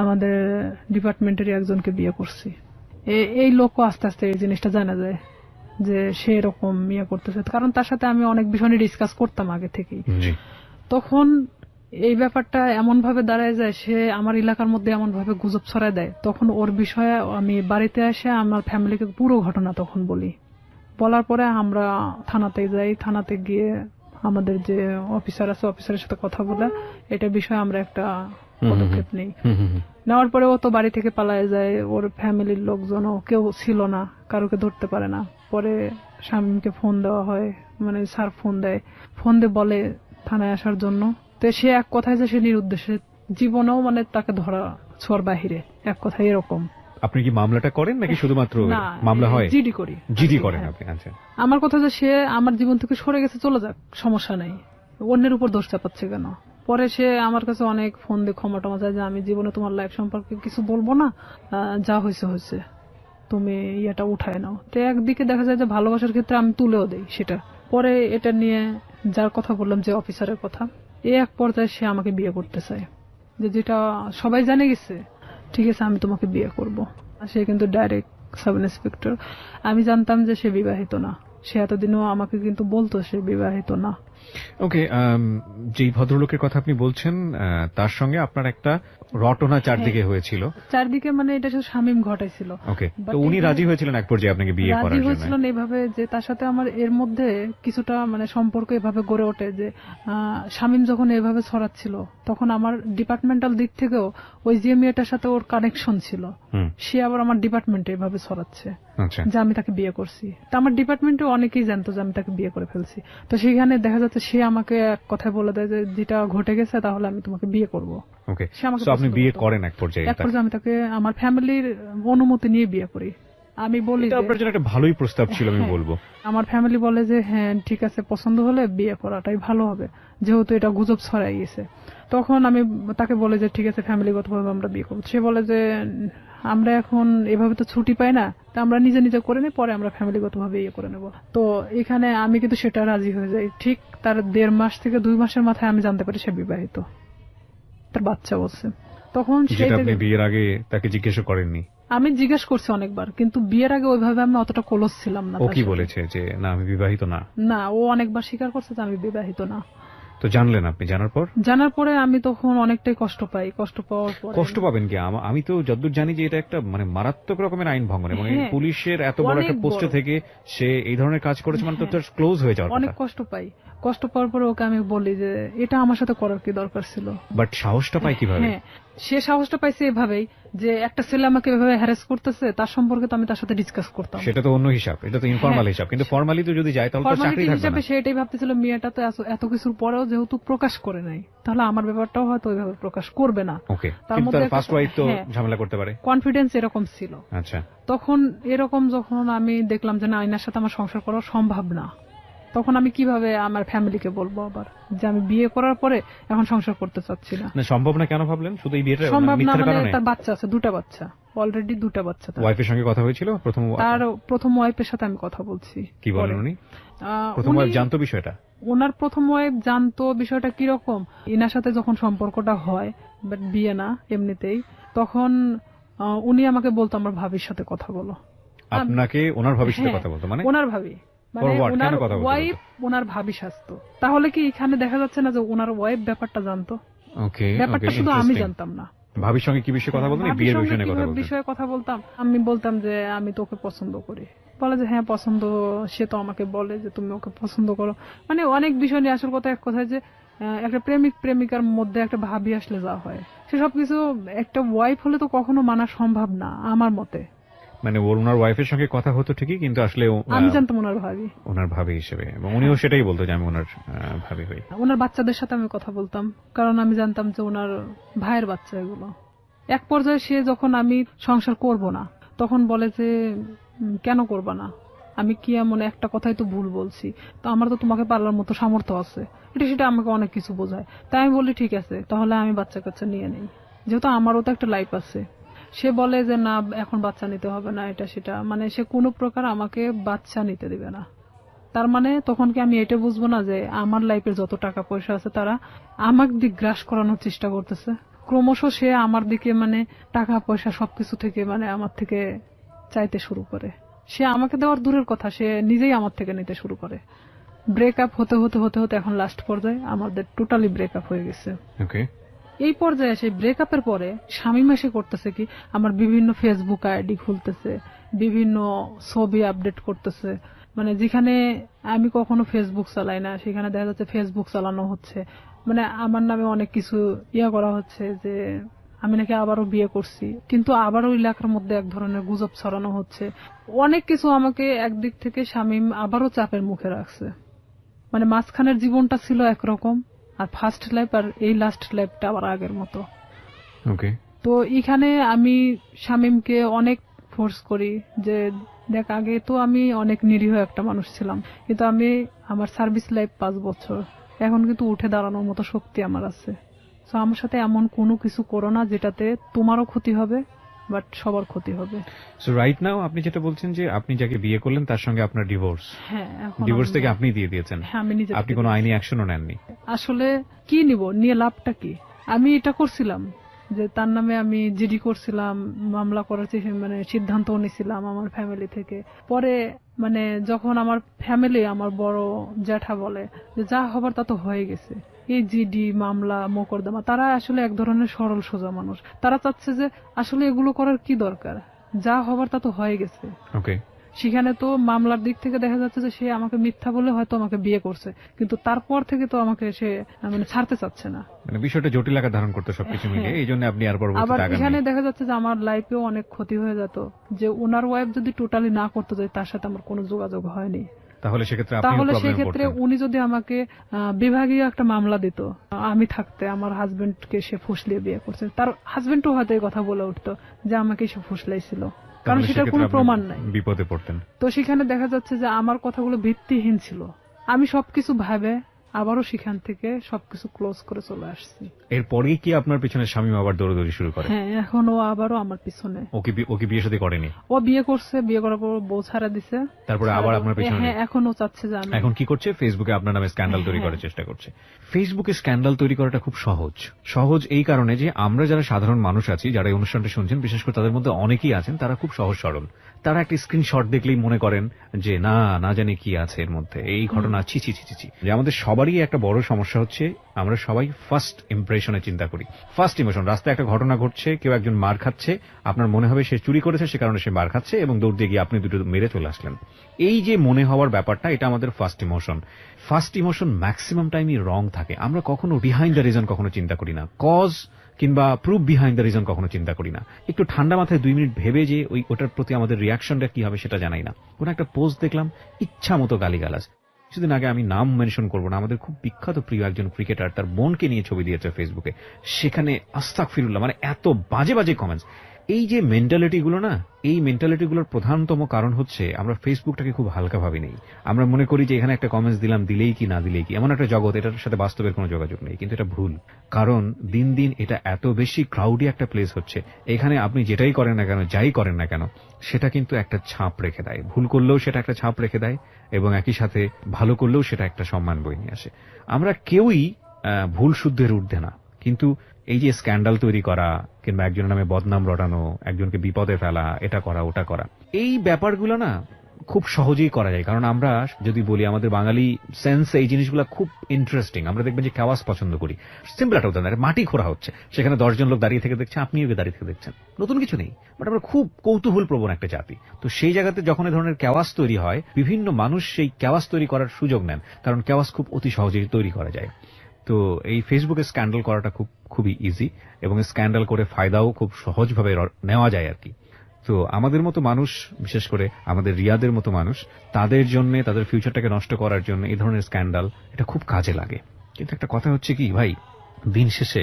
আমাদের ডিপার্টমেন্টের একজনকে বিয়ে করছি। এই লোকও আস্তে আস্তে এই জিনিসটা জানা যায় যে সে এরকম ইয়ে করতেছে, কারণ তার সাথে আমি অনেক বিষয় নিয়ে ডিসকাস করতাম আগে থেকেই। তখন এই ব্যাপারটা এমন ভাবে দাঁড়ায় যায়, সে আমার এলাকার মধ্যে এমন ভাবে গুজব ছড়ায় দেয়। তখন ওর বিষয়ে আমি বাড়িতে এসে আমার ফ্যামিলিকে পুরো ঘটনা তখন বলি। বলার পরে আমরা থানাতে যাই। থানাতে গিয়ে আমাদের যে অফিসার আছে অফিসারের সাথে কথা বলে এটা বিষয়ে আমরা একটা পদক্ষেপ নেই। নেওয়ার পরে ও তো বাড়ি থেকে পালায় যায়। ওর ফ্যামিলির লোকজনও কেউ ছিল না, কারোকে ধরতে পারে না। পরে শামীমকে ফোন দেওয়া হয়, মানে স্যার ফোন দেয়, ফোন দিয়ে বলে থানায় আসার জন্য। তো সে এক কথায় যে সে নিরুদ্দেশে, জীবনেও মানে তাকে ধরা ছোঁয়ার বাহিরে, এক কথায় এরকম। আপনি কি মামলাটা করেন নাকি শুধুমাত্র মামলা হয়? জিডি করি। জিডি করেন আপনি? আচ্ছা। আমার কথা যে সে আমার জীবন থেকে সরে গেছে, চলে যাক, সমস্যা নেই, অন্যের উপর দোষ চাপাচ্ছে কেন। পরে সে আমার কাছে অনেক ফোন দিয়ে ক্ষমা টমা চায় যে আমি জীবনে তোমার লাইফ সম্পর্কে কিছু বলবো না, যা হয়েছে হয়েছে, তুমি ইয়েটা উঠায় নাও। তো একদিকে দেখা যায় যে ভালোবাসার ক্ষেত্রে আমি তুলেও দেই সেটা। পরে এটা নিয়ে যার কথা বললাম, যে অফিসারের কথা, এক পর্যায়ে সে আমাকে বিয়ে করতে চায়, যেটা সবাই জানে গেছে, ঠিক আছে আমি তোমাকে বিয়ে করব। সে কিন্তু ডাইরেক্ট সাব ইন্সপেক্টর। আমি জানতাম যে সে বিবাহিত না, সে এতদিনও আমাকে কিন্তু বলতো সে বিবাহিত না। ওকে, যেই ভদ্রলোকের কথা আপনি বলছেন তার সঙ্গে আপনার একটা রটনা চারদিকে হয়েছিল। চারদিকে মানে এটা শুধু শামীম ঘটাইছিল। ওকে, তো উনি রাজি হয়েছিলেন এক পর্যায়ে আপনাকে বিয়ে করার জন্য? রাজি হয়েছিলেন এইভাবে যে তার সাথে আমার এর মধ্যে কিছুটা মানে সম্পর্ক এভাবে গড়ে ওঠে যে শামীম যখন এভাবে ছড়াচ্ছিল তখন আমার ডিপার্টমেন্টাল দিক থেকেও ওই যে মেয়েটার সাথে ওর কানেকশন ছিল, সে আবার আমার ডিপার্টমেন্টে এভাবে ছড়াচ্ছে যে আমি তাকে বিয়ে করছি। তা আমার ডিপার্টমেন্টে অনেকেই জানতো যে আমি তাকে বিয়ে করে ফেলছি। তো সেখানে দেখা যাচ্ছে সে আমাকে এক কথায় বলে দেয় যে যেটা ঘটে গেছে তাহলে আমি তোমাকে বিয়ে করব। ওকে, সো আপনি বিয়ে করেন এক পর্যায়ে? এক পর্যায়ে আমি তাকে আমার ফ্যামিলির অনুমতি নিয়ে বিয়ে করি। আমি বলি এটা আপনার জন্য একটা ভালোই প্রস্তাব ছিল আমি বলবো। আমার ফ্যামিলি বলে যে হ্যাঁ ঠিক আছে, পছন্দ হলে বিয়ে করাটাই ভালো হবে, যেহেতু এটা গুজব ছড়াই গেছে। তখন আমি তাকে বলে যে ঠিক আছে ফ্যামিলিগতভাবে আমরা বিয়ে করবো। সে বলে যে আমরা এখন এভাবে তো ছুটি পাই না, তা আমরা নিজে নিজে করে নিই, পরে আমরা ফ্যামিলিগতভাবে ইয়ে করে নেব। তো এখানে আমি কিন্তু সেটা রাজি হয়ে যাই। ঠিক তার 1.5 মাস থেকে 2 মাসের মাথায় আমি জানতে পারি সে বিবাহিত, তার বাচ্চা বলছে। তখন আপনি বিয়ের আগে তাকে জিজ্ঞেস করেননি? আমি জিজ্ঞেস করছি অনেকবার, কিন্তু বিয়ের আগে ওইভাবে আমি অতটা ক্লোজ ছিলাম না। ও কি বলেছে যে না আমি বিবাহিত না? না, ও অনেকবার স্বীকার করছে যে আমি বিবাহিত না। তো জানলেন আপনি? জানার পরে আমি তখন অনেকটাই কষ্ট পাই। কষ্ট পাওয়ার পর কষ্ট পাবেন কি? আমি তো যতদূর জানি যে এটা একটা মানে মারাত্মক রকমের আইন ভঙ্গন, এবং পুলিশের এত বড় একটা পোস্টে থেকে সে এই ধরনের কাজ করেছে মানে তো ক্লোজ হয়ে যাওয়ার কথা। অনেক কষ্ট পাই। কষ্ট পাওয়ার পরে ওকে আমি বলি যে এটা আমার সাথে করার কি দরকার ছিল। বাট সাহসটা পাই কিভাবে? সে সাহসটা পাইছে এভাবেই যে একটা ছেলে আমাকে এভাবে হ্যারাস করতেছে, তার সম্পর্কে তো আমি তার সাথে ডিসকাস করতাম। সেটা তো অন্য হিসাব, এটা তো ইনফরমাল হিসাব। কিন্তু ফর্মালি তো যদি যায় তাহলে তো চাকরি থাকবে না। সে এটাই ভাবতেছিল মেয়েটা তো এত কিছুর পরেও যেহেতু প্রকাশ করে নাই, তাহলে আমার ব্যাপারটাও হয়তো ওইভাবে প্রকাশ করবে না। ওকে, কিন্তু তার ফার্স্ট ওয়াইফ তো ঝামেলা করতে পারে, কনফিডেন্স এরকম ছিল। আচ্ছা, তখন এরকম যখন আমি দেখলাম যে না, আইনার সাথে আমার সংসার করা সম্ভব না, তখন আমি কিভাবে আমার ফ্যামিলিকে বলবো আবার যে আমি বিয়ে করার পরে এখন সংসার করতে চাচ্ছি না। সম্ভব না কেন ভাবলেন? শুধু এই বিয়েটা সম্ভব না মানে তার বাচ্চা আছে, 2টা বাচ্চা, অলরেডি 2টা বাচ্চা। ওয়াইফের সঙ্গে কথা হয়েছিল? প্রথম ওয়াইফের সাথে আমি কথা বলছি। কি বলেন উনি? প্রথম ওয়াইফ জানতো বিষয়টা? ওনার প্রথম ওয়াইফ জানতো বিষয়টা কিরকম। ইনার সাথে যখন সম্পর্কটা হয়, বাট বিয়ে না এমনিতেই, তখন উনি আমাকে বলতো আমার ভাবির সাথে কথা বলো। আপনাকে ওনার ভাবির সাথে কথা বলতো? মানে ওনার ভাবি মানে ওয়াইফ ওনার ভাবি সাজতো। তাহলে কি এখানে দেখা যাচ্ছে না যে ওনার ওয়াইফ ব্যাপারটা জানতো? ওকে, ব্যাপারটা শুধু আমি জানতাম না। ভাবির সঙ্গে কি বিষয়ে কথা বলতেন? বিয়ের বিষয়ে কথা বলতাম। আমি বলতাম যে আমি তোকে পছন্দ করি। বলে যে হ্যাঁ পছন্দ, সে তো আমাকে বলে যে তুমি ওকে পছন্দ করো। মানে অনেক বিষয় নিয়ে, আসল কথা এক কথায় যে একটা প্রেমিক প্রেমিকার মধ্যে একটা ভাবি আসলে যা হয়, সে সবকিছু একটা ওয়াইফ হলে তো কখনো মানা সম্ভব না আমার মতে। মানে ওনার ওয়াইফের সঙ্গে কথা হতো ঠিকই, কিন্তু আসলে আমি জানতাম ওনার ভাবি হিসেবে, এবং উনিও সেটাই বলতো যে আমি ওনার ভাবি হই। ওনার বাচ্চাদের সাথে আমি কথা বলতাম, কারণ আমি জানতাম যে ওনার ভাইয়ের বাচ্চা এগুলো। এক পর্যায়ে সে যখন আমি সংসার করব না, তখন বলে যে কেন করবা না, আমি কি এমন একটা কথাই তো ভুল বলছি, তো আমার তো তোমাকে পালার মতো সামর্থ্য আছে, সেটা আমাকে অনেক কিছু বোঝায়। তাই আমি বলি ঠিক আছে তাহলে আমি বাচ্চা কাচ্চা নিয়ে নেই, যেহেতু আমারও তো একটা লাইফ আছে। সে বলে যে না এখন বাচ্চা নিতে হবে না, এটা সেটা, মানে সে কোনো প্রকার আমাকে বাচ্চা নিতে দিবে না। তার মানে তখন কি আমি এটা বুঝবো না যে আমার লাইফের যত টাকা পয়সা আছে তারা আমার দিক গ্রাস করানোর চেষ্টা করতেছে? ক্রমশ সে আমার দিকে মানে টাকা পয়সা সবকিছু থেকে মানে আমার থেকে চাইতে শুরু করে। সে আমাকে দেওয়ার দূরের কথা, সে নিজেই আমার থেকে নিতে শুরু করে। ব্রেকআপ হতে হতে হতে হতে এখন লাস্ট পর্যায়ে আমাদের টোটালি ব্রেকআপ হয়ে গেছে। এই পর্যায়ে সেই ব্রেকআপের পরে শামীম এসে করতেছে কি, আমার বিভিন্ন ফেসবুক আইডি খুলতেছে, বিভিন্ন ছবি আপডেট করতেছে, মানে যেখানে আমি কখনো ফেসবুক চালাই না সেখানে দেখা যাচ্ছে ফেসবুক চালানো হচ্ছে। মানে আমার নামে অনেক কিছু করা হচ্ছে যে আমি নাকি আবারও বিয়ে করছি, কিন্তু আবারও এলাকার মধ্যে এক ধরনের গুজব ছড়ানো হচ্ছে। অনেক কিছু আমাকে একদিক থেকে শামীম আবারও চাপের মুখে রাখছে। মানে মাঝখানের জীবনটা ছিল একরকম, আর ফার্স্ট লাইফ আর এই লাস্ট লাইফটা আবার আগের মতো। তো এখানে আমি শামীমকে অনেক ফোর্স করি যে দেখ, আগে তো আমি অনেক নিরীহ একটা মানুষ ছিলাম, কিন্তু আমি আমার সার্ভিস লাইফ 5 বছর, এখন কিন্তু উঠে দাঁড়ানোর মতো শক্তি আমার আছে। তো আমার সাথে এমন কোনো কিছু করো না যেটাতে তোমারও ক্ষতি হবে বাট সবার ক্ষতি হবে। সো রাইট নাও আপনি যেটা বলছেন যে আপনি যাকে বিয়ে করলেন তার সঙ্গে আপনার ডিভোর্স। হ্যাঁ, ডিভোর্স থেকে আপনি দিয়ে দিয়েছেন? হ্যাঁ, আমি নিজে। আপনি কোনো আইনি অ্যাকশনও নেননি? আসলে কি নিব, নিয়ে লাভটা কি? আমি এটা করছিলাম, যে তার নামে আমি জিডি করছিলাম, মামলা করার মানে সিদ্ধান্ত নিয়েছিলাম আমার ফ্যামিলি থেকে। পরে মানে যখন আমার ফ্যামিলি, আমার বড় জ্যাঠা বলে যে যা হবার তা তো হয়ে গেছে, এই জিডি মামলা মোকদ্দমা, তারা আসলে এক ধরনের সরল সোজা মানুষ, তারা চাচ্ছে যে আসলে এগুলো করার কি দরকার, যা হবার তা তো হয়ে গেছে। সেখানে তো মামলার দিক থেকে দেখা যাচ্ছে যে সে আমাকে মিথ্যা বলে হয়তো আমাকে বিয়ে করছে, কিন্তু তারপর থেকে তো আমাকে সে মানে ছাড়তে চাচ্ছে না, মানে বিষয়টা জটিল আকার ধারণ করতে সবকিছু মিলে, এই জন্য আপনি আর পরবর্তীতে আবার এখানে দেখা যাচ্ছে যে আমার লাইফেও অনেক ক্ষতি হয়ে যেত, যে ওনার ওয়াইফ যদি টোটালি না করতে যায়, তার সাথে আমার কোনো যোগাযোগ হয়নি, তাহলে সেক্ষেত্রে উনি যদি আমাকে বিভাগীয় একটা মামলা দিত, আমি থাকতে আমার হাজবেন্ডকে সে ফুসলিয়ে বিয়ে করছে, তার হাজবেন্ডও হয়তো এই কথা বলে উঠতো যে আমাকে সে ফুসলাইছিল, কারণ সেটার কোনো প্রমাণ নাই, বিপদে পড়তেন। তো সেখানে দেখা যাচ্ছে যে আমার কথাগুলো ভিত্তিহীন ছিল। আমি সবকিছু ভাবে আবারও সেখান থেকে সবকিছু ক্লোজ করে চলে আসছি। এরপরেই কি আপনার পিছনে শামীম আবার দৌড়াদৌড়ি শুরু করে? হ্যাঁ, এখন ও আবারও আমার পিছনে। ওকে বিয়ে শাদী করেনি? ও বিয়ে করছে, বিয়ে করার পর বউ ছাড়া দিছে, তারপরে আবার আপনার পিছনে। হ্যাঁ, এখন ও চাচ্ছে যে আমি। এখন কি করছে? ফেসবুকে আপনার নামে স্ক্যান্ডাল তৈরি করার চেষ্টা করছে। ফেসবুকে স্ক্যান্ডাল তৈরি করাটা খুব সহজ এই কারণে যে আমরা যারা সাধারণ মানুষ আছি, যারা এই অনুষ্ঠানটা শুনছেন, বিশেষ করে তাদের মধ্যে অনেকেই আছেন তারা খুব সহজ সরল। তারা একটা স্ক্রিনশট দেখলেই মনে করেন যে না জানি কি আছে এর মধ্যে, এই ঘটনা ছি। যে আমাদের সবারই একটা বড় সমস্যা হচ্ছে, আমরা সবাই ফার্স্ট ইমপ্রেশনে চিন্তা করি, ফার্স্ট ইমোশন। রাস্তায় একটা ঘটনা ঘটছে, কেউ একজন মার খাচ্ছে, আপনার মনে হবে সে চুরি করেছে, সে কারণে সে মার খাচ্ছে, এবং দৌড় দিয়ে গিয়ে আপনি দুটো মেরে চলে আসলেন। এই যে মনে হওয়ার ব্যাপারটা, এটা আমাদের ফার্স্ট ইমোশন ম্যাক্সিমাম টাইমই রং থাকে। আমরা কখনো বিহাইন্ড দ্য রিজন কখনো চিন্তা করি না, কজ কিংবা প্রুফ বিহাইন্ড দ্য রিজন কখনো চিন্তা করি না। একটু ঠান্ডা মাথায় 2 মিনিট ভেবে যে ওটার প্রতি আমাদের রিয়াকশনটা কি হবে সেটা জানাই না। কোন একটা পোস্ট দেখলাম, ইচ্ছা মতো গালিগালাজ। কিছুদিন আগে, আমি নাম মেনশন করবো না, আমাদের খুব বিখ্যাত প্রিয় একজন ক্রিকেটার তার বোনকে নিয়ে ছবি দিয়েছে ফেসবুকে, সেখানে আস্তাগফিরুল্লাহ, মানে এত বাজে কমেন্টস। এই যে মেন্টালিটিগুলো না, এই মেন্টালিটিগুলোর প্রধানতম কারণ হচ্ছে আমরা ফেসবুকটাকে খুব হালকাভাবে নেই। আমরা মনে করি যে এখানে একটা কমেন্টস দিলাম, দিলেই কি না দিলেই কি, এমন একটা জগৎ, এটার সাথে বাস্তবের কোনো যোগাযোগ নেই। কিন্তু এটা ভুল, কারণ দিন দিন এটা এত বেশি ক্রাউডি একটা প্লেস হচ্ছে, এখানে আপনি যেটাই করেন না কেন, যাই করেন না কেন, সেটা কিন্তু একটা ছাপ রেখে দেয়। ভুল করলেও সেটা একটা ছাপ রেখে দেয়, এবং একই সাথে ভালো করলেও সেটা একটা সম্মান বয়ে নিয়ে আসে। আমরা কেউই ভুল শুদ্ধের ঊর্ধ্বে না, কিন্তু এই যে স্ক্যান্ডাল তৈরি করা কিংবা একজনের নামে বদনাম রটানো, একজনকে বিপদে ফেলা, এটা করা ওটা করা, এই ব্যাপারগুলো না খুব সহজেই করা যায়। কারণ আমরা যদি বলি, আমাদের বাঙালি সেন্স এই জিনিসগুলো খুব ইন্টারেস্টিং। আমরা দেখবেন যে কেওয়াস পছন্দ করি। সিম্পল একটা উদাহরণ, মাটি খোঁড়া হচ্ছে, সেখানে 10 জন লোক দাঁড়িয়ে থেকে দেখছে, আপনিও দাঁড়িয়ে থেকে দেখছেন, নতুন কিছু নেই, বাট আমরা খুব কৌতূহল প্রবণ একটা জাতি। তো সেই জায়গাতে যখন এই ধরনের কেওয়াস তৈরি হয়, বিভিন্ন মানুষ সেই কেওয়াস তৈরি করার সুযোগ নেন, কারণ কেওয়াস খুব অতি সহজেই তৈরি করা যায়। তো এই ফেসবুকে স্ক্যান্ডাল করাটা খুবই ইজি, এবং স্ক্যান্ডাল করে ফায়দাও খুব সহজভাবে নেওয়া যায় আর কি। তো আমাদের মতো মানুষ, বিশেষ করে আমাদের রিয়াদের মতো মানুষ, তাদের জন্য, তাদের ফিউচারটাকে নষ্ট করার জন্য এই ধরনের স্ক্যান্ডাল এটা খুব কাজে লাগে। কিন্তু একটা কথা হচ্ছে কি ভাই, দিন শেষে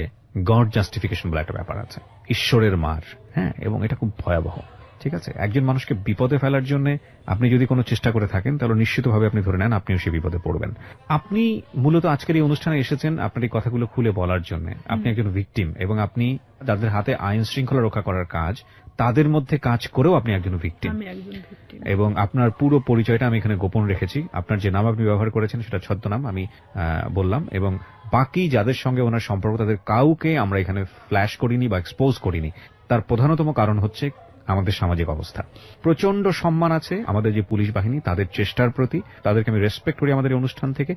গড জাস্টিফিকেশন বলে একটা ব্যাপার আছে, ঈশ্বরের মার। হ্যাঁ, এবং এটা খুব ভয়াবহ। ঠিক আছে, একজন মানুষকে বিপদে ফেলার জন্য আপনি যদি কোনো চেষ্টা করে থাকেন, তাহলে নিশ্চিতভাবে আপনি ধরে নেন আপনিও সেই বিপদে পড়বেন। আপনি মূলত আজকের এই অনুষ্ঠানে এসেছেন আপনার এই কথাগুলো খুলে বলার জন্য। আপনি একজন ভিকটিম, এবং আপনি যাদের হাতে আইন শৃঙ্খলা রক্ষা করার কাজ, তাদের মধ্যে কাজ করেও আপনি একজন ভিকটিম। এবং আপনার পুরো পরিচয়টা আমি এখানে গোপন রেখেছি। আপনার যে নাম আপনি ব্যবহার করেছেন সেটা ছদ্মনাম আমি বললাম, এবং বাকি যাদের সঙ্গে ওনার সম্পর্ক, তাদের কাউকে আমরা এখানে ফ্ল্যাশ করিনি বা এক্সপোজ করিনি। তার প্রধানতম কারণ হচ্ছে আমাদের সামাজিক অবস্থা। প্রচন্ড সম্মান আছে আমাদের যে পুলিশ বাহিনী, তাদের চেষ্টার প্রতি, তাদেরকে আমি রেসপেক্ট করি আমাদের এই অনুষ্ঠান থেকে।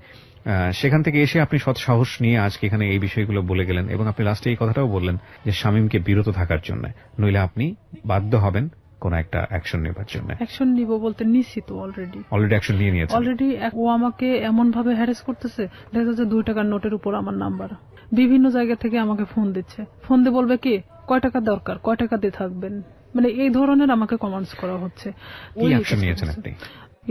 সেখান থেকে এসে আপনি সৎ সাহস নিয়ে আজকে এখানে এই বিষয়গুলো বলে গেলেন, এবং আপনি লাস্টে এই কথাটাও বললেন যে শামীমকে বিরত থাকার জন্য, নইলে আপনি বাধ্য হবেন কোন একটা অ্যাকশন নেবার জন্য। অ্যাকশন নিব বলতে নিছি তো, অলরেডি অ্যাকশন নিয়ে নিয়েছে। অলরেডি ও আমাকে এমন ভাবে হ্যারাস করতেছে, দেখা যাচ্ছে 2 টাকার নোটের উপর আমার নাম্বার, বিভিন্ন জায়গা থেকে আমাকে ফোন দিচ্ছে, ফোন দিয়ে বলবে কি কয় টাকা দরকার, কয় টাকা দিয়ে থাকবেন, মানে এই ধরনের আমাকে কমেন্টস করা হচ্ছে। কি অ্যাকশন নিয়েছেন আপনি?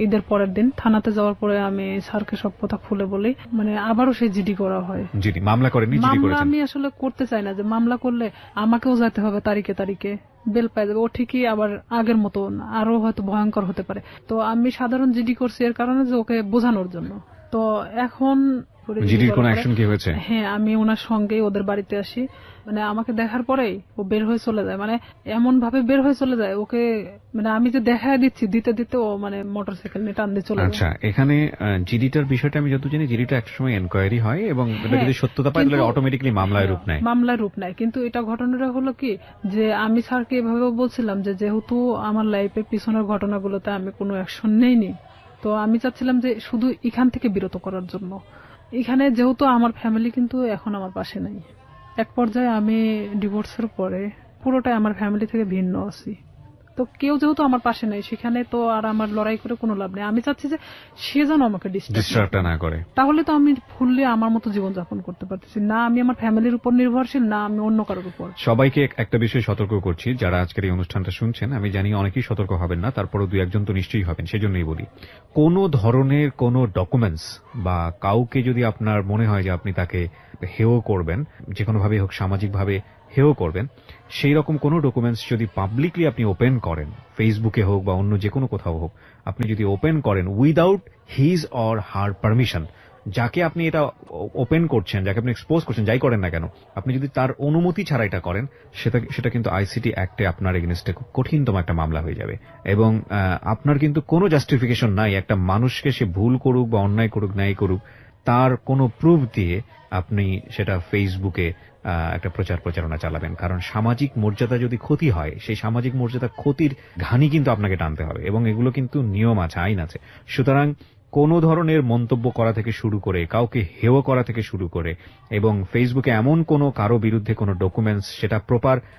ঈদের পরের দিন থানাতে যাওয়ার পরে আমি স্যারকে সব কথা খুলে বলি, মানে আবারও সেই জিডি করা হয়। জিডি মামলা করেনি? মামলা আমি আসলে করতে চাই না, যে মামলা করলে আমাকেও যেতে হবে তারিখে বেল পাই যাবে, ও ঠিকই আবার আগের মতো আরো হয়তো ভয়ঙ্কর হতে পারে। তো আমি সাধারণ জিডি করছি এর কারণে যে ওকে বোঝানোর জন্য। তো এখন করে জিডির কোনো অ্যাকশন কি হয়েছে? হ্যাঁ, আমি ওনার সঙ্গেই ওদের বাড়িতে আসি। মানে আমাকে দেখার পরেই ও বের হয়ে চলে যায়, মানে এমন ভাবে বের হয়ে চলে যায়, ওকে মানে আমি যে দেখায় দিচ্ছি দিতে দিতে ও মানে মোটরসাইকেল নিয়ে টান দিয়ে চলে যায়। আচ্ছা, এখানে জিডিটার বিষয়টা আমি যত জানি, জিডিটা একটা সময় এনকোয়ারি হয় এবং এটা যদি সত্যতা পায় তাহলে অটোমেটিক্যালি মামলায় রূপ নেয়। মামলায় রূপ নেয়, কিন্তু এটা ঘটনাটা হলো কি যে আমি স্যারকে এভাবে বলছিলাম যে যেহেতু আমার লাইফে পিছনের ঘটনাগুলোতে আমি কোনো অ্যাকশন নেইনি, তো আমি চাচ্ছিলাম যে শুধু এখান থেকে বিরত করার জন্য। এখানে যেহেতু আমার ফ্যামিলি কিন্তু এখন আমার পাশে নাই, এক পর্যায়ে আমি ডিভোর্সের পরে পুরোটাই আমার ফ্যামিলি থেকে ভিন্ন আছি। তো কেউ যেহেতু আমার পাশে নাই, সেখানে তো আর আমার লড়াই করে কোনো লাভ নেই। আমি চাচ্ছি যে সে যেন আমাকে ডিস্টার্বটা না করে, তাহলে তো আমি ফুললি আমার মতো জীবনযাপন করতে পারতেছি না। আমি আমার ফ্যামিলির উপর নির্ভরশীল, না আমি অন্য কারোর উপর। সবাইকে একটা বিষয় সতর্ক করছি, যারা আজকের এই অনুষ্ঠানটা শুনছেন, আমি জানি অনেকেই সতর্ক হবেন না, তারপরও 2-1 জন তো নিশ্চয়ই হবেন। সেজন্যই বলি, কোনো ধরনের কোনো ডকুমেন্টস বা কাউকে যদি আপনার মনে হয় যে আপনি তাকে হেয় করবেন, যে কোনোভাবে হোক সামাজিকভাবে হেয় করবেন, সেই রকম কোনো ডকুমেন্টস যদি পাবলিকলি আপনি ওপেন করেন, ফেসবুকে হোক বা অন্য যে কোনো কোথাও হোক, আপনি যদি ওপেন করেন without his or her permission, যাকে আপনি এটা ওপেন করছেন, যাকে আপনি এক্সপোজ করছেন, যাই করেন না কেন, আপনি যদি তার অনুমতি ছাড়া এটা করেন, সেটা কিন্তু আইসিটি অ্যাক্টে আপনার এগেইনস্টে খুব কঠিনতম একটা মামলা হয়ে যাবে। এবং আপনার কিন্তু কোনো জাস্টিফিকেশন নাই একটা মানুষকে, সে ভুল করুক বা অন্যায় করুক, ন্যায় করুক, তার কোনো প্রুফ দিয়ে আপনি সেটা ফেসবুকে একটা প্রচারণা চালাবেন। কারণ সামাজিক মর্যাদা যদি ক্ষতি হয়, সেই সামাজিক মর্যাদা ক্ষতির ঘানি কিন্তু আপনাকে টানতে হবে, এবং এগুলো কিন্তু নিয়ম আছে, আইন আছে। সুতরাং কোনো ধরনের মন্তব্য করা থেকে শুরু করে, কাউকে হেয় করা থেকে শুরু করে, এবং ফেসবুকে এমন কোনো কারো বিরুদ্ধে কোনো ডকুমেন্টস, সেটা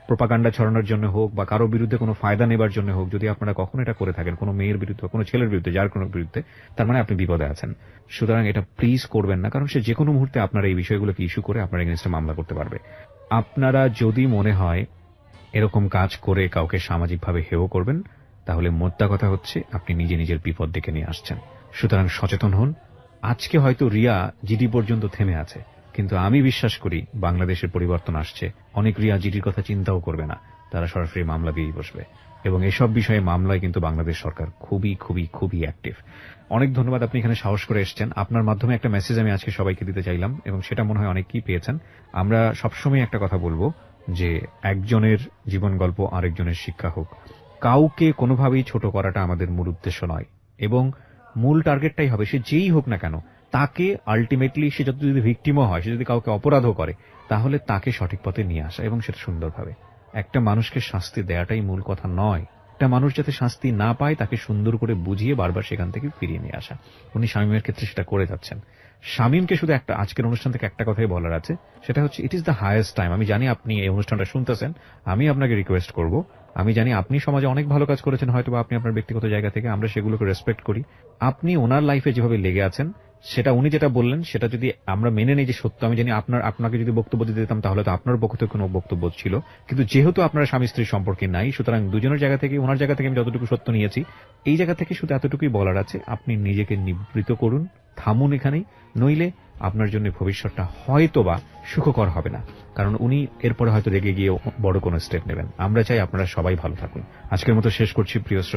প্রোপাগান্ডা ছড়ানোর জন্য হোক বা কারো বিরুদ্ধে কোনো ফায়দা নেবার জন্য হোক, যদি আপনারা কখনো এটা করে থাকেন কোনো মেয়ের বিরুদ্ধে, কোনো ছেলের বিরুদ্ধে, যার কোনো বিরুদ্ধে, তার মানে আপনি বিপদে আছেন। সুতরাং এটা প্লিজ করবেন না, কারণ সে যে কোনো মুহূর্তে আপনার এই বিষয়গুলোকে ইস্যু করে আপনার এগেইনস্টে মামলা করতে পারবে। আপনারা যদি মনে হয় এরকম কাজ করে কাউকে সামাজিকভাবে হেয় করবেন, তাহলে মোদ্দা কথা হচ্ছে আপনি নিজের বিপদ ডেকে নিয়ে আসছেন। সুতরাং সচেতন হন। আজকে হয়তো রিয়া জিডি পর্যন্ত থেমে আছে, কিন্তু আমি বিশ্বাস করি বাংলাদেশের পরিবর্তন আসছে। অনেক রিয়া জিডির কথা চিন্তাও করবে না, তারা সরাসরি মামলা দিয়েই বসবে। এবং এসব বিষয়ে মামলায় কিন্তু বাংলাদেশ সরকার খুবই খুবই খুবই অ্যাক্টিভ। অনেক ধন্যবাদ, আপনি এখানে সাহস করে এসেছেন। আপনার মাধ্যমে একটা মেসেজ আমি আজকে সবাইকে দিতে চাইলাম, এবং সেটা মনে হয় অনেকেই পেয়েছেন। আমরা সবসময় একটা কথা বলবো যে একজনের জীবন গল্প আরেকজনের শিক্ষা হোক। কাউকে কোনোভাবেই ছোট করাটা আমাদের মূল উদ্দেশ্য নয়, এবং মূল টার্গেটটাই হবে সে যেই হোক না কেন, তাকে আলটিমেটলি, সে যদি ভিকটিমও হয়, সে যদি কাউকে অপরাধও করে, তাহলে তাকে সঠিক পথে নিয়ে আসা, এবং সেটা সুন্দরভাবে। একটা মানুষকে শাস্তি দেওয়াটাই মূল কথা নয়, একটা মানুষ যাতে শাস্তি না পায় তাকে সুন্দর করে বুঝিয়ে বারবার সেখান থেকে ফিরিয়ে নিয়ে আসা। উনি শামীমের ক্ষেত্রে সেটা করে যাচ্ছেন। শামীমকে শুধু একটা আজকের অনুষ্ঠান থেকে একটা কথাই বলার আছে, সেটা হচ্ছে it is the highest time. আমি জানি আপনি এই অনুষ্ঠানটা শুনতেছেন, আমি আপনাকে রিকোয়েস্ট করব, আমি জানি আপনি সমাজে অনেক ভালো কাজ করেছেন, হয়তো বা আপনি আপনার ব্যক্তিগত জায়গা থেকে, আমরা সেগুলোকে রেসপেক্ট করি। আপনি ওনার লাইফে যেভাবে লেগে আছেন, সেটা উনি যেটা বললেন সেটা যদি আমরা মেনে নেই যে সত্য, আমি জানি আপনাকে যদি বক্তব্য দিতে দিতাম তাহলে তো আপনার পক্ষ থেকে কোনো বক্তব্য ছিল, কিন্তু যেহেতু আপনারা স্বামী স্ত্রীর সম্পর্কে নাই, সুতরাং দুজনের জায়গা থেকে, ওনার জায়গা থেকে আমি যতটুকু সত্য নিয়েছি, এই জায়গা থেকে শুধু এতটুকুই বলার আছে, আপনি নিজেকে নিবৃত করুন, থামুন এখানেই, নইলে আপনার জন্য ভবিষ্যৎটা হয়তোবা সুখকর হবে না। কারণ উনি এরপরে হয়তো রেগে গিয়ে বড় কোনো স্টেপ নেবেন। আমরা চাই আপনারা সবাই ভালো থাকুন। আজকের মতো শেষ করছি প্রিয় শ্রোতা।